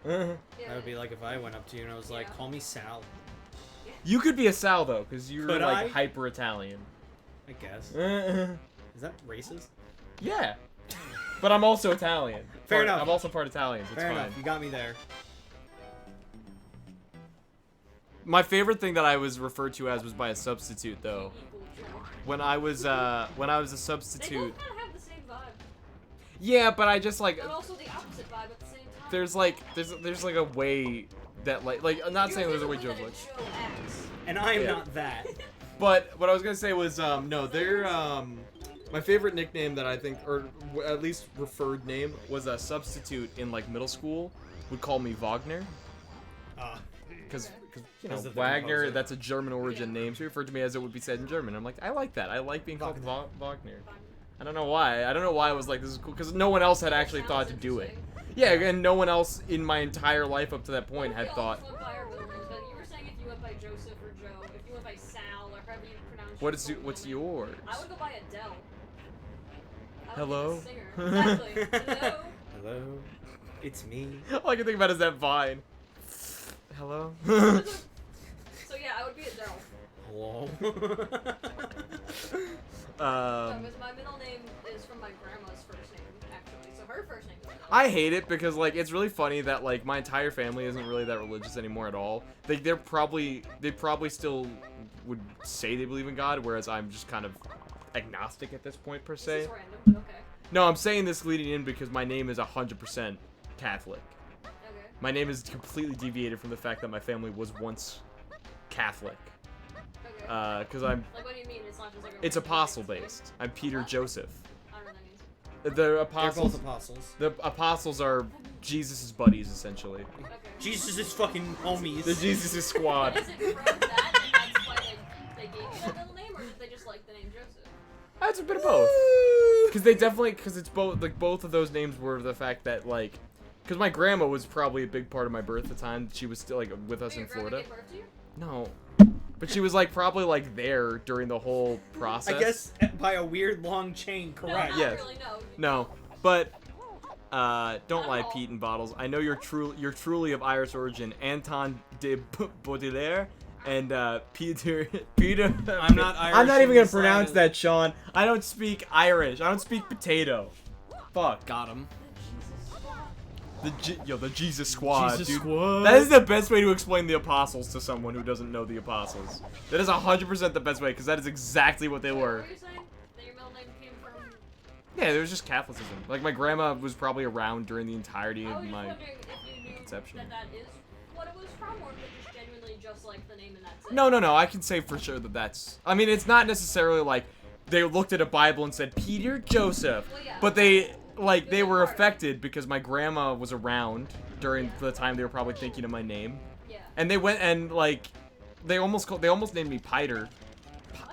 Yeah. That would be like if I went up to you and I was like, Yeah. call me Sal. You could be a Sal though, because you're Could like I? hyper Italian. I guess. Yeah, Is that racist? but I'm also Italian. Fair Part- enough. I'm also part Italian. So it's Fair fine. enough. You got me there. My favorite thing that I was referred to as was by a substitute though. Equal Joe. When I was a They substitute. both kind of have the same vibe, Yeah, but I just like but also the opposite vibe at the same time. there's like a way that like I'm not saying there's a way Joe's like. Joe acts. And I am Yeah. not that. But what I was gonna say was, no, they're my favorite nickname that I think, or at least referred name, was a substitute in like middle school would call me Wagner, because you know As the Wagner, composer. that's a German origin name, so he referred to me as it would be said in German. I'm like, I like that. I like being called Wagner. I don't know why. I don't know why I was like, this is cool, because no one else had actually thought to do it. Yeah, and no one else in my entire life up to that point had thought. Went by our middle names, but you were saying if you went by Joseph or Joe, if you went by Sal or however you pronounce What's yours? I would go by Adele. Hello? Exactly. Hello. Hello, it's me. All I can think about is that Vine. Hello? So yeah, I would be Adele. Hello. Because my middle name is from my grandma's first name, actually. So her first name is Adele. I hate it because like it's really funny that like my entire family isn't really that religious anymore at all. They probably still would say they believe in God, whereas I'm just kind of agnostic at this point per This se. is random, but okay. No, I'm saying this leading in because my name is 100% Catholic. Okay. My name is completely deviated from the fact that my family was once Catholic. Okay. Because I'm Like, what do you mean? It's not just like a it's random apostle name? based. I'm Peter Joseph. I don't know what that means. The They're apostles. both apostles. The apostles are Jesus' buddies essentially. Okay. Jesus is fucking homies. The Jesus' squad. Is it from that, and that's why they gave you that middle name, or did they just like the name Joseph? That's a bit of both. Because it's both, like, both of those names were the fact that, like, because my grandma was probably a big part of my birth at the time. She was still, like, with us Did in your grandma Florida. give birth to you? No. But she was, like, probably, like, there during the whole process. I guess by a weird long chain, correct. No, not Yes. really, no. No. But, don't lie, Pete and Bottles. I know you're truly of Irish origin. Anton de Baudelaire and Peter. I'm not Irish I'm not even in gonna the pronounce slightest. that, Sean. I don't speak Irish. I don't speak potato. Fuck. Got him. The Jesus Squad, Jesus dude. Squad. That is the best way to explain the apostles to someone who doesn't know the apostles. That is 100% the best way, because that is exactly what they What were. were you saying? That your middle name came from... Yeah, there was just Catholicism. Like, my grandma was probably around during the entirety I of was just my... wondering if you knew conception. that is what it was from, or if it just genuinely just like the name and that's it. No, I can say for sure that that's... I mean, it's not necessarily like they looked at a Bible and said, Peter Joseph. Well, yeah. But they, like, they were affected because my grandma was around during the time they were probably thinking of my name. Yeah. And they went and, like, they almost named me Piter.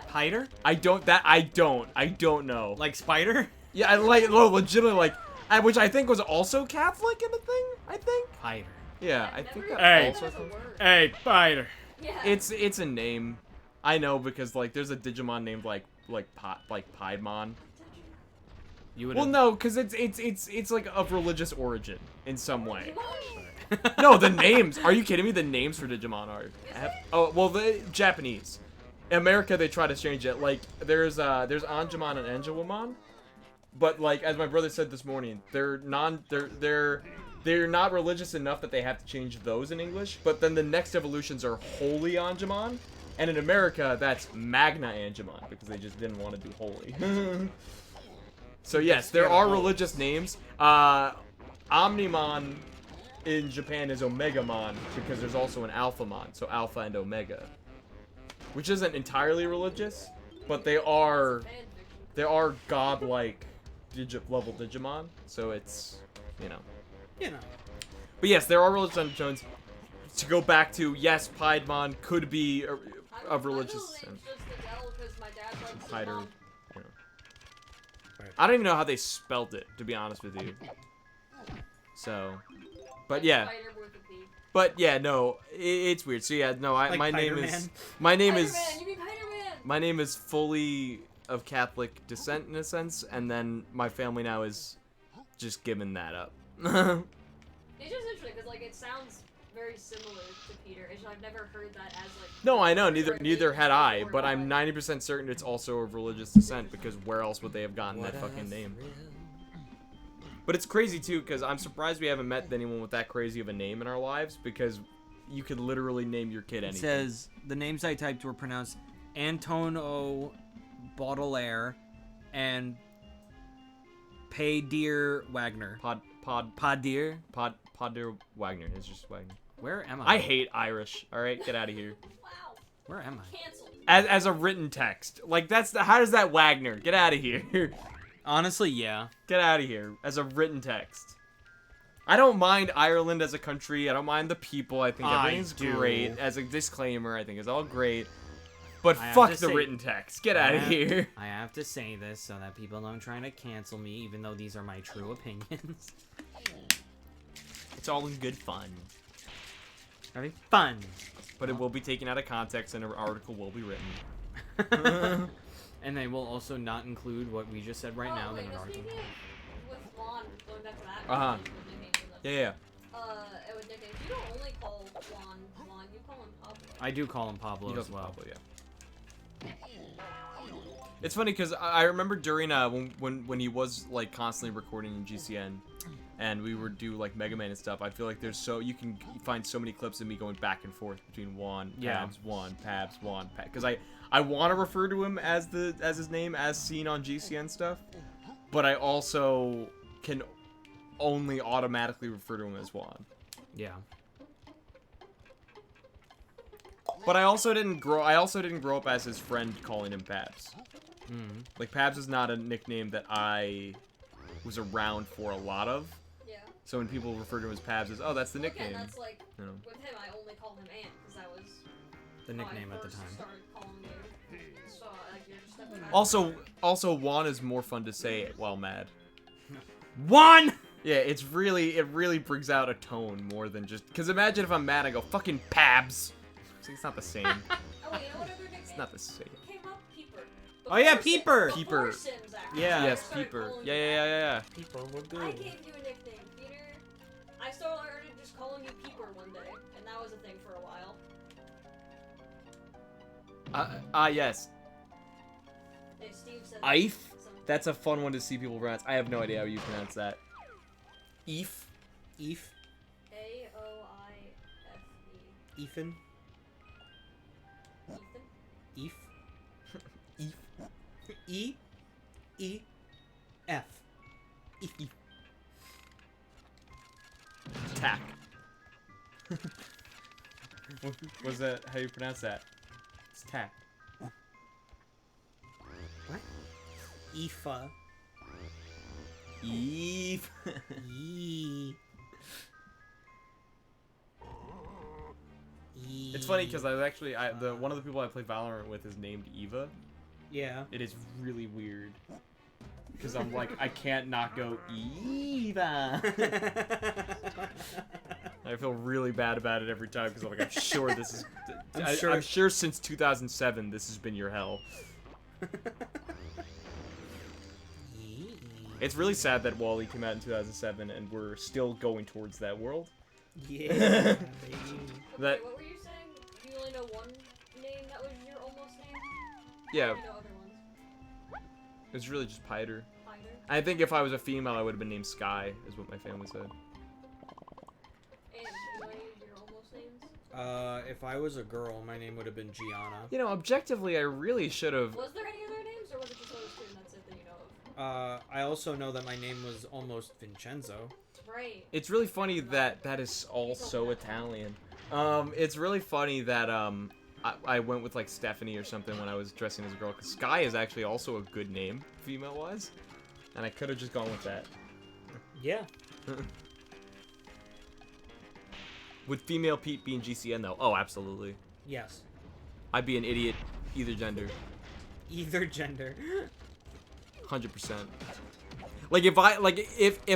Piter? I don't know. Like Spider? Yeah, legitimately, like, which I think was also Catholic in the thing, I think. Piter. Yeah, I've I think never that Hey. heard also that as a comes- word. Hey, Spider. Yeah. It's a name. I know because, like, there's a Digimon named, like Piedmon. You would. Well, no, because it's like of religious origin in some way. What? No, the names. Are you kidding me? The names for Digimon are. Oh, well, the Japanese. In America, they try to change it. Like, there's Anjumon and Anjumon, but like as my brother said this morning, they're not religious enough that they have to change those in English. But then the next evolutions are Holy Anjumon, and in America, that's Magna Anjumon because they just didn't want to do holy. So yes, there are religious names. Omnimon in Japan is Omegamon because there's also an Alphamon, so Alpha and Omega, which isn't entirely religious, but they are godlike level Digimon. So it's You know. But yes, there are religious undertones. To go back to yes, Piedmon could be of religious. My middle name's just Adele because my dad likes Pider. Adele. I don't even know how they spelled it, to be honest with you. So, but yeah, Spider with a P. but yeah, no, it's weird. So yeah, no, Like my name Spider-Man. is my name is Spider-Man, you mean Spider-Man? my name is fully of Catholic descent in a sense, and then my family now is just giving that up. It's just interesting because like it sounds very similar to Peter. It's just, I've never heard that as like. No, I know, or neither had I, or but I'm 90% certain it's also of religious descent because where else would they have gotten that fucking name? But it's crazy too because I'm surprised we haven't met anyone with that crazy of a name in our lives because you could literally name your kid It anything. says the names I typed were pronounced Antonio Baudelaire and Paydir Wagner. Padir. Podder Wagner. It's just Wagner. Where am I? I hate Irish. All right, get out of here. Wow. Where am I? Cancelled. As a written text, like how does that Wagner? Get out of here. Honestly, yeah. Get out of here as a written text. I don't mind Ireland as a country. I don't mind the people. I think I everything's do. great. As a disclaimer, I think it's all great. But I have fuck to the say- written text. Get out of here. I have to say this so that people don't try to cancel me, even though these are my true opinions. It's all in good fun. Very fun. But it will be taken out of context and an article will be written. And they will also not include what we just said right now in an article. Speaking of, with Juan, going back to that, Uh-huh. with nicknames and Yeah. with nicknames, you don't only call Juan, you call him Pablo. I do call him Pablo He as does well. Pablo, yeah. It's funny because I remember during when he was like constantly recording in GCN, and we would do like Mega Man and stuff. I feel like you can find so many clips of me going back and forth between Juan, Yeah. Pabs, Juan, Pabs, Juan, because I want to refer to him as his name as seen on GCN stuff, but I also can only automatically refer to him as Juan. Yeah. But I also didn't grow up as his friend calling him Pabs. Mm. Like, Pabs is not a nickname that I was around for a lot of. Yeah. So when people refer to him as Pabs, it's, oh, that's the Well, again, nickname. that's like, You know. with him, I only call him Ant, because that was The nickname when I at the first time. started calling you. So, like, you're just stepping back. Also, Juan is more fun to say while mad. One! Yeah, it really brings out a tone more than just, because imagine if I'm mad, I go, fucking Pabs. It's not the same. Oh, wait, you know what other nickname? It's not the same. Came up? Peeper. Oh, yeah, Before Peeper. Sims, Peeper. before Sims, actually. Yeah. I Yes, started Peeper. calling Yeah, you yeah, yeah, yeah. People were I good. gave you a nickname, Peter. I started just calling you Peeper one day, and that was a thing for a while. Yes. Hey, Steve said Ife? some- That's a fun one to see people pronounce. I have no idea how you pronounce that. Eve? Eve. A-O-I-F-E. Ethan. Ethan? Eve. Eve. E. E. F. Eve. Tack. Was that how you pronounce that? It's tack. What? Aoife. Eve. E. It's funny because I was actually one of the people I play Valorant with is named Eva. Yeah. It is really weird because I'm like I can't not go Eva. I feel really bad about it every time because I'm like I'm sure this is. I'm sure since 2007 this has been your hell. It's really sad that Wall-E came out in 2007 and we're still going towards that world. Yeah. Okay, That- what were you saying? You only know one name that was your almost name? Yeah, Or you know other ones? it's really just Piter. Either? I think if I was a female, I would have been named Sky, is what my family said. And you know any of your almost names? If I was a girl, my name would have been Gianna. You know, objectively, I really should have. Was there any other names, or was it just those two and that's it that you know of? I also know that my name was almost Vincenzo. Right. It's really funny that that is all so Italian. It's really funny that I went with like Stephanie or something when I was dressing as a girl, because Sky is actually also a good name, female-wise, and I could have just gone with that. Yeah. Would female Pete be in GCN though? Oh, absolutely. Yes. I'd be an idiot, either gender, Either gender. 100%. Like if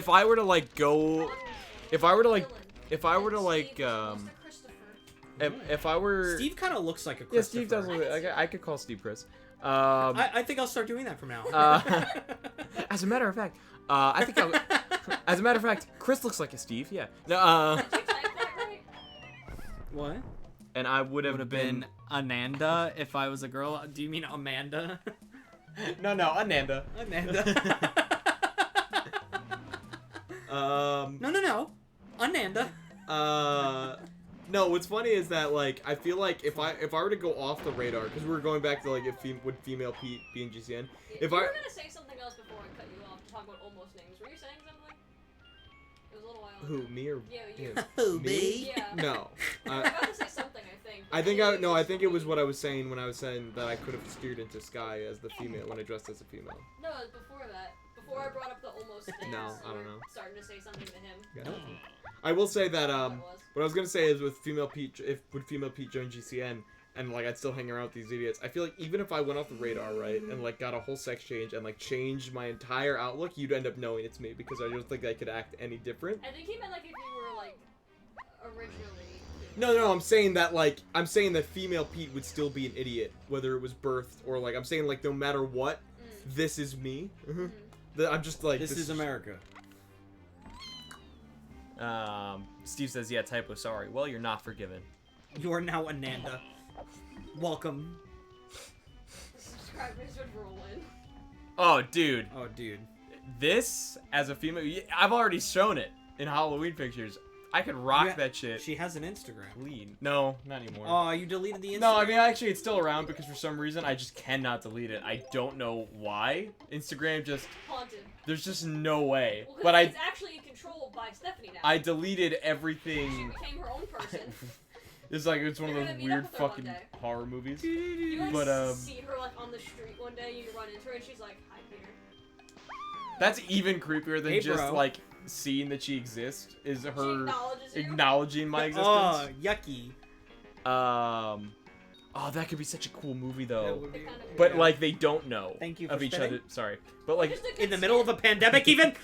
I were to like go, if I were to like if I were Steve kind of looks like a yeah, Christopher. Steve does look like I could call Steve Chris. I think I'll start doing that from now. As a matter of fact, I think as a matter of fact, Chris looks like a Steve. Yeah. No. Did you type that right? What? And I would have been. Ananda if I was a girl. Do you mean Amanda? No, Ananda. Ananda. No. Ananda. No. What's funny is that like I feel like if I were to go off the radar, because we were going back to like would female Pete be in GCN? You were gonna say something else before I cut you off to talk about almost names. Were you saying something? It was a little while ago. Who, me or Yeah, you. Who, me? Yeah. No. You were about to say something, I think. I think it was what I was saying when I was saying that I could have steered into Sky as the female when I dressed as a female. No, it was before that. Before I brought up the almost names. No, I you don't were know. Starting to say something to him. Yeah. I will say that That was. what I was gonna say is with female Pete, would female Pete join GCN? and like I'd still hang around with these idiots. I feel like even if I went off the radar, right, and like got a whole sex change and like changed my entire outlook, you'd end up knowing it's me because I don't think I could act any different. I think he meant like if you were like originally. No, I'm saying that female Pete would still be an idiot, whether it was birthed or like I'm saying like no matter what, this is me. I'm just like This is America. Steve says, yeah, typo, sorry. Well, you're not forgiven. You are now Ananda. Welcome. Subscribers would roll in. Oh, dude. Oh, dude. This, as a female, I've already shown it in Halloween pictures. I could rock Yeah, that shit. She has an Instagram. Clean. No, not anymore. Oh, you deleted the Instagram? No, I mean, actually, it's still around because for some reason, I just cannot delete it. I don't know why. Instagram just... Haunted. There's just no way. Well, But it's actually controlled by Stephanie now. I deleted She everything. became her own person. It's like, it's one You're of gonna those meet up weird with her one fucking day. horror movies. You like But, see her like on the street one day, you run into her, and she's like, "Hi, Peter." That's even creepier than Hey, just, bro. like, seeing that she exists. Is She her acknowledges you. acknowledging my existence. Oh, yucky. Oh, that could be such a cool movie, That though. would be- It kind of- But, Yeah. like, they don't know Thank you of for each spitting. other. Sorry. But, like, Just a good In the middle of a skit. pandemic, even?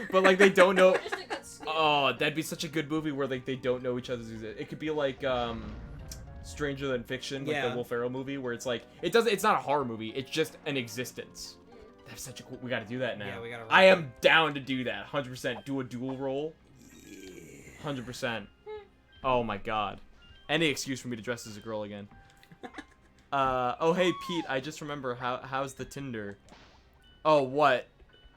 but, like, they don't know. Just a good skit. Oh, that'd be such a good movie where, like, they don't know each other's existence. It could be like, Stranger Than Fiction, like Yeah. the Will Ferrell movie, where it's like, it's not a horror movie, it's just an existence. That's such a cool, we gotta do that now. Yeah, we gotta I wrap am down to do that, 100%. Do a dual role. 100%. Oh my god. Any excuse for me to dress as a girl again. Oh hey Pete, I just remember, how's the Tinder? Oh, what?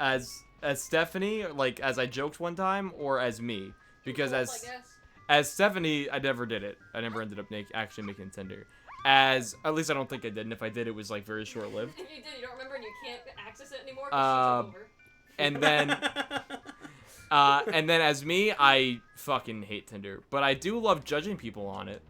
As Stephanie, like as I joked one time, or as me? Because Both, I guess. as Stephanie, I never did it. I never ended up actually making Tinder. At least I don't think I did, and if I did, it was like very short lived. If you did, you don't remember, and you can't access it anymore because she took over. And then as me, I fucking hate Tinder, but I do love judging people on it.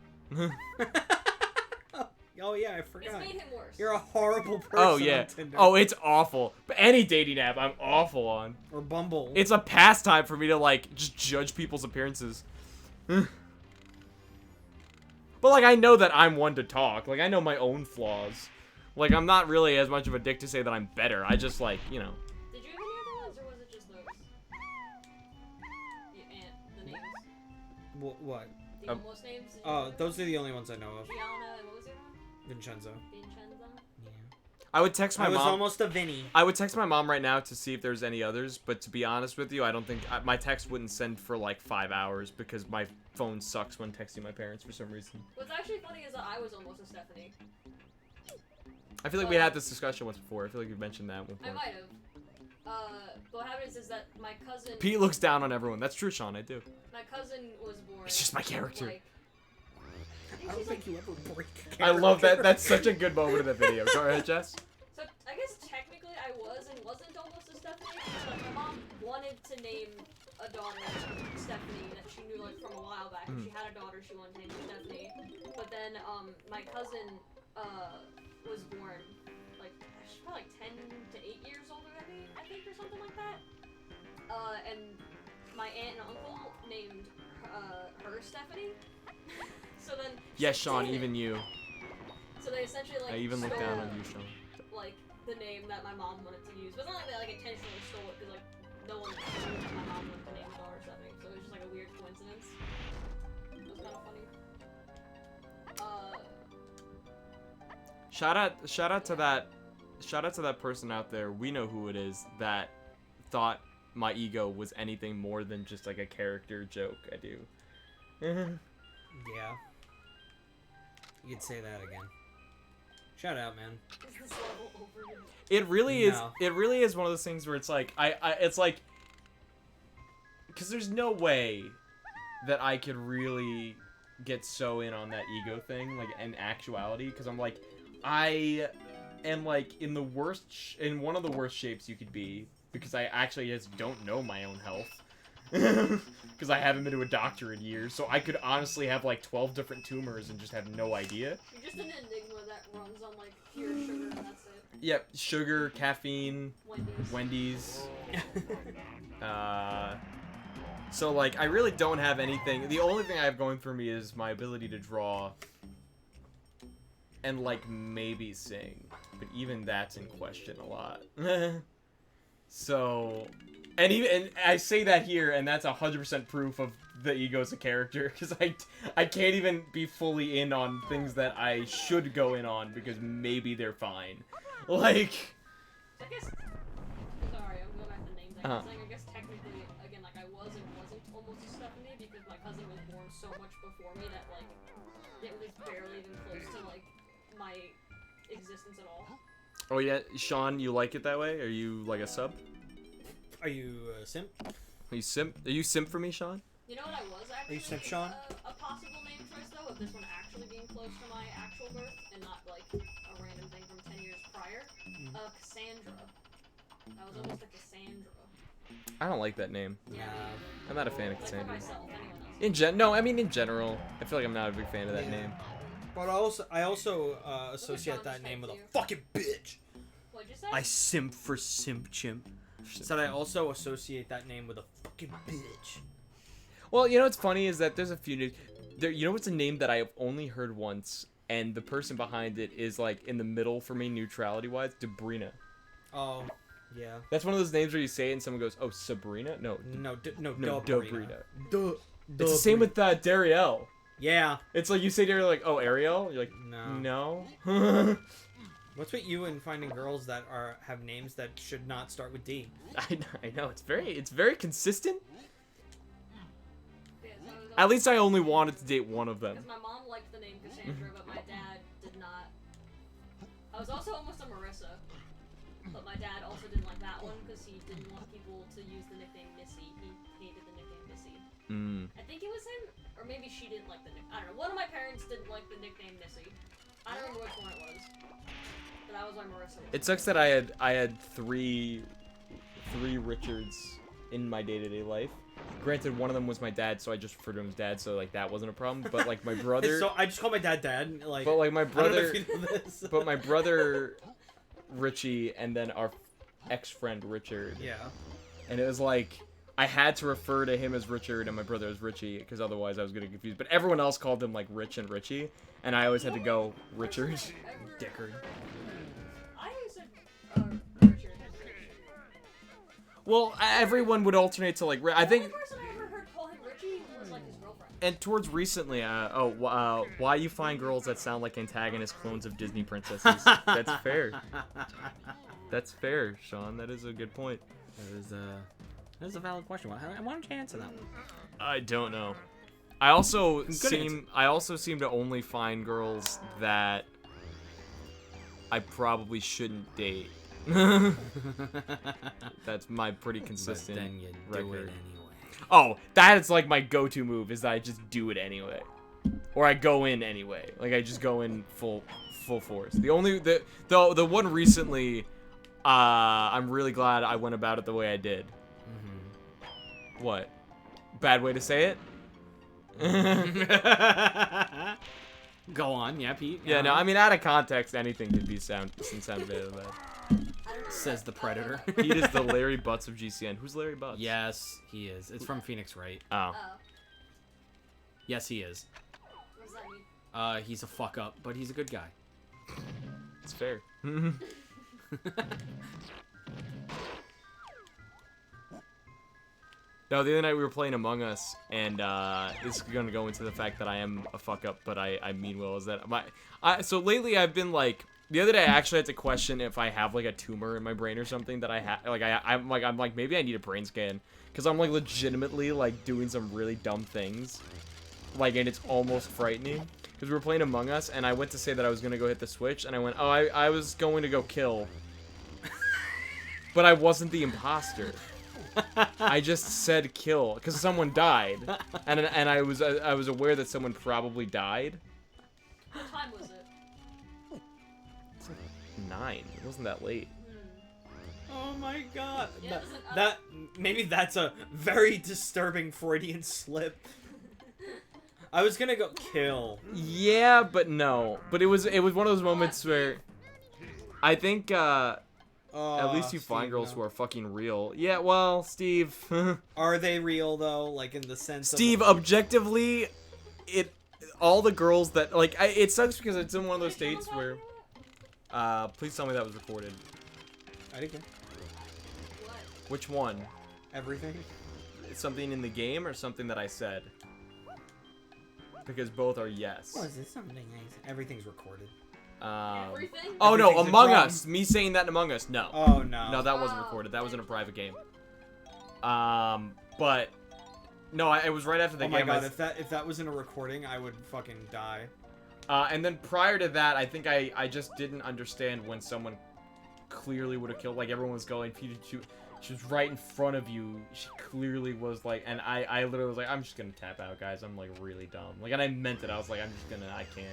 Oh, yeah, I It's forgot. made him worse. You're a horrible person Oh yeah. on Tinder. Oh, it's awful. But any dating app, I'm awful on. Or Bumble. It's a pastime for me to like just judge people's appearances. But like I know that I'm one to talk. Like I know my own flaws. Like I'm not really as much of a dick to say that I'm better. I just like, you know. Did you have any other ones, or was it just those? The names. What? The almost names? Did you Oh, have those are the only ones I know of. Gianna, and what was the other one? Vincenzo. Vincenzo? Yeah. I would text my I was mom. almost a Vinny. I would text my mom right now to see if there's any others, but to be honest with you, I don't think my text wouldn't send for like 5 hours because my phone sucks when texting my parents for some reason. What's actually funny is that I was almost a Stephanie. I feel like we had this discussion once before. I feel like you've mentioned that one I before. might have. What happens is that my cousin. Pete looks down on everyone. That's true, Sean. I do. My cousin was born. It's just my character. Like, I don't think you ever break a I love that. character. That's such a good moment in that video. Go ahead, Jess. so I guess technically I was and wasn't almost a Stephanie. But my mom wanted to name a daughter Stephanie that she knew like from a while back. If she had a daughter, she wanted to name her Stephanie. But then my cousin was born like she's probably like 10 to 8 years older than me, I think, or something like that. And my aunt and uncle named her Stephanie. So then. Yes, she Sean. did it. Even you. So they essentially like. I even look down on stole, you, Sean. Like the name that my mom wanted to use, but it's not like they like intentionally stole it because like no one knew that my mom wanted to name her daughter Stephanie. So it was just like a weird coincidence. It was kind of funny. Shout out to that person out there. We know who it is that thought my ego was anything more than just like a character joke. I do. Yeah. You could say that again. Shout out, man. Is this level over? It really is. No. It really is one of those things where it's like it's like, because there's no way that I could really get so in on that ego thing, like in actuality, because I'm like, I am like in one of the worst shapes you could be, because I actually just don't know my own health. Because I haven't been to a doctor in years, so I could honestly have like 12 different tumors and just have no idea. You're just an enigma that runs on like pure sugar and that's it. Yep, sugar, caffeine, Wendy's. So like I really don't have anything. The only thing I have going for me is my ability to draw and like maybe sing, but even that's in question a lot. So, and I say that here, and that's 100% proof of the ego's a character, because I can't even be fully in on things that I should go in on because maybe they're fine. Like, I guess. Sorry, I'm going back to name thing. I guess technically, again, like I wasn't almost a Stephanie because my cousin was born so much before me that like it was barely even close to like my existence at all. oh yeah, Sean, you like it that way? Are you like a sub? Are you a simp? Are you simp for me, Sean? You know what I was actually? Are you Simp Sean? A possible name choice though, of this one actually being close to my actual birth and not like a random thing from 10 years prior. Cassandra. I was almost a Cassandra. I don't like that name. Yeah. I'm not a fan of Like for Cassandra. myself, anyone else? No, I mean in general. I feel like I'm not a big fan of that Yeah. name. But I also associate that name with a fucking bitch. What'd you say? I simp for simp chimp. Said I also associate that name with a fucking bitch. Well, you know what's funny is that there's a few names. You know what's a name that I've only heard once, and the person behind it is like in the middle for me, neutrality-wise. Debrina. Oh, yeah. That's one of those names where you say it and someone goes, "Oh, Sabrina." No, No, no, Dobrina. Dobrina. It's the same with Dariel. Yeah. It's like you say Dariel, like, "Oh, Ariel." You're like, No. "No." What's with you and finding girls that have names that should not start with D? I know. It's very consistent. Yeah, so I was At least I only wanted to date one of them. Because my mom liked the name Cassandra, but my dad did not. I was also almost a Marissa, but my dad also didn't like that one because he didn't want people to use the nickname Missy. He hated the nickname Missy. I think it was him, or maybe she didn't like the nickname. I don't know. One of my parents didn't like the nickname Missy. I don't remember which one it was, but that was why Marissa was. It sucks that I had three Richards in my day-to-day life. Granted, one of them was my dad, so I just referred to him as dad, so like that wasn't a problem. But like my brother, So I just call my dad Dad. Like, but like my I don't know brother, if you know this. but my brother Richie, and then our ex-friend Richard. Yeah. And it was like I had to refer to him as Richard and my brother as Richie because otherwise I was getting confused. But everyone else called him like Rich and Richie, and I always had to go Richard. Dickard. I always said Richard. Well, everyone would alternate to like I think. The only person I ever heard call him Richie was like his girlfriend. And towards recently, why you find girls that sound like antagonist clones of Disney princesses? That's fair. That's fair, Sean. That is a good point. That is a valid question. Why don't you answer that one? I don't know. I also Good seem to only find girls that I probably shouldn't date. That's my pretty consistent But then you record. do it anyway. Oh, that is like my go-to move is that I just do it anyway. Or I go in anyway. Like I just go in full force. The one recently I'm really glad I went about it the way I did. What? Bad way to say it? Go on, yeah, Pete. Yeah, no, I mean out of context anything could be sound bad or bad. Says the Predator. Pete is the Larry Butts of GCN. Who's Larry Butts? Yes, he is. It's from Phoenix Wright. Oh. Yes, he is. What does that mean? He's a fuck up, but he's a good guy. It's fair. No, the other night we were playing Among Us, and this is gonna go into the fact that I am a fuck up, but I mean well. Is that so lately I've been like, the other day I actually had to question if I have like a tumor in my brain or something that I have. Like I'm like maybe I need a brain scan because I'm like legitimately like doing some really dumb things, like, and it's almost frightening. Because we were playing Among Us, and I went to say that I was gonna go hit the switch, and I went, oh, I was going to go kill, but I wasn't the imposter. I just said kill because someone died, and I was aware that someone probably died. What time was it? It's like 9. It wasn't that late. Oh my god. Yeah, Maybe that's a very disturbing Freudian slip. I was gonna go kill. Yeah, but no. But it was one of those moments where I think at least you find girls who are fucking real. Yeah, well, Steve. Are they real though? Like in the sense Steve, of objectively, all the girls that like it sucks because it's in one of those Wait, states someone where talking please tell me that was recorded. I didn't care. about what? Which one? Everything. Something in the game or something that I said? Because both are yes. Was it something nice? Everything's recorded. Everything? Oh no, Everything's a Among drum. Us. Me saying that in Among Us. No. Oh no. No, that wasn't Oh, recorded. That was in a thank private game. But no, it was right after the Oh game. my god, if that was in a recording, I would fucking die. And then prior to that, I think I just didn't understand when someone clearly would have killed. Like everyone was going, she was right in front of you. She clearly was like, and I literally was like, I'm just gonna tap out, guys. I'm like really dumb. Like, and I meant it. I was like, I can't.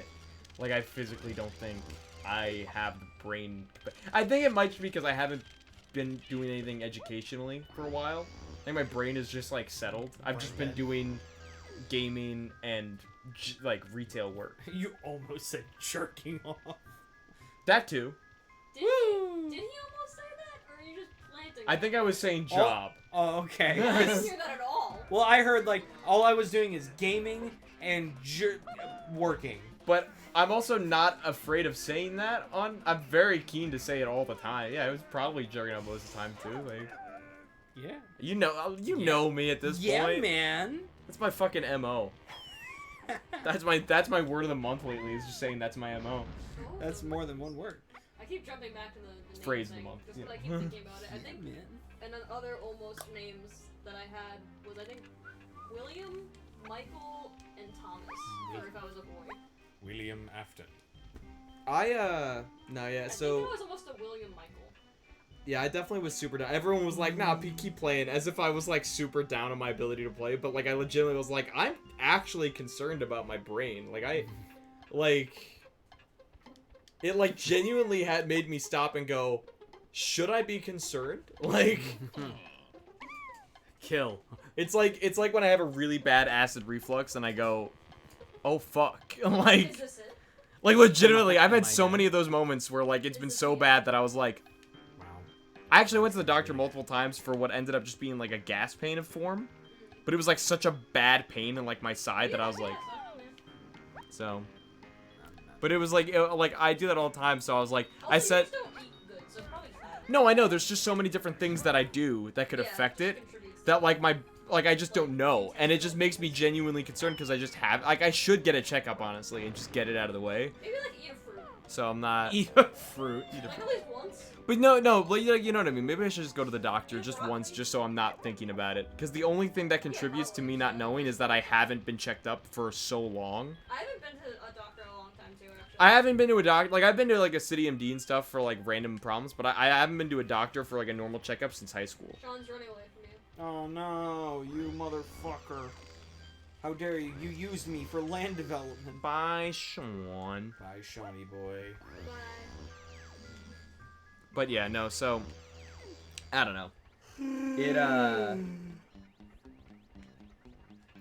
Like, I physically don't think I have the brain. I think it might be because I haven't been doing anything educationally for a while. I think my brain is just like settled. I've just been doing gaming and like retail work. You almost said jerking off. That too. Did he almost say that? Or are you just planting I that? think I was saying job. Oh, okay. I didn't hear that at all. Well, I heard like all I was doing is gaming and working. But I'm also not afraid of saying that on. I'm very keen to say it all the time. Yeah, it was probably jerking off most of the time too. Like, Yeah. you know me at this Yeah, point. man. That's my fucking MO. That's my word of the month lately. Is just saying that's my MO. Oh. That's more than one word. I keep jumping back to the name Phrase of the thing, month, just yeah. 'cause I keep thinking about it. I think, Man. and then other almost names that I had was, I think, William, Michael, and Thomas, or if I was a boy. William Afton. No, yeah, I so think I was almost a William Michael. yeah, I definitely was super down. Everyone was like, nah, keep playing, as if I was like super down on my ability to play, but like I legitimately was like, I'm actually concerned about my brain. It like genuinely had made me stop and go, should I be concerned? Like, Kill. It's like when I have a really bad acid reflux and I go, oh fuck. Is like this it? legitimately, I've Oh had my so God. many of those moments where like it's been so bad that I was like, Wow. I actually went to the doctor multiple times for what ended up just being like a gas pain of form. But it was like such a bad pain in like my side that I was like, Yes, I don't know, man. so. But it was like I do that all the time, so I was like, I Also, said, you just don't eat good, so it's probably fat. no, I know, there's just so many different things that I do that could Yeah, affect just it, contributes to that like I just don't know, and it just makes me genuinely concerned because I just have, like, I should get a checkup, honestly, and just get it out of the way, Maybe like eat a fruit. so I'm not, Eat a fruit. Like at least once. but no, like, you know what I mean, maybe I should just go to the doctor just once, just so I'm not thinking about it, because the only thing that contributes to me not knowing is that I haven't been checked up for so long. I haven't been to a doctor in a long time too, actually. I haven't been to a doctor, like, I've been to, like, a city MD and stuff for, like, random problems, but I haven't been to a doctor for, like, a normal checkup since high school. Sean's running away from you. Oh no, you motherfucker. How dare you? You used me for land development. Bye, Sean. Bye, Shawnee boy. Bye. But yeah, no, so, I don't know.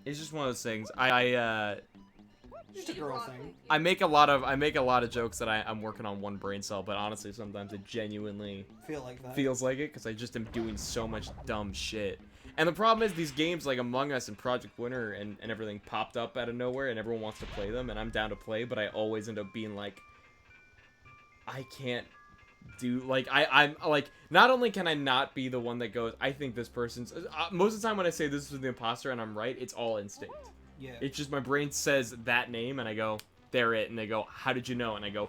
It's just one of those things. Just a girl thing. I make a lot of jokes that I'm working on one brain cell, but honestly, sometimes it genuinely Feel like that. feels like it because I just am doing so much dumb shit. And the problem is these games like Among Us and Project Winter and everything popped up out of nowhere and everyone wants to play them and I'm down to play, but I always end up being like, I can't do, like, I'm like, not only can I not be the one that goes, I think this person's, most of the time when I say this is the imposter and I'm right, it's all instinct. Yeah. It's just my brain says that name and I go, they're it, and they go, how did you know? And I go,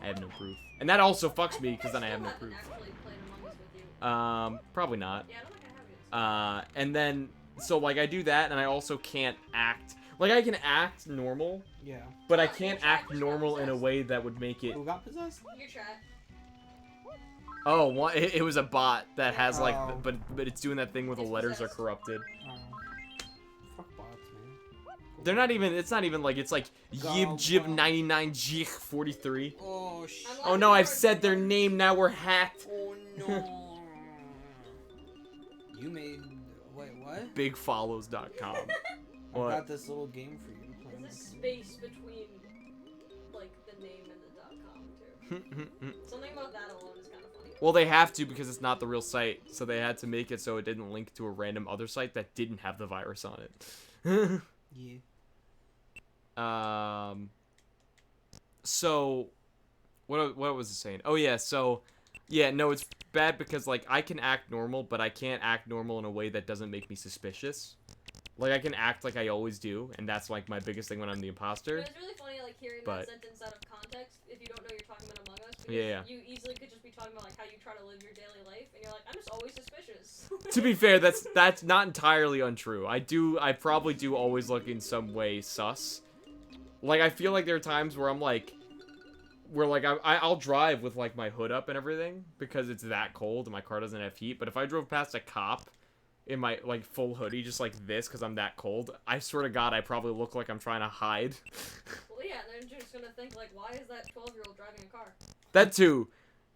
I have no proof. And that also fucks me because then I have no proof. Actually played Among Us with you. Probably not. Yeah, I don't think I have yet. And then, so like I do that and I also can't act, like I can act normal, Yeah. but I Oh, can't your act chat just normal got in a possessed. way that would make it, Who got possessed? Your chat. oh, it was a bot that has like, Oh. but it's doing that thing where the It's letters are possessed. corrupted. Fuck bots, man. They're not even, it's not even like, it's like Yib Jib Go, 99 Jich 43. Oh shit. I'm Oh no, I've said their name, now we're hacked. Oh no. You made. Wait, what? Bigfollows.com. I What? got this little game for you to play. on There's a the space between, like, the name and the .com, too. Something about that alone is kind of funny. Well, they have to because it's not the real site, so they had to make it so it didn't link to a random other site that didn't have the virus on it. Yeah. So, what was it saying? Oh yeah, so, yeah, no, it's bad because like I can act normal, but I can't act normal in a way that doesn't make me suspicious. Like I can act like I always do, and that's like my biggest thing when I'm the imposter. It's really funny, like, hearing But- that sentence out of context if you don't know you're talking about Among Us, because Yeah. you easily could just be talking about, like, how you try to live your daily life, and you're like, I'm just always suspicious. To be fair, that's not entirely untrue. I probably do always look in some way sus. Like I feel like there are times where I'm like, I'll drive with like my hood up and everything because it's that cold and my car doesn't have heat. But if I drove past a cop in my like full hoodie just like this because I'm that cold, I swear to God I probably look like I'm trying to hide. Well, yeah, and they're just gonna think, like, why is that 12-year-old driving a car? That too.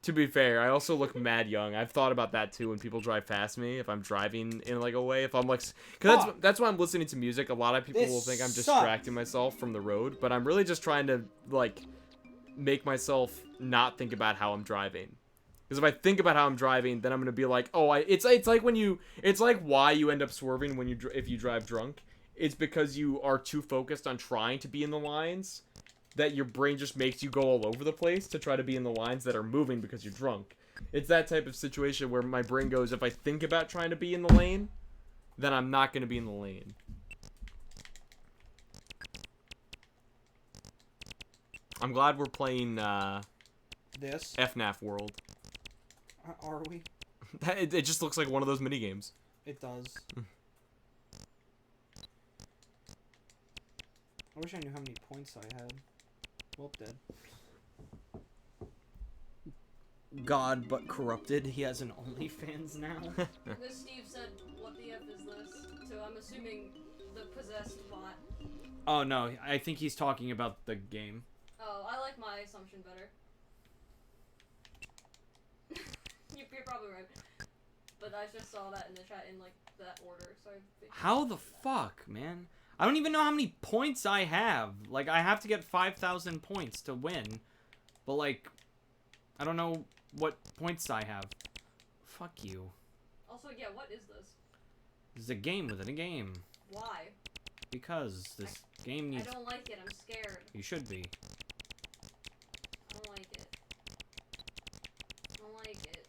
To be fair, I also look mad young. I've thought about that too when people drive past me. If I'm driving in like a way, if I'm like, cause that's why I'm listening to music. A lot of people will think I'm distracting myself from the road, but I'm really just trying to like make myself not think about how I'm driving. Because if I think about how I'm driving, then I'm gonna be like, oh, it's like why you end up swerving when if you drive drunk. It's because you are too focused on trying to be in the lines that your brain just makes you go all over the place to try to be in the lines that are moving because you're drunk. It's that type of situation where my brain goes, if I think about trying to be in the lane, then I'm not going to be in the lane. I'm glad we're playing This? FNAF World. Are we? It just looks like one of those minigames. It does. I wish I knew how many points I had. Well, dead. God, but corrupted. He has an OnlyFans now. This Steve said, what the F is this? So I'm assuming the possessed bot. Oh no, I think he's talking about the game. Oh, I like my assumption better. You're probably right. But I just saw that in the chat in, like, that order, so I figured. How the fuck, man? I don't even know how many points I have. Like, I have to get 5,000 points to win. But, like, I don't know what points I have. Fuck you. Also, yeah, what is this? This is a game within a game. Why? Because this game I needs... don't like it, I'm scared. You should be. I don't like it. I don't like it.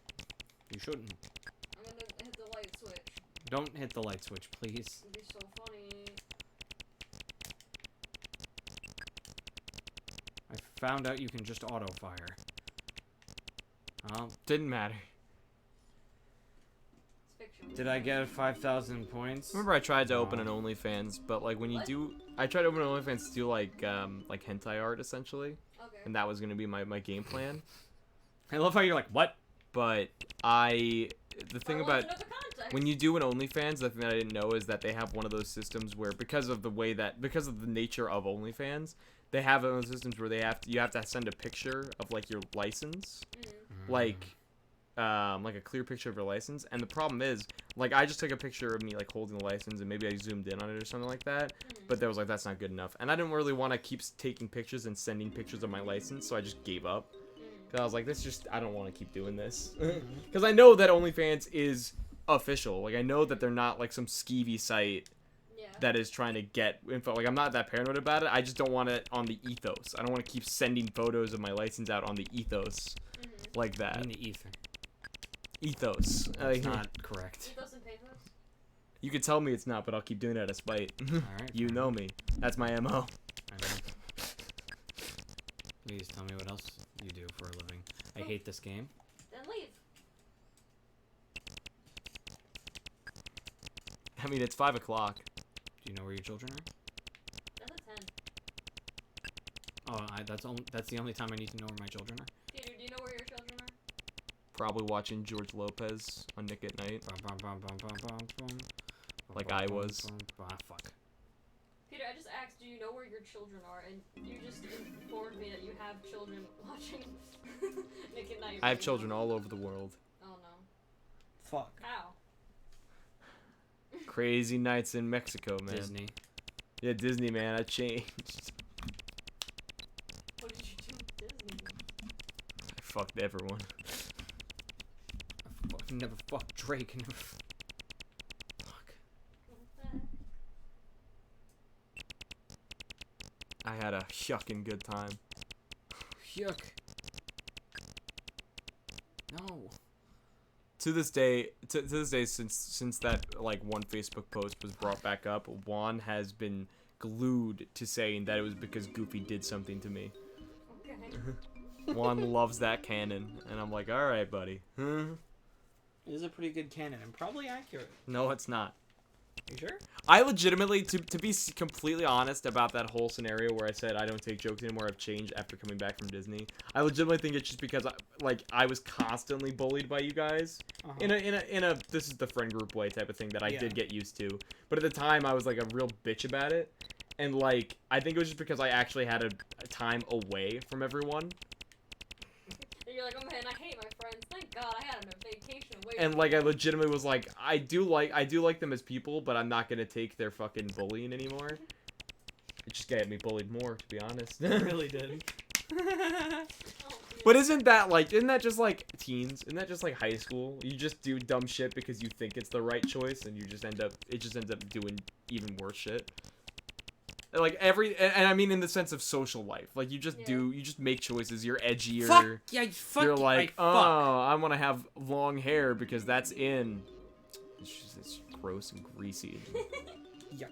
You shouldn't. I'm gonna hit the light switch. Don't hit the light switch, please. It'd be so funny. I found out you can just auto-fire. Didn't matter. It's fiction. Did I get 5,000 points? Remember I tried to open an OnlyFans, but like when you do, I tried to open an OnlyFans to do like hentai art essentially, Okay. and that was gonna be my game plan. I love how you're like, what? But the thing about when you do an OnlyFans, the thing that I didn't know is that they have one of those systems where because of the nature of OnlyFans, they have one of those systems where you have to send a picture of like your license, like a clear picture of your license. And the problem is, like, I just took a picture of me like holding the license and maybe I zoomed in on it or something like that, but there was like that's not good enough, and I didn't really want to keep taking pictures and sending pictures of my license, so I just gave up. Cause I was like, I don't want to keep doing this. Because I know that OnlyFans is official. Like, I know that they're not like some skeevy site that is trying to get info. Like, I'm not that paranoid about it. I just don't want it on the ethos. I don't want to keep sending photos of my license out on the ethos like that. I mean the ether. Ethos. That's not correct. Ethos and pathos? You could tell me it's not, but I'll keep doing it out of spite. Alright. You know me. That's my MO. I know. Please tell me what else you do for a living. I hate this game. Then leave. I mean, it's 5 o'clock. Do you know where your children are? That's a 10. Oh, that's the only time I need to know where my children are. Peter, do you know where your children are? Probably watching George Lopez on Nick at Night. Bum, bum, bum, bum, bum, bum. Like I was. Fuck. Peter, I just asked, do you know where your children are? And you just informed me that you have children watching Nick at Night. I have children all over the world. Oh no. Fuck. How? Crazy nights in Mexico, man. Disney. Yeah, Disney, man. I changed. What did you do with Disney? I fucked everyone. I fucking never fucked Drake. Never. Fuck. What the heck? I had a yucking good time. Yuck. No. To this day, since that like one Facebook post was brought back up, Juan has been glued to saying that it was because Goofy did something to me. Okay. Juan loves that canon, and I'm like, all right, buddy. It is a pretty good canon and probably accurate. No, it's not. You sure? I legitimately, to be completely honest about that whole scenario where I said I don't take jokes anymore, I've changed after coming back from Disney. I legitimately think it's just because I was constantly bullied by you guys in a this is the friend group way type of thing that I did get used to. But at the time, I was like a real bitch about it, and like I think it was just because I actually had a time away from everyone. And you're like, oh man, I hate my friends. Thank God I had a vacation away. And like I legitimately was like, I do like them as people, but I'm not gonna take their fucking bullying anymore. It just got me bullied more, to be honest. It really did. But isn't that just like teens? Isn't that just like high school? You just do dumb shit because you think it's the right choice, and it just ends up doing even worse shit. Like and I mean in the sense of social life, like you just make choices. You're edgier. Fuck yeah, fuck. You're like, fuck. I want to have long hair because that's in. It's gross and greasy. Yuck.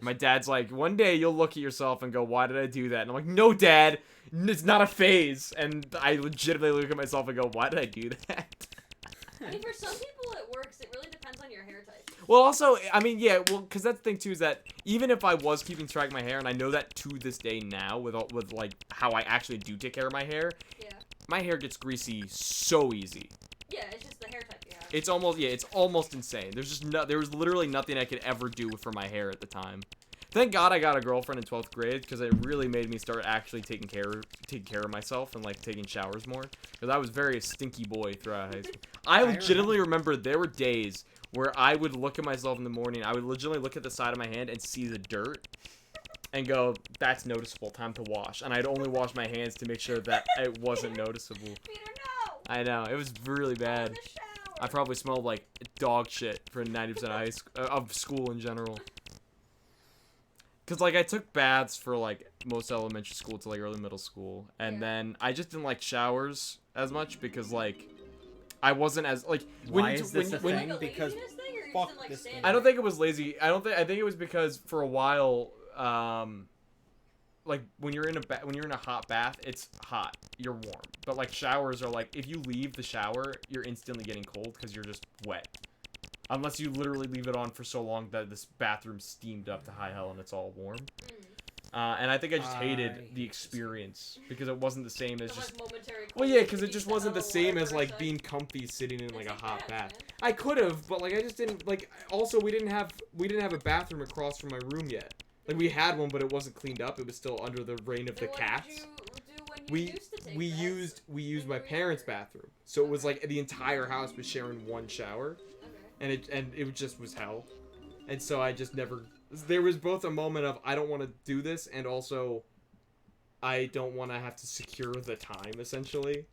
My dad's like, one day you'll look at yourself and go, why did I do that? And I'm like, no, Dad, it's not a phase. And I legitimately look at myself and go, why did I do that? I mean, for some people it works. It really depends on your hair type. Well, also, I mean, yeah, well, because that's the thing, too, is that even if I was keeping track of my hair, and I know that to this day now, with like, how I actually do take care of my hair, Yeah. my hair gets greasy so easy. Yeah, it's just the hair type you have. It's almost insane. There was literally nothing I could ever do for my hair at the time. Thank God I got a girlfriend in 12th grade, because it really made me start actually taking care of myself and like taking showers more. Because I was very a stinky boy throughout high school. I legitimately remember there were days where I would look at myself in the morning. I would legitimately look at the side of my hand and see the dirt, and go, "That's noticeable. Time to wash." And I'd only wash my hands to make sure that it wasn't noticeable. Peter, no! I know, it was really bad. In the shower. I probably smelled like dog shit for 90% of school in general. Cause like I took baths for like most elementary school to like early middle school, and then I just didn't like showers as much because like I wasn't as like Why is this a Was it thing? like a Because laziness thing, or you fuck just didn't like this standing game. I don't there? think it was lazy. I think it was because for a while, like when you're in a hot bath, it's hot, you're warm. But like showers are like if you leave the shower, you're instantly getting cold because you're just wet. Unless you literally leave it on for so long that this bathroom steamed up to high hell and it's all warm. And I think I just hated the experience because it wasn't the same as The, just. like, momentary Well, yeah, cold because that it you just felt wasn't the or same as whatever, like so- being comfy sitting in like a It's hot like bath. that, man. I could have, but like I just didn't like. Also, we didn't have a bathroom across from my room yet. Like we had one, but it wasn't cleaned up. It was still under the reign of the Then what cats. did you do when you We used to take we baths? used when you my were parents' younger? bathroom, so it was like the entire house was sharing one shower, Okay. and it just was hell. And so I just never. There was both a moment of I don't want to do this, and also I don't want to have to secure the time essentially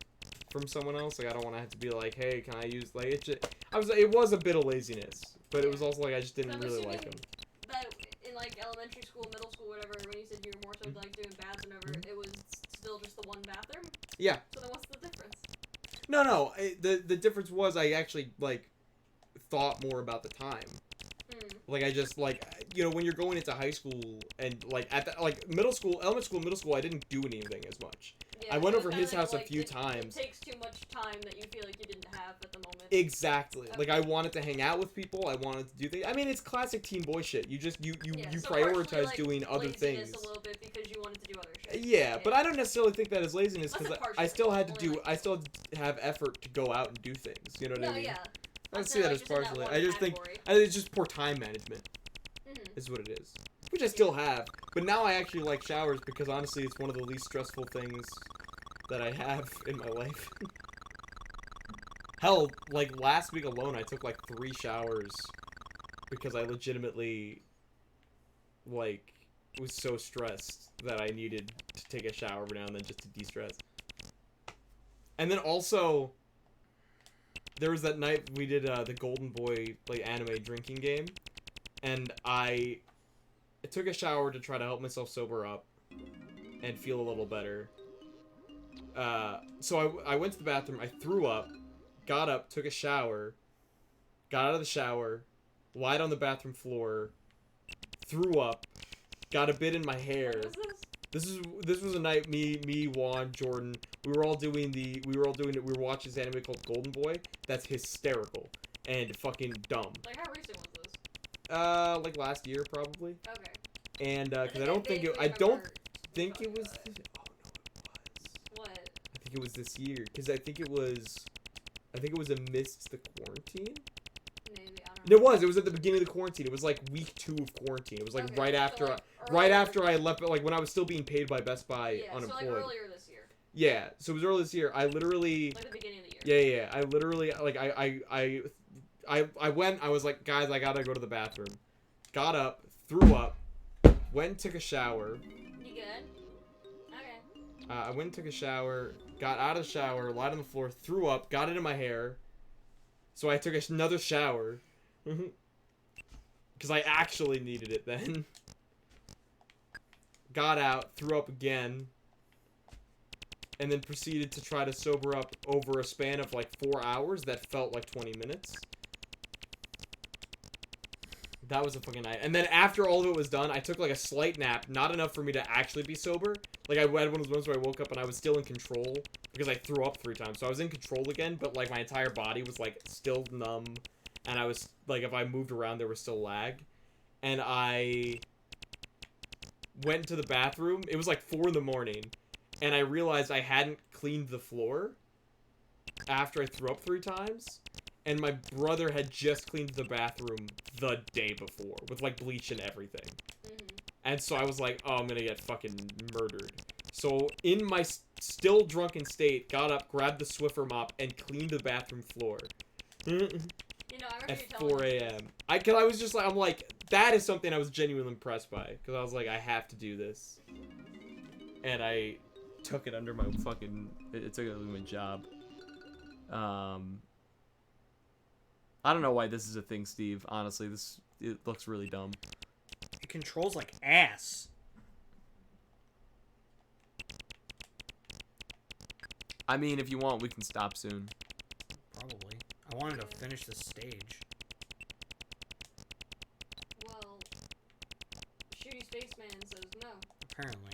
from someone else. Like I don't want to have to be like, hey, can I use like it? It was a bit of laziness, but it was also like I just didn't I'm really like assuming them. That in like elementary school, middle school, whatever, when you said you were more so like doing baths or whatever, it was still just the one bathroom. Yeah. So then what's the difference? No. The difference was I actually like thought more about the time. Like I just like when you're going into high school and like at the, like elementary school, middle school, I didn't do anything as much. Yeah, I went it was over kinda his house a like few it times. takes too much time that you feel like you didn't have at the moment. Exactly. Like Okay. I wanted to hang out with people. I wanted to do things. I mean, it's classic teen boy shit. You just you Yeah, so prioritize partially, like, doing other laziness things. a little bit because you wanted to do other shit. Yeah, but I don't necessarily think that is laziness That's because a partial I still had to thing, do. only, I still had to have effort to go out and do things. You know what No, I mean? yeah. I I'm see saying, that like, as just in that partially. one I just category. think it's just poor time management Mhm. is what it is, which I still have. But now I actually like showers because honestly, it's one of the least stressful things that I have in my life. Hell, like last week alone, I took like 3 showers because I legitimately like was so stressed that I needed to take a shower every now and then just to de-stress. And then also, there was that night we did the Golden Boy like anime drinking game, and I took a shower to try to help myself sober up, and feel a little better. So I went to the bathroom. I threw up, got up, took a shower, got out of the shower, lied on the bathroom floor, threw up, got a bit in my hair. What was this? This was a night me, Juan, Jordan, we were watching this anime called Golden Boy. That's hysterical and fucking dumb. Like, how recent was this? Like last year probably. Okay. And because I think don't think vaguely I don't remember think it talking was. about it. Oh no, it was. What? I think it was this year because I think it was amidst the quarantine. Maybe, I don't know. It was at the beginning of the quarantine. It was like week 2 of quarantine. It was like Okay, right so, after like, right earlier- after I left, like when I was still being paid by Best Buy Yeah, so unemployed. like earlier this year. Yeah, so it was early this year. I literally Like the beginning of the year. yeah, I literally like I went, I was like, guys, I gotta go to the bathroom. Got up, threw up, went and took a shower. You good? Okay. I went and took a shower, got out of the shower, lied on the floor, threw up, got it in my hair. So I took another shower. Because I actually needed it then. Got out, threw up again. And then proceeded to try to sober up over a span of like 4 hours that felt like 20 minutes. That was a fucking night. And then after all of it was done, I took like a slight nap. Not enough for me to actually be sober. Like I had one of those moments where I woke up and I was still in control. Because I threw up 3 times. So I was in control again, but like my entire body was like still numb. And I was like, if I moved around, there was still lag. And I went to the bathroom. It was like 4 in the morning. And I realized I hadn't cleaned the floor after I threw up 3 times. And my brother had just cleaned the bathroom the day before with like bleach and everything. And so I was like, oh, I'm gonna get fucking murdered. So in my still drunken state, got up, grabbed the Swiffer mop, and cleaned the bathroom floor. You know, I remember you At telling 4 me a.m. Cause I was just like, I'm like, that is something I was genuinely impressed by. Cause I was like, I have to do this. And I took it under my fucking, it took it under my job. I don't know why this is a thing, Steve. Honestly, it looks really dumb. It controls like ass. I mean, if you want, we can stop soon. Probably. I wanted to finish the stage. Well, Shooty Spaceman says no. Apparently.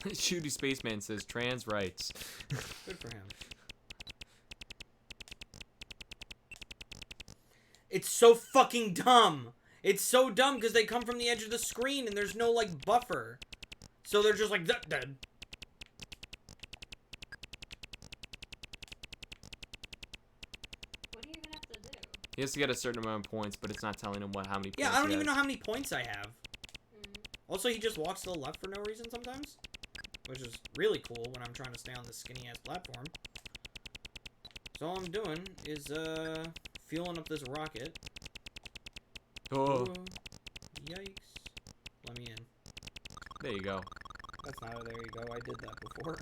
Shooty Spaceman says trans rights. Good for him. It's so fucking dumb. It's so dumb because they come from the edge of the screen and there's no like buffer. So they're just like dead. What do you even have to do? He has to get a certain amount of points, but it's not telling him how many points Yeah, I don't he even has. know how many points I have. Mm. Also, he just walks to the left for no reason sometimes, which is really cool when I'm trying to stay on this skinny ass platform. So all I'm doing is fueling up this rocket. Oh, Ooh, yikes! Let me in. there you go. That's not. There you go. I did that before.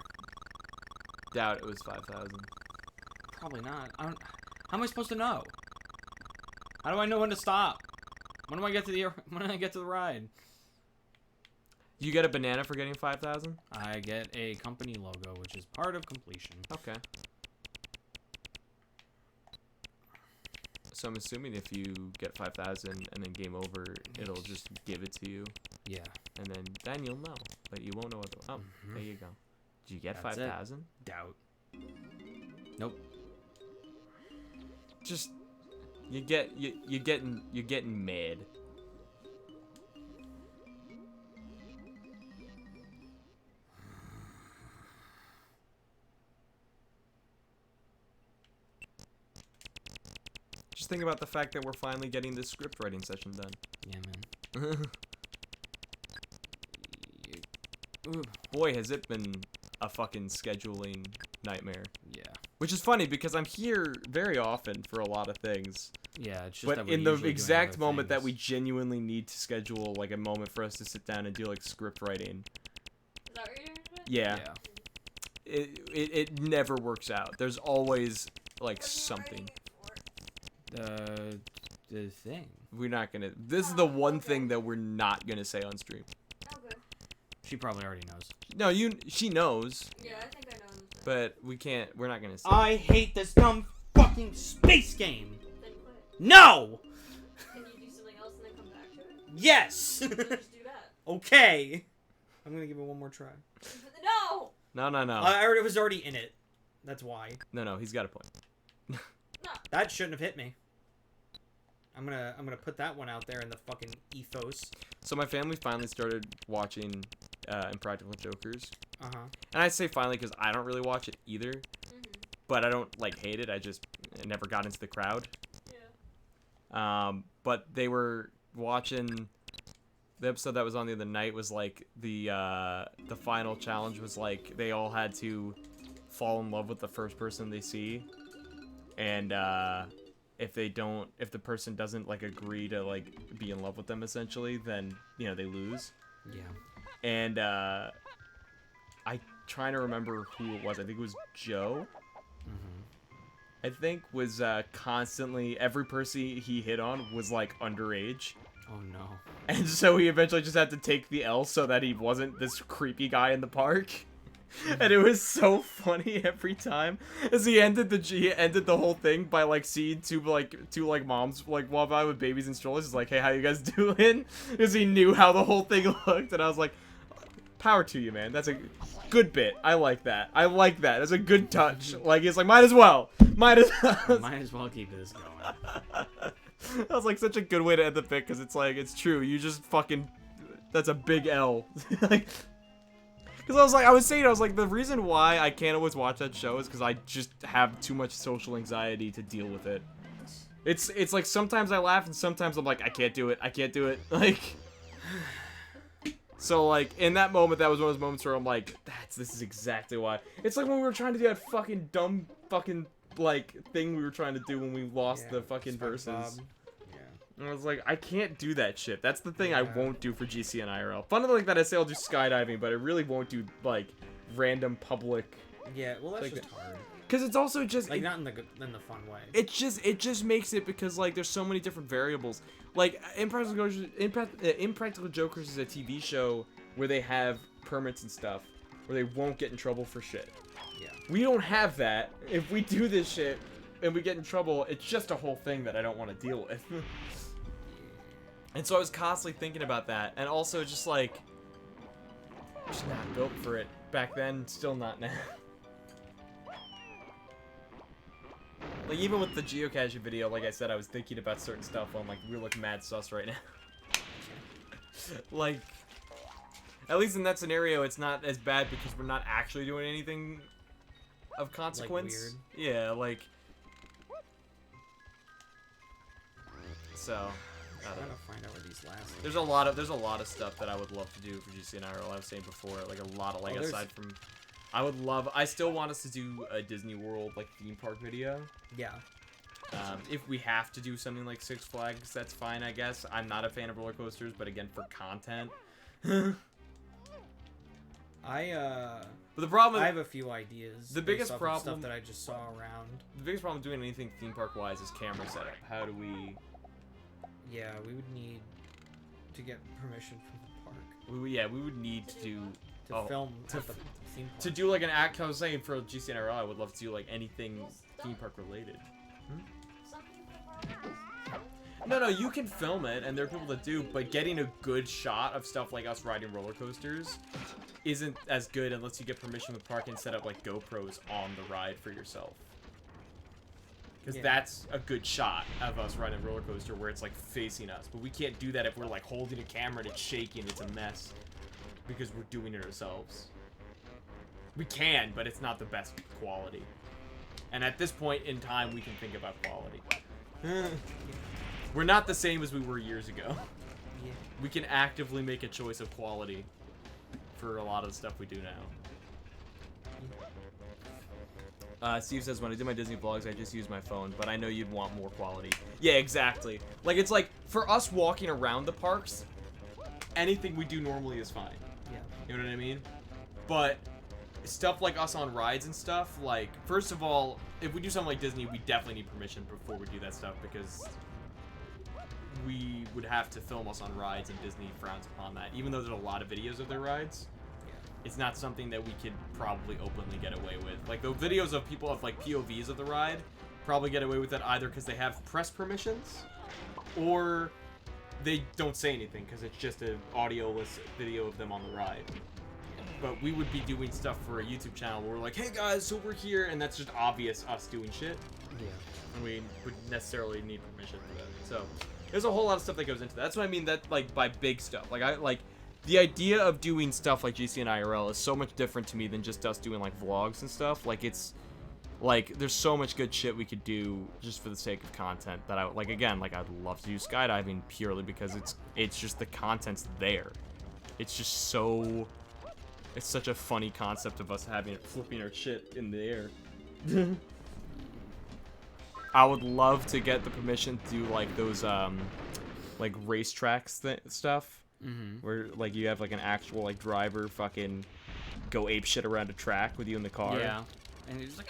Doubt it was 5,000. Probably not. How am I supposed to know? How do I know when to stop? When do I get to the ride? You get a banana for getting 5,000? I get a company logo, which is part of completion. Okay. So I'm assuming if you get 5,000 and then game over, it'll just give it to you, Yeah. and then you'll know, but you won't know what. Oh, Mhm. there you go. Did you get That's it. 5,000? Doubt. Nope. Just you're getting mad. Just think about the fact that we're finally getting this script writing session done. Yeah, man. Ooh. Boy, has it been a fucking scheduling nightmare. Yeah. Which is funny because I'm here very often for a lot of things. Yeah, it's just But that we're in the usually doing exact other moment that things. we genuinely need to schedule like a moment for us to sit down and do like script writing, Is that what you're doing today? yeah, Yeah. it never works out. There's always like What are you something. writing it for? The thing. We're not gonna. This is the one thing that we're not gonna say on stream. Oh, good. She probably already knows. No, she knows, Yeah, I think I know the thing. but we're not gonna say. I hate this dumb fucking space game. Then quit. No! Can you do something else and then come back to it? Yes! Then just do that. Okay. I'm gonna give it one more try. No! No. I already was already in it. That's why. No, he's got a point. That shouldn't have hit me. I'm gonna put that one out there in the fucking ethos. So my family finally started watching Impractical Jokers. Uh-huh. And I say finally because I don't really watch it either. But I don't, like, hate it. I never got into the crowd. Yeah. But they were watching... The episode that was on the other night was, like, the final challenge was, like, they all had to fall in love with the first person they see. And, if the person doesn't, like, agree to, like, be in love with them, essentially, then, you know, they lose. Yeah. And, I trying to remember who it was. I think it was Joe. I think was, constantly, every person he hit on was, like, underage. Oh no. And so he eventually just had to take the L so that he wasn't this creepy guy in the park. And it was so funny every time as he ended the whole thing by like seeing two moms like walk by with babies and strollers. He's like, hey, how you guys doing? Because he knew how the whole thing looked, and I was like, power to you, man. That's a good bit. I like that. That's a good touch. Like he's like, might as well Might as well keep this going. That was like such a good way to end the bit because it's like it's true. You just fucking that's a big L. Like, because I was saying the reason why I can't always watch that show is because I just have too much social anxiety to deal with it. It's like sometimes I laugh and sometimes I'm like I can't do it. Like, so like in that moment, that was one of those moments where I'm like, this is exactly why. It's like when we were trying to do that fucking dumb fucking like thing we were trying to do when we lost the fucking verses. And I was like, I can't do that shit. That's the thing I won't do for GC and IRL. Fun like that, I say I'll do skydiving, but I really won't do like random public. Yeah, well that's like, just hard. Cause it's also just like not in the fun way. It just makes it because like there's so many different variables. Like Impractical Jokers is a TV show where they have permits and stuff where they won't get in trouble for shit. Yeah. We don't have that. If we do this shit and we get in trouble, it's just a whole thing that I don't want to deal with. And so I was constantly thinking about that, and also just like, just not built for it back then, still not now. Like even with the geocaching video, like I said, I was thinking about certain stuff. I'm like, we look mad sus right now. Like, at least in that scenario, it's not as bad because we're not actually doing anything of consequence. Like weird. Yeah, like. So. I'm trying to find out where these last. There's a lot of stuff that I would love to do for GC and IRL. I was saying before, like a lot of like aside from, I still want us to do a Disney World like theme park video. Yeah. If we have to do something like Six Flags, that's fine, I guess. I'm not a fan of roller coasters, but again, for content. But the problem I have a few ideas. The biggest based off of problem stuff that I just saw around. The biggest problem doing anything theme park wise is camera setup. How do we? Yeah, we would need to get permission from the park. We would need to do film to at the theme park. to do like an act. I was saying for GC and IRL, I would love to do like anything theme park related. No, you can film it, and there are people that do, but getting a good shot of stuff like us riding roller coasters isn't as good unless you get permission from the park and set up like GoPros on the ride for yourself. Because that's a good shot of us riding a roller coaster where it's like facing us. But we can't do that if we're like holding a camera and it's shaking. It's a mess. Because we're doing it ourselves. We can, but it's not the best quality. And at this point in time, we can think about quality. We're not the same as we were years ago. Yeah. We can actively make a choice of quality for a lot of the stuff we do now. Steve says, when I do my Disney vlogs, I just use my phone, but I know you'd want more quality. Yeah, exactly. Like, it's like, for us walking around the parks, anything we do normally is fine. Yeah. You know what I mean? But stuff like us on rides and stuff, like, first of all, if we do something like Disney, we definitely need permission before we do that stuff, because we would have to film us on rides, and Disney frowns upon that, even though there's a lot of videos of their rides. it's not something that we could probably openly get away with. Like, the videos of people of, like, POVs of the ride probably get away with it either because they have press permissions, or they don't say anything because it's just an audio-less video of them on the ride. But we would be doing stuff for a YouTube channel where we're like, hey guys, so we're here, and that's just obvious us doing shit. Yeah. And we would necessarily need permission for that. So there's a whole lot of stuff that goes into that. That's what I mean, that like by big stuff. Like the idea of doing stuff like GC and IRL is so much different to me than just us doing like vlogs and stuff. Like it's like there's so much good shit we could do just for the sake of content that I like. Again, like I'd love to do skydiving purely because it's just the content's there. It's just so. It's such a funny concept of us having it flipping our shit in the air. I would love to get the permission to do like those like racetracks stuff, where like you have like an actual like driver fucking go ape shit around a track with you in the car. Yeah. And you're just like,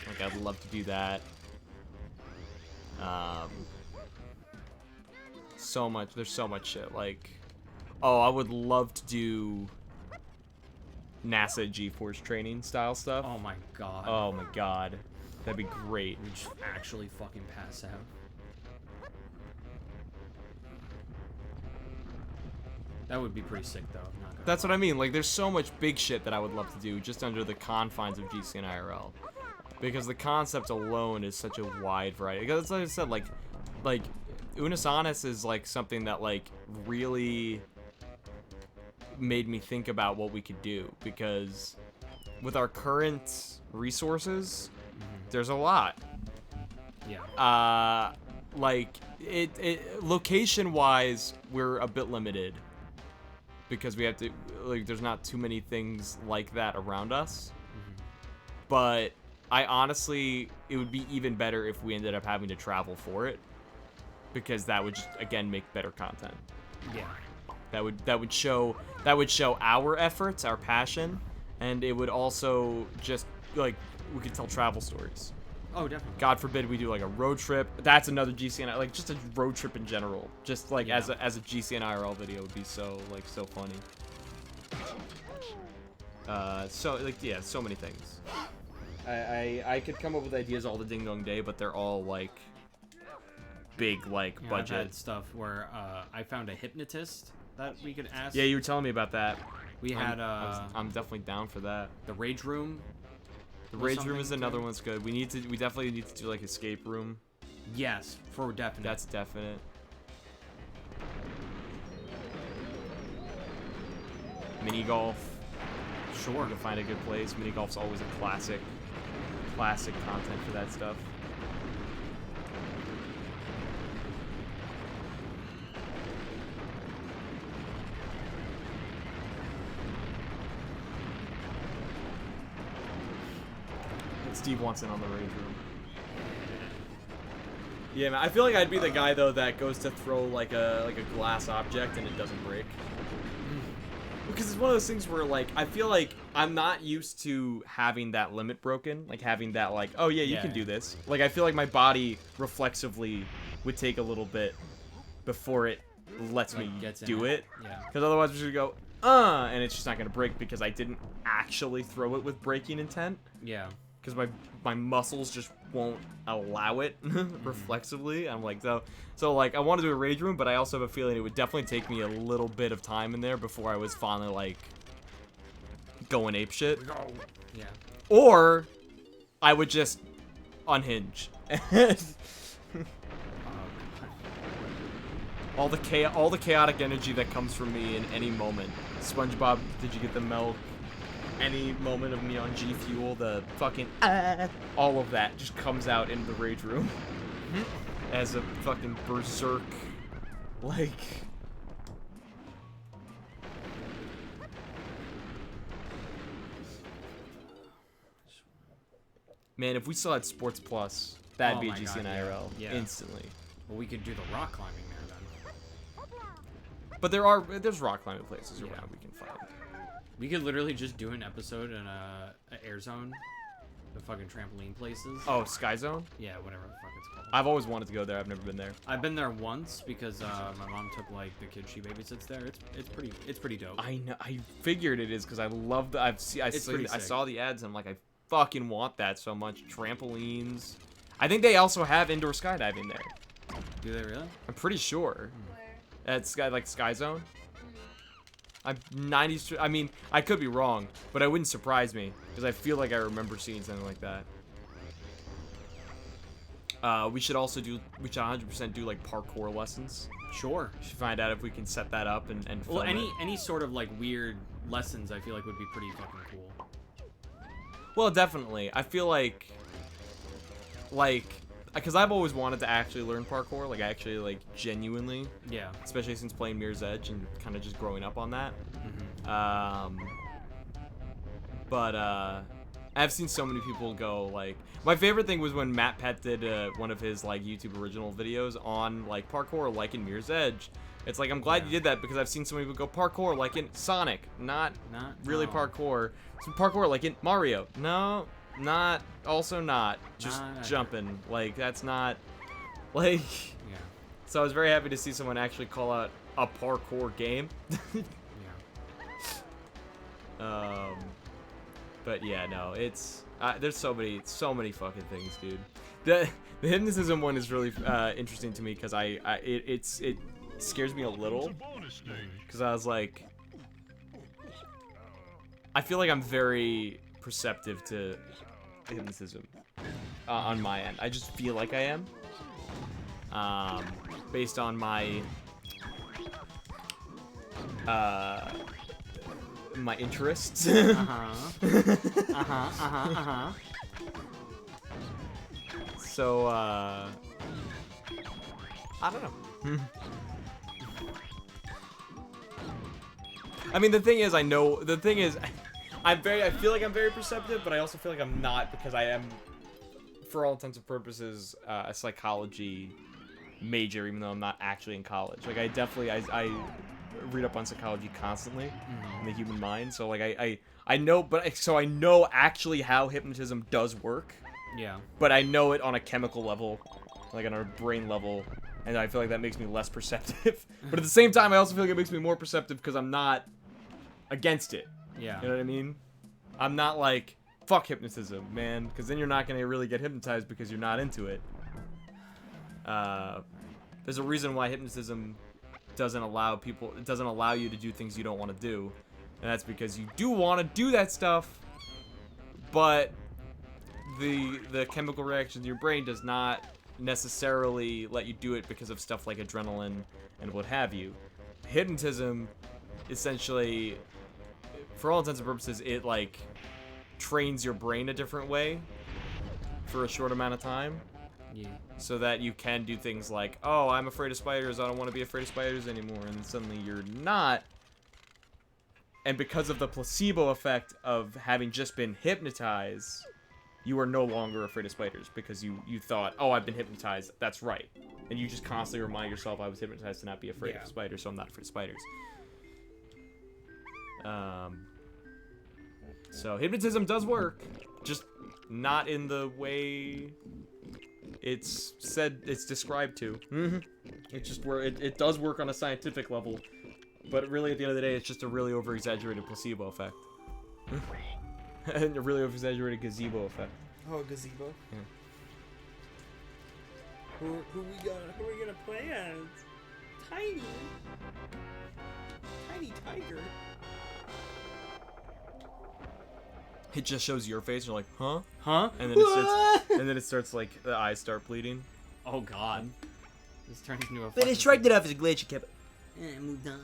Like I'd love to do that. So much. There's so much shit. Like, oh, I would love to do NASA G-force training style stuff. oh my god. Oh my god, that'd be great. We just actually fucking pass out. That would be pretty sick, though. I'm not gonna That's what I mean. Like, there's so much big shit that I would love to do just under the confines of GC and IRL, because the concept alone is such a wide variety. Because like I said, like Unus Annus is like something that like really made me think about what we could do, because with our current resources, there's a lot. Yeah. Like it location wise, we're a bit limited because we have to like there's not too many things like that around us. But I honestly, it would be even better if we ended up having to travel for it, because that would just again make better content. Yeah. That would show our efforts, our passion, and it would also just like we could tell travel stories. Oh, definitely. God forbid we do like a road trip. That's another GCN, like just a road trip in general. Just like Yeah. as a GCN IRL video would be so funny. So like yeah, so many things. I could come up with ideas all the ding dong day, but they're all like big like Yeah, budget. I've had stuff where I found a hypnotist that we could ask. Yeah, you were telling me about that. We had I'm definitely down for that. the rage room. The was rage room is something another too. one that's good. We definitely need to do like escape room. Yes, for definite. That's definite. Mini golf. sure. We can find a good place. Mini golf's always a classic content for that stuff. Steve wants in on the rage room. Yeah, man. I feel like I'd be the guy though that goes to throw like a glass object and it doesn't break. Because it's one of those things where like I feel like I'm not used to having that limit broken, like having that like, oh yeah, you can do this. Like I feel like my body reflexively would take a little bit before it lets Like, me gets in do it. Yeah. Because otherwise we're just gonna go, and it's just not gonna break because I didn't actually throw it with breaking intent. Yeah. Because my muscles just won't allow it reflexively. I'm like, so like I want to do a rage room, but I also have a feeling it would definitely take me a little bit of time in there before I was finally like going ape shit. Yeah. Or I would just unhinge. all the chaotic energy that comes from me in any moment. SpongeBob, did you get the milk? Any moment of me on G Fuel, the fucking all of that just comes out in the rage room as a fucking berserk, like. Man, if we still had Sports Plus, that'd Oh be a my GC and God, yeah. IRL Yeah. instantly. Well, we could do the rock climbing there then. But there's rock climbing places around we can find. We could literally just do an episode in a air zone the fucking trampoline places. Oh, Sky Zone? Yeah, whatever the fuck it's called. I've always wanted to go there. I've never been there. I've been there once because my mom took like the kid she babysits there. It's pretty dope. I know. I figured it is because I love the. It's pretty I sick. saw the ads and I'm like, I fucking want that so much. Trampolines. I think they also have indoor skydiving there. Do they really? I'm pretty sure. Where? At Sky Zone. I'm 90. I mean, I could be wrong, but it wouldn't surprise me because I feel like I remember seeing something like that. We should also do. We should 100% do like parkour lessons. Sure. We should find out if we can set that up and film Well, it. any sort of like weird lessons I feel like would be pretty fucking cool. Well, definitely. I feel like, because I've always wanted to actually learn parkour, like actually, like genuinely, Yeah. especially since playing Mirror's Edge and kind of just growing up on that. Mm-hmm. But I've seen so many people go like. My favorite thing was when Matt Pett did one of his like YouTube original videos on like parkour, like in Mirror's Edge. It's like I'm glad you did that because I've seen so many people go parkour like in Sonic, not really no. parkour. Some parkour like in Mario, no, not also not just Not accurate. jumping. Like that's not like. Yeah. So I was very happy to see someone actually call out a parkour game. Yeah. But yeah, no, it's there's so many fucking things, dude. The hypnotism one is really interesting to me because it scares me a little because I was like, I feel like I'm very perceptive to hypnotism on my end. I just feel like I am, based on my my interests. So I don't know. I mean, the thing is, I feel like I'm very perceptive, but I also feel like I'm not because I am, for all intents and purposes, a psychology major, even though I'm not actually in college. Like, I read up on psychology constantly in the human mind, so like I know, so I know actually how hypnotism does work, Yeah. but I know it on a chemical level, like on a brain level, and I feel like that makes me less perceptive. But at the same time, I also feel like it makes me more perceptive because I'm not against it. Yeah. You know what I mean? I'm not like, fuck hypnotism, man, because then you're not going to really get hypnotized because you're not into it. There's a reason why hypnotism doesn't allow you to do things you don't want to do, and that's because you do want to do that stuff, but the chemical reaction in your brain does not necessarily let you do it because of stuff like adrenaline and what have you. Hypnotism, essentially, for all intents and purposes, it like trains your brain a different way for a short amount of time. Yeah. So that you can do things like, oh, I'm afraid of spiders, I don't want to be afraid of spiders anymore, and then suddenly you're not. And because of the placebo effect of having just been hypnotized, you are no longer afraid of spiders because you thought, oh, I've been hypnotized, that's right. And you just constantly remind yourself, I was hypnotized to not be afraid of spiders, so I'm not afraid of spiders. So hypnotism does work, just not in the way it's described to. It's just where it does work on a scientific level, but really at the end of the day, it's just a really over-exaggerated placebo effect. And a really over-exaggerated gazebo effect. Oh, gazebo. Yeah. Who we gonna play as? Tiny tiger. It just shows your face, and you're like, huh? Huh? And then it starts like the eyes start bleeding. Oh God. This turns into a. But it shrugged it off as a glitch and kept it. Eh, moved on.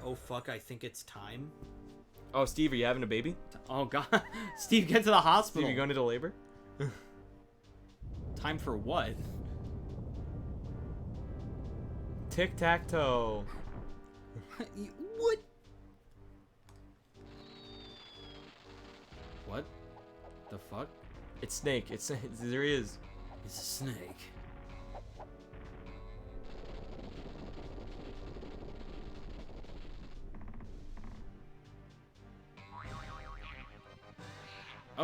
Oh fuck! I think it's time. Oh, Steve, are you having a baby? Oh God, Steve, get to the hospital. Steve, you going into labor? Time for what? Tic-tac-toe. What? What? The fuck? It's Snake. There he is. It's a snake.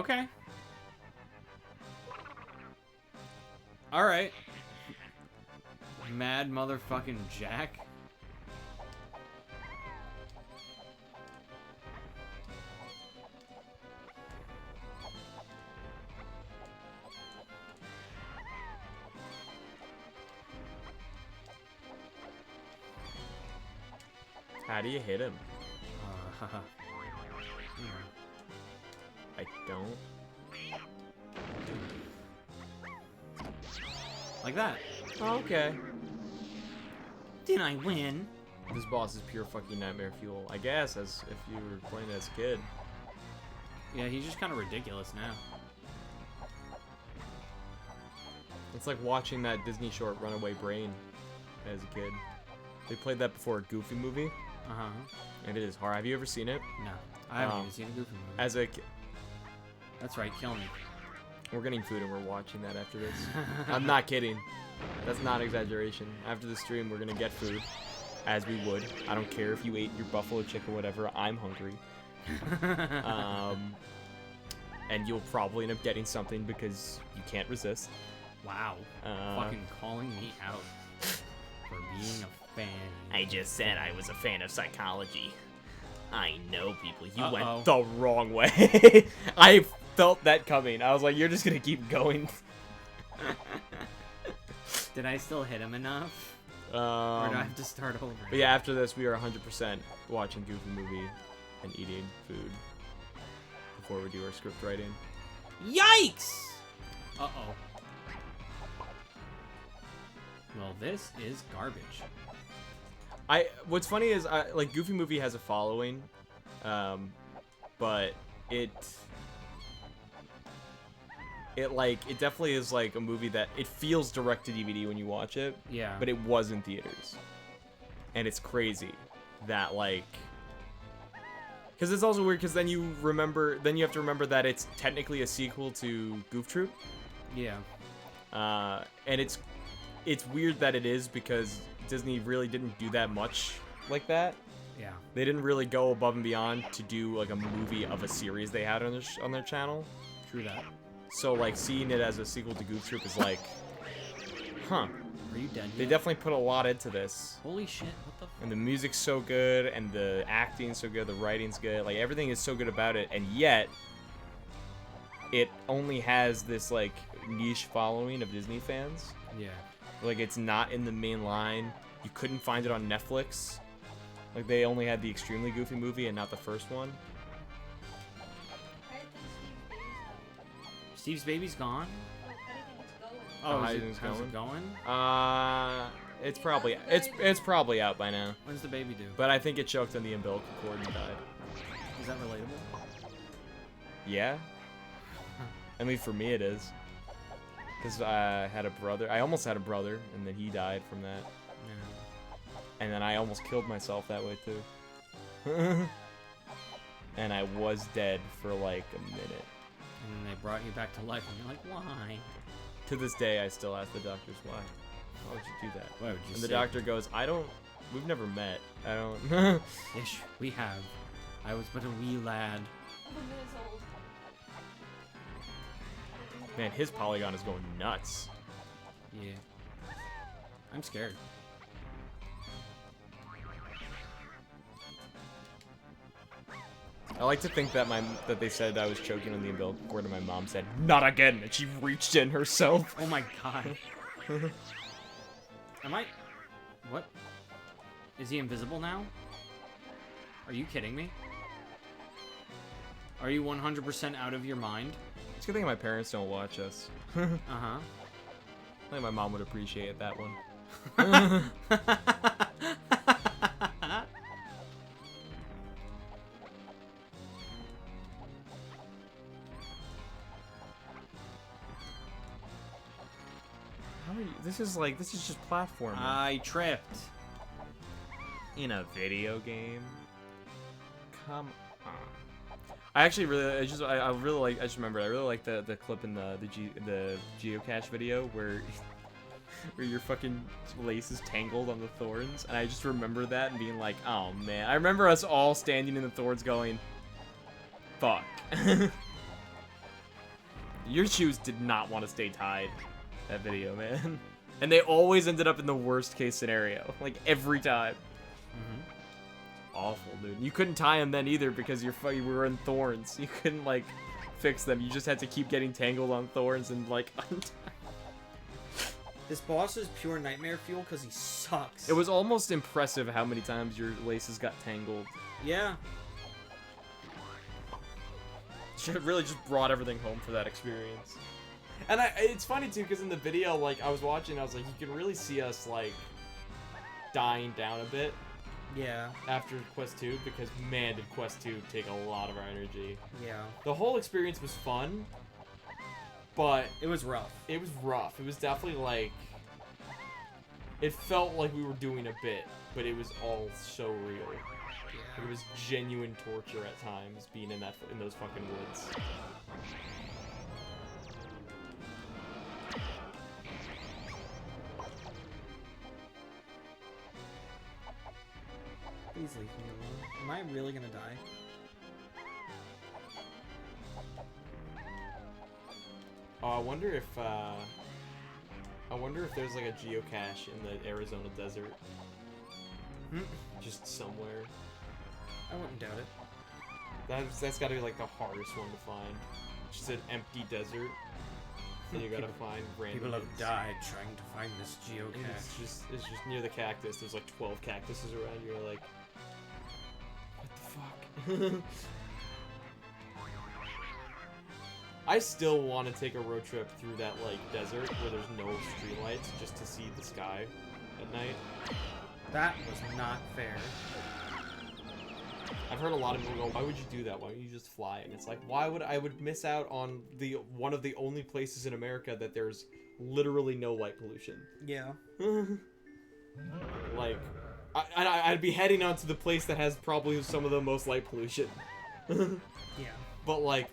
Okay. All right. Mad motherfucking Jack. How do you hit him? Hmm. I don't. Like that. Okay. Did I win? This boss is pure fucking nightmare fuel. I guess, as if you were playing as a kid. Yeah, he's just kind of ridiculous now. It's like watching that Disney short Runaway Brain as a kid. They played that before a Goofy movie, Uh-huh. and it is hard. Have you ever seen it? No. I haven't Um, even seen a Goofy movie. As a That's right, kill me. we're getting food and we're watching that after this. I'm not kidding. That's not exaggeration. After the stream, we're gonna get food, as we would. I don't care if you ate your buffalo chicken, whatever. I'm hungry. And you'll probably end up getting something because you can't resist. Wow. Fucking calling me out for being a fan. I just said I was a fan of psychology. I know people. You Uh-oh. went the wrong way. I felt that coming. I was like, you're just gonna keep going. Did I still hit him enough? Or do I have to start over? But yeah, after this, we are 100% watching Goofy movie and eating food before we do our script writing. Yikes! Uh-oh. Well, this is garbage. What's funny is, like, Goofy movie has a following, but it definitely is like a movie that it feels direct to DVD when you watch it. Yeah. But it was in theaters, and it's crazy that, like, because it's also weird because then you have to remember that it's technically a sequel to Goof Troop. Yeah. And it's weird that it is because Disney really didn't do that much like that. Yeah. They didn't really go above and beyond to do like a movie of a series they had on their channel. True that. So like seeing it as a sequel to Goof Troop is like, huh. Are you done They yet? definitely put a lot into this. Holy shit, what the f- And the music's so good, and the acting's so good, the writing's good, like everything is so good about it, and yet it only has this like niche following of Disney fans. Yeah. Like it's not in the main line. You couldn't find it on Netflix. Like they only had the extremely goofy movie and not the first one. I think Steve's baby's gone? How do you think it's going? How do you Oh, think is it's it going? It's probably it's probably out by now. When's the baby due? But I think it choked on the umbilical cord and died. Is that relatable? Yeah. I mean, for me it is. Because I had a brother. I almost had a brother, and then he died from that. Yeah. And then I almost killed myself that way too. And I was dead for like a minute. And then they brought you back to life, and you're like, why? To this day, I still ask the doctors why. Why would you do that? Why would you And the say- doctor goes, we've never met. I don't. Ish, we have. I was but a wee lad. 11 minutes old. Man, his polygon is going nuts. Yeah. I'm scared. I like to think that that they said I was choking on the umbilical cord, and my mom said, "Not again," and she reached in herself. Oh my god. Am I... What? Is he invisible now? Are you kidding me? Are you 100% out of your mind? It's a good thing my parents don't watch us. Uh-huh. I think my mom would appreciate that one. How are you? This is just platforming. I tripped. In a video game? Come on. I actually really, I just remembered, I really like the clip in the geocache video where where your fucking lace is tangled on the thorns, and I just remember that and being like, oh man. I remember us all standing in the thorns going, fuck. Your shoes did not want to stay tied. That video, man. And they always ended up in the worst case scenario. Like, every time. Awful, dude. You couldn't tie them then either because you were in thorns. You couldn't, like, fix them. You just had to keep getting tangled on thorns and, like, untie. This boss is pure nightmare fuel because he sucks. It was almost impressive how many times your laces got tangled. Yeah. Should have really just brought everything home for that experience. And it's funny too, because in the video, like, I was watching, I was like, you can really see us, like, dying down a bit Yeah. after Quest 2, because, man, did Quest 2 take a lot of our energy. Yeah. The whole experience was fun, but It was rough. it was rough. It was definitely, like, it felt like we were doing a bit, but it was all so real. It was genuine torture at times, being in those fucking woods. Please leave me alone. Am I really gonna die? Oh, I wonder if there's like a geocache in the Arizona desert. Just somewhere. I wouldn't doubt it. That's gotta be like the hardest one to find. Just an empty desert. And you gotta find random People have hits. died trying to find this And geocache. it's just near the cactus. There's like 12 cactuses around. You're like, what the fuck? I still want to take a road trip through that like desert where there's no streetlights just to see the sky at night. That was not fair. I've heard a lot of people go, why would you do that? Why don't you just fly? And it's like, why would I would miss out on one of the only places in America that there's literally no light pollution. Yeah. Like, I'd be heading on to the place that has probably some of the most light pollution. Yeah. But like,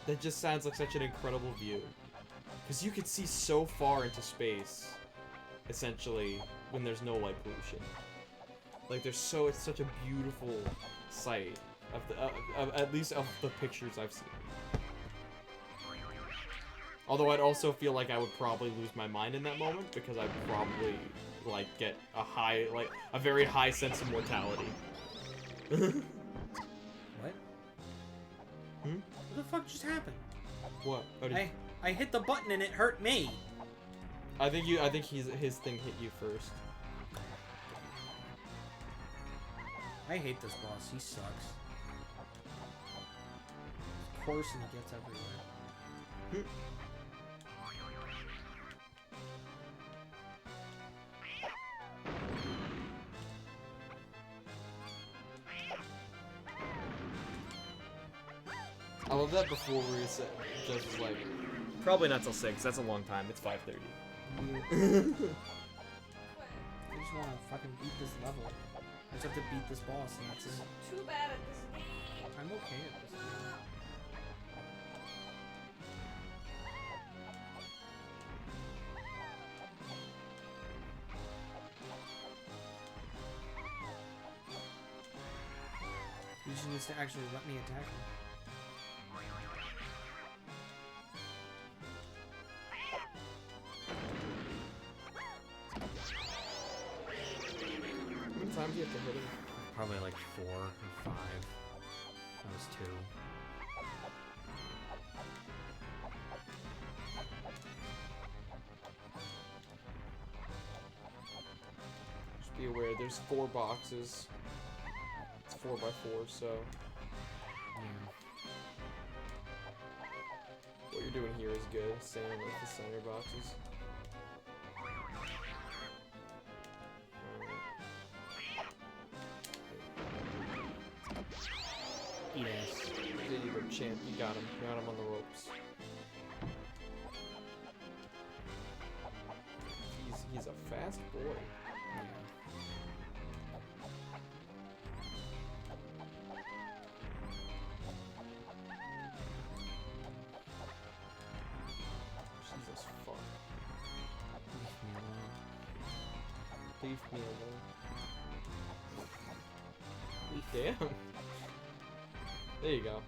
that just sounds like such an incredible view. Because you could see so far into space, essentially, when there's no light pollution. Like, it's such a beautiful sight, at least of the pictures I've seen. Although I'd also feel like I would probably lose my mind in that moment, because I'd probably, like, get a very high sense of mortality. What? Hmm? What the fuck just happened? What? Oh, I hit the button and it hurt me. I think his thing hit you first. I hate this boss. He sucks. Of course, and he gets everywhere. I love that before we reset, Jess was like, Probably not till 6. That's a long time. It's 5:30. I just want to fucking beat this level. I just have to beat this boss, and that's it. Too bad at this game. I'm okay at this game. He just needs to actually let me attack him. how many times do you have to hit him? Probably like 4 or 5. That was 2. Just be aware, there's 4 boxes. It's 4 by 4, so what you're doing here is good. Staying in like the center boxes. Eat ass. There you go, champ. You got him. You got him on the ropes. He's a fast boy. Jesus fuck. Leave me alone. Damn. There you go.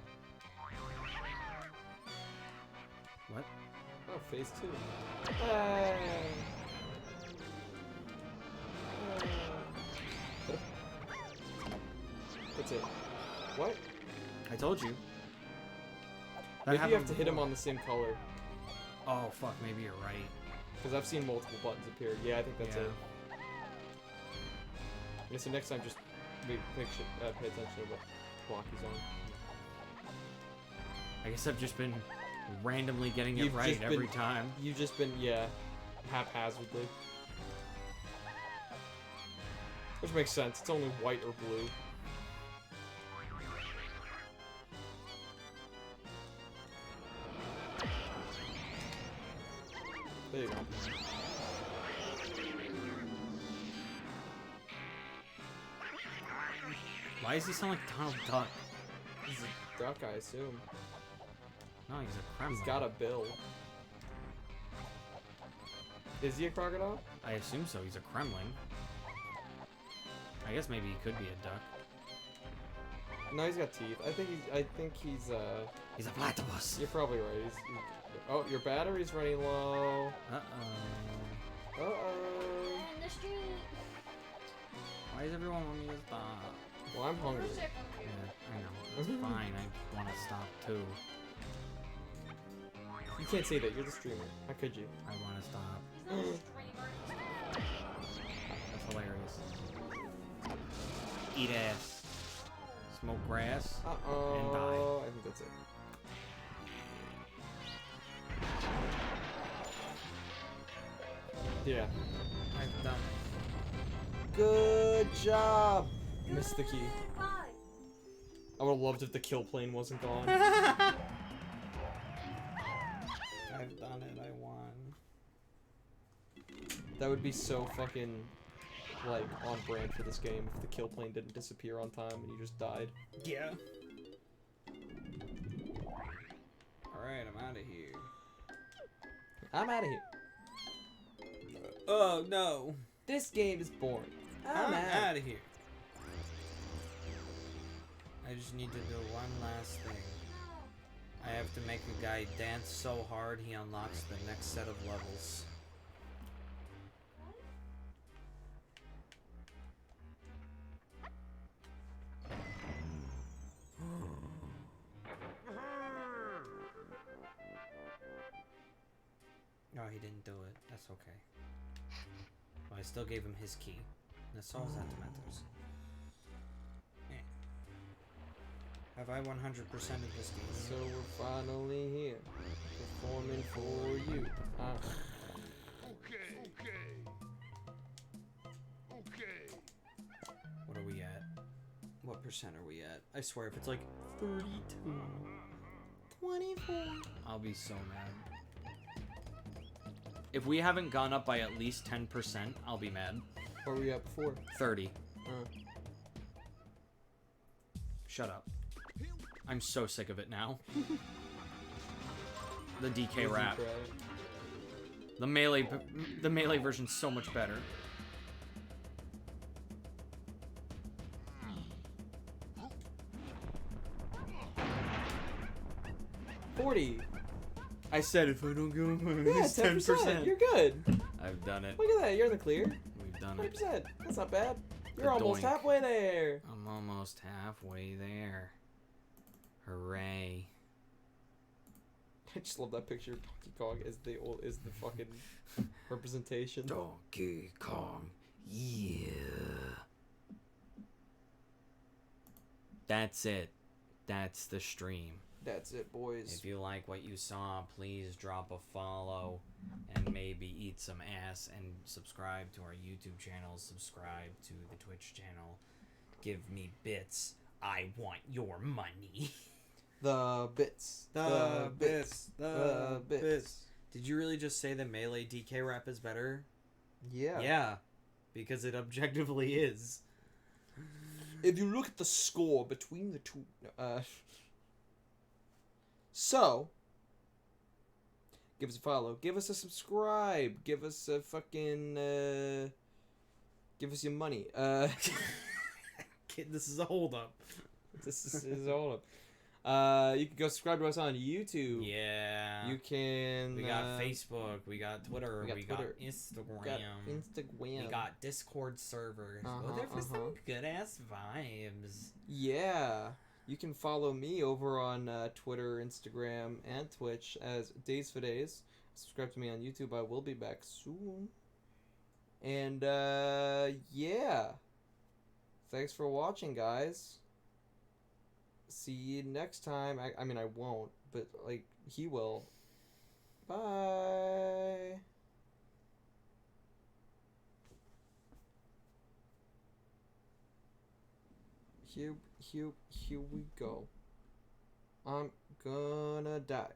Oh, phase 2. Hey. That's it. What? I told you. That Maybe you have happened to hit him before. on the same color. Oh fuck, maybe you're right. Because I've seen multiple buttons appear. Yeah, I think that's Yeah. it. Yeah, so next time just pay attention to what block he's on. I guess I've just been randomly getting it You've right just every been- time. You've just been, yeah, haphazardly. Which makes sense. It's only white or blue. There you go. Why does he sound like Donald Duck? He's a duck, I assume. No, he's a Kremlin. He's got a bill. Is he a crocodile? I assume so. He's a Kremlin. I guess maybe he could be a duck. No, he's got teeth. I think he's He's a platypus. You're probably right. Oh, your battery's running low. Uh-oh. Uh-oh. In the street. Why does everyone want me to stop? Well, I'm hungry. Who's there? Yeah, I know. It's fine. I want to stop too. You can't say that. You're the streamer. How could you? I want to stop. He's not a streamer. That's hilarious. Eat ass. Smoke grass. Uh-oh. And die. I think that's it. Yeah. I've done it. Good job. Missed the key. Goodbye. I would have loved if the kill plane wasn't gone. I've done it. I won. That would be so fucking, like, on brand for this game if the kill plane didn't disappear on time and you just died. Yeah. Alright, I'm out of here. I'm out of here. Oh, no. This game is boring. I'm out. out of here. I just need to do one last thing. I have to make a guy dance so hard he unlocks the next set of levels. No, he didn't do it. That's okay. Well, I still gave him his key. That's all that matters. Eh. Have I 100% of this game? So we're finally here, performing for you. What are we at? What percent are we at? I swear, if it's like 32, 24, I'll be so mad. If we haven't gone up by at least 10%, I'll be mad. Where were we at before? 30. Uh, Shut up. I'm so sick of it now. The DK Easy rap. cry. The melee version's so much better. $40. I said if I don't go up by Yeah, 10%. You're good. I've done it. Look at that. You're in the clear. We've done it. 100%. That's not bad. You're Good almost doink. halfway there. I'm almost halfway there. Hooray. I just love that picture of Donkey Kong as the fucking representation. Donkey Kong. Yeah. That's it. That's the stream. That's it, boys. If you like what you saw, please drop a follow and maybe eat some ass and subscribe to our YouTube channel, subscribe to the Twitch channel. Give me bits. I want your money. The bits. The bits. The bits. Did you really just say the melee DK rap is better? Yeah. Yeah, because it objectively is. If you look at the score between the two, so give us a follow, give us a subscribe, give us a fucking, give us your money. Kid, this is a hold up. This is all up. You can go subscribe to us on YouTube. Yeah. You can. We got Facebook. We got Twitter. we got Twitter. Instagram. Instagram. We got Discord server. Go there for some good ass vibes. Yeah. You can follow me over on Twitter, Instagram, and Twitch as Days for Days. Subscribe to me on YouTube. I will be back soon. And yeah. Thanks for watching, guys. See you next time. I mean, I won't, but like he will. Bye. Here we go. I'm gonna die.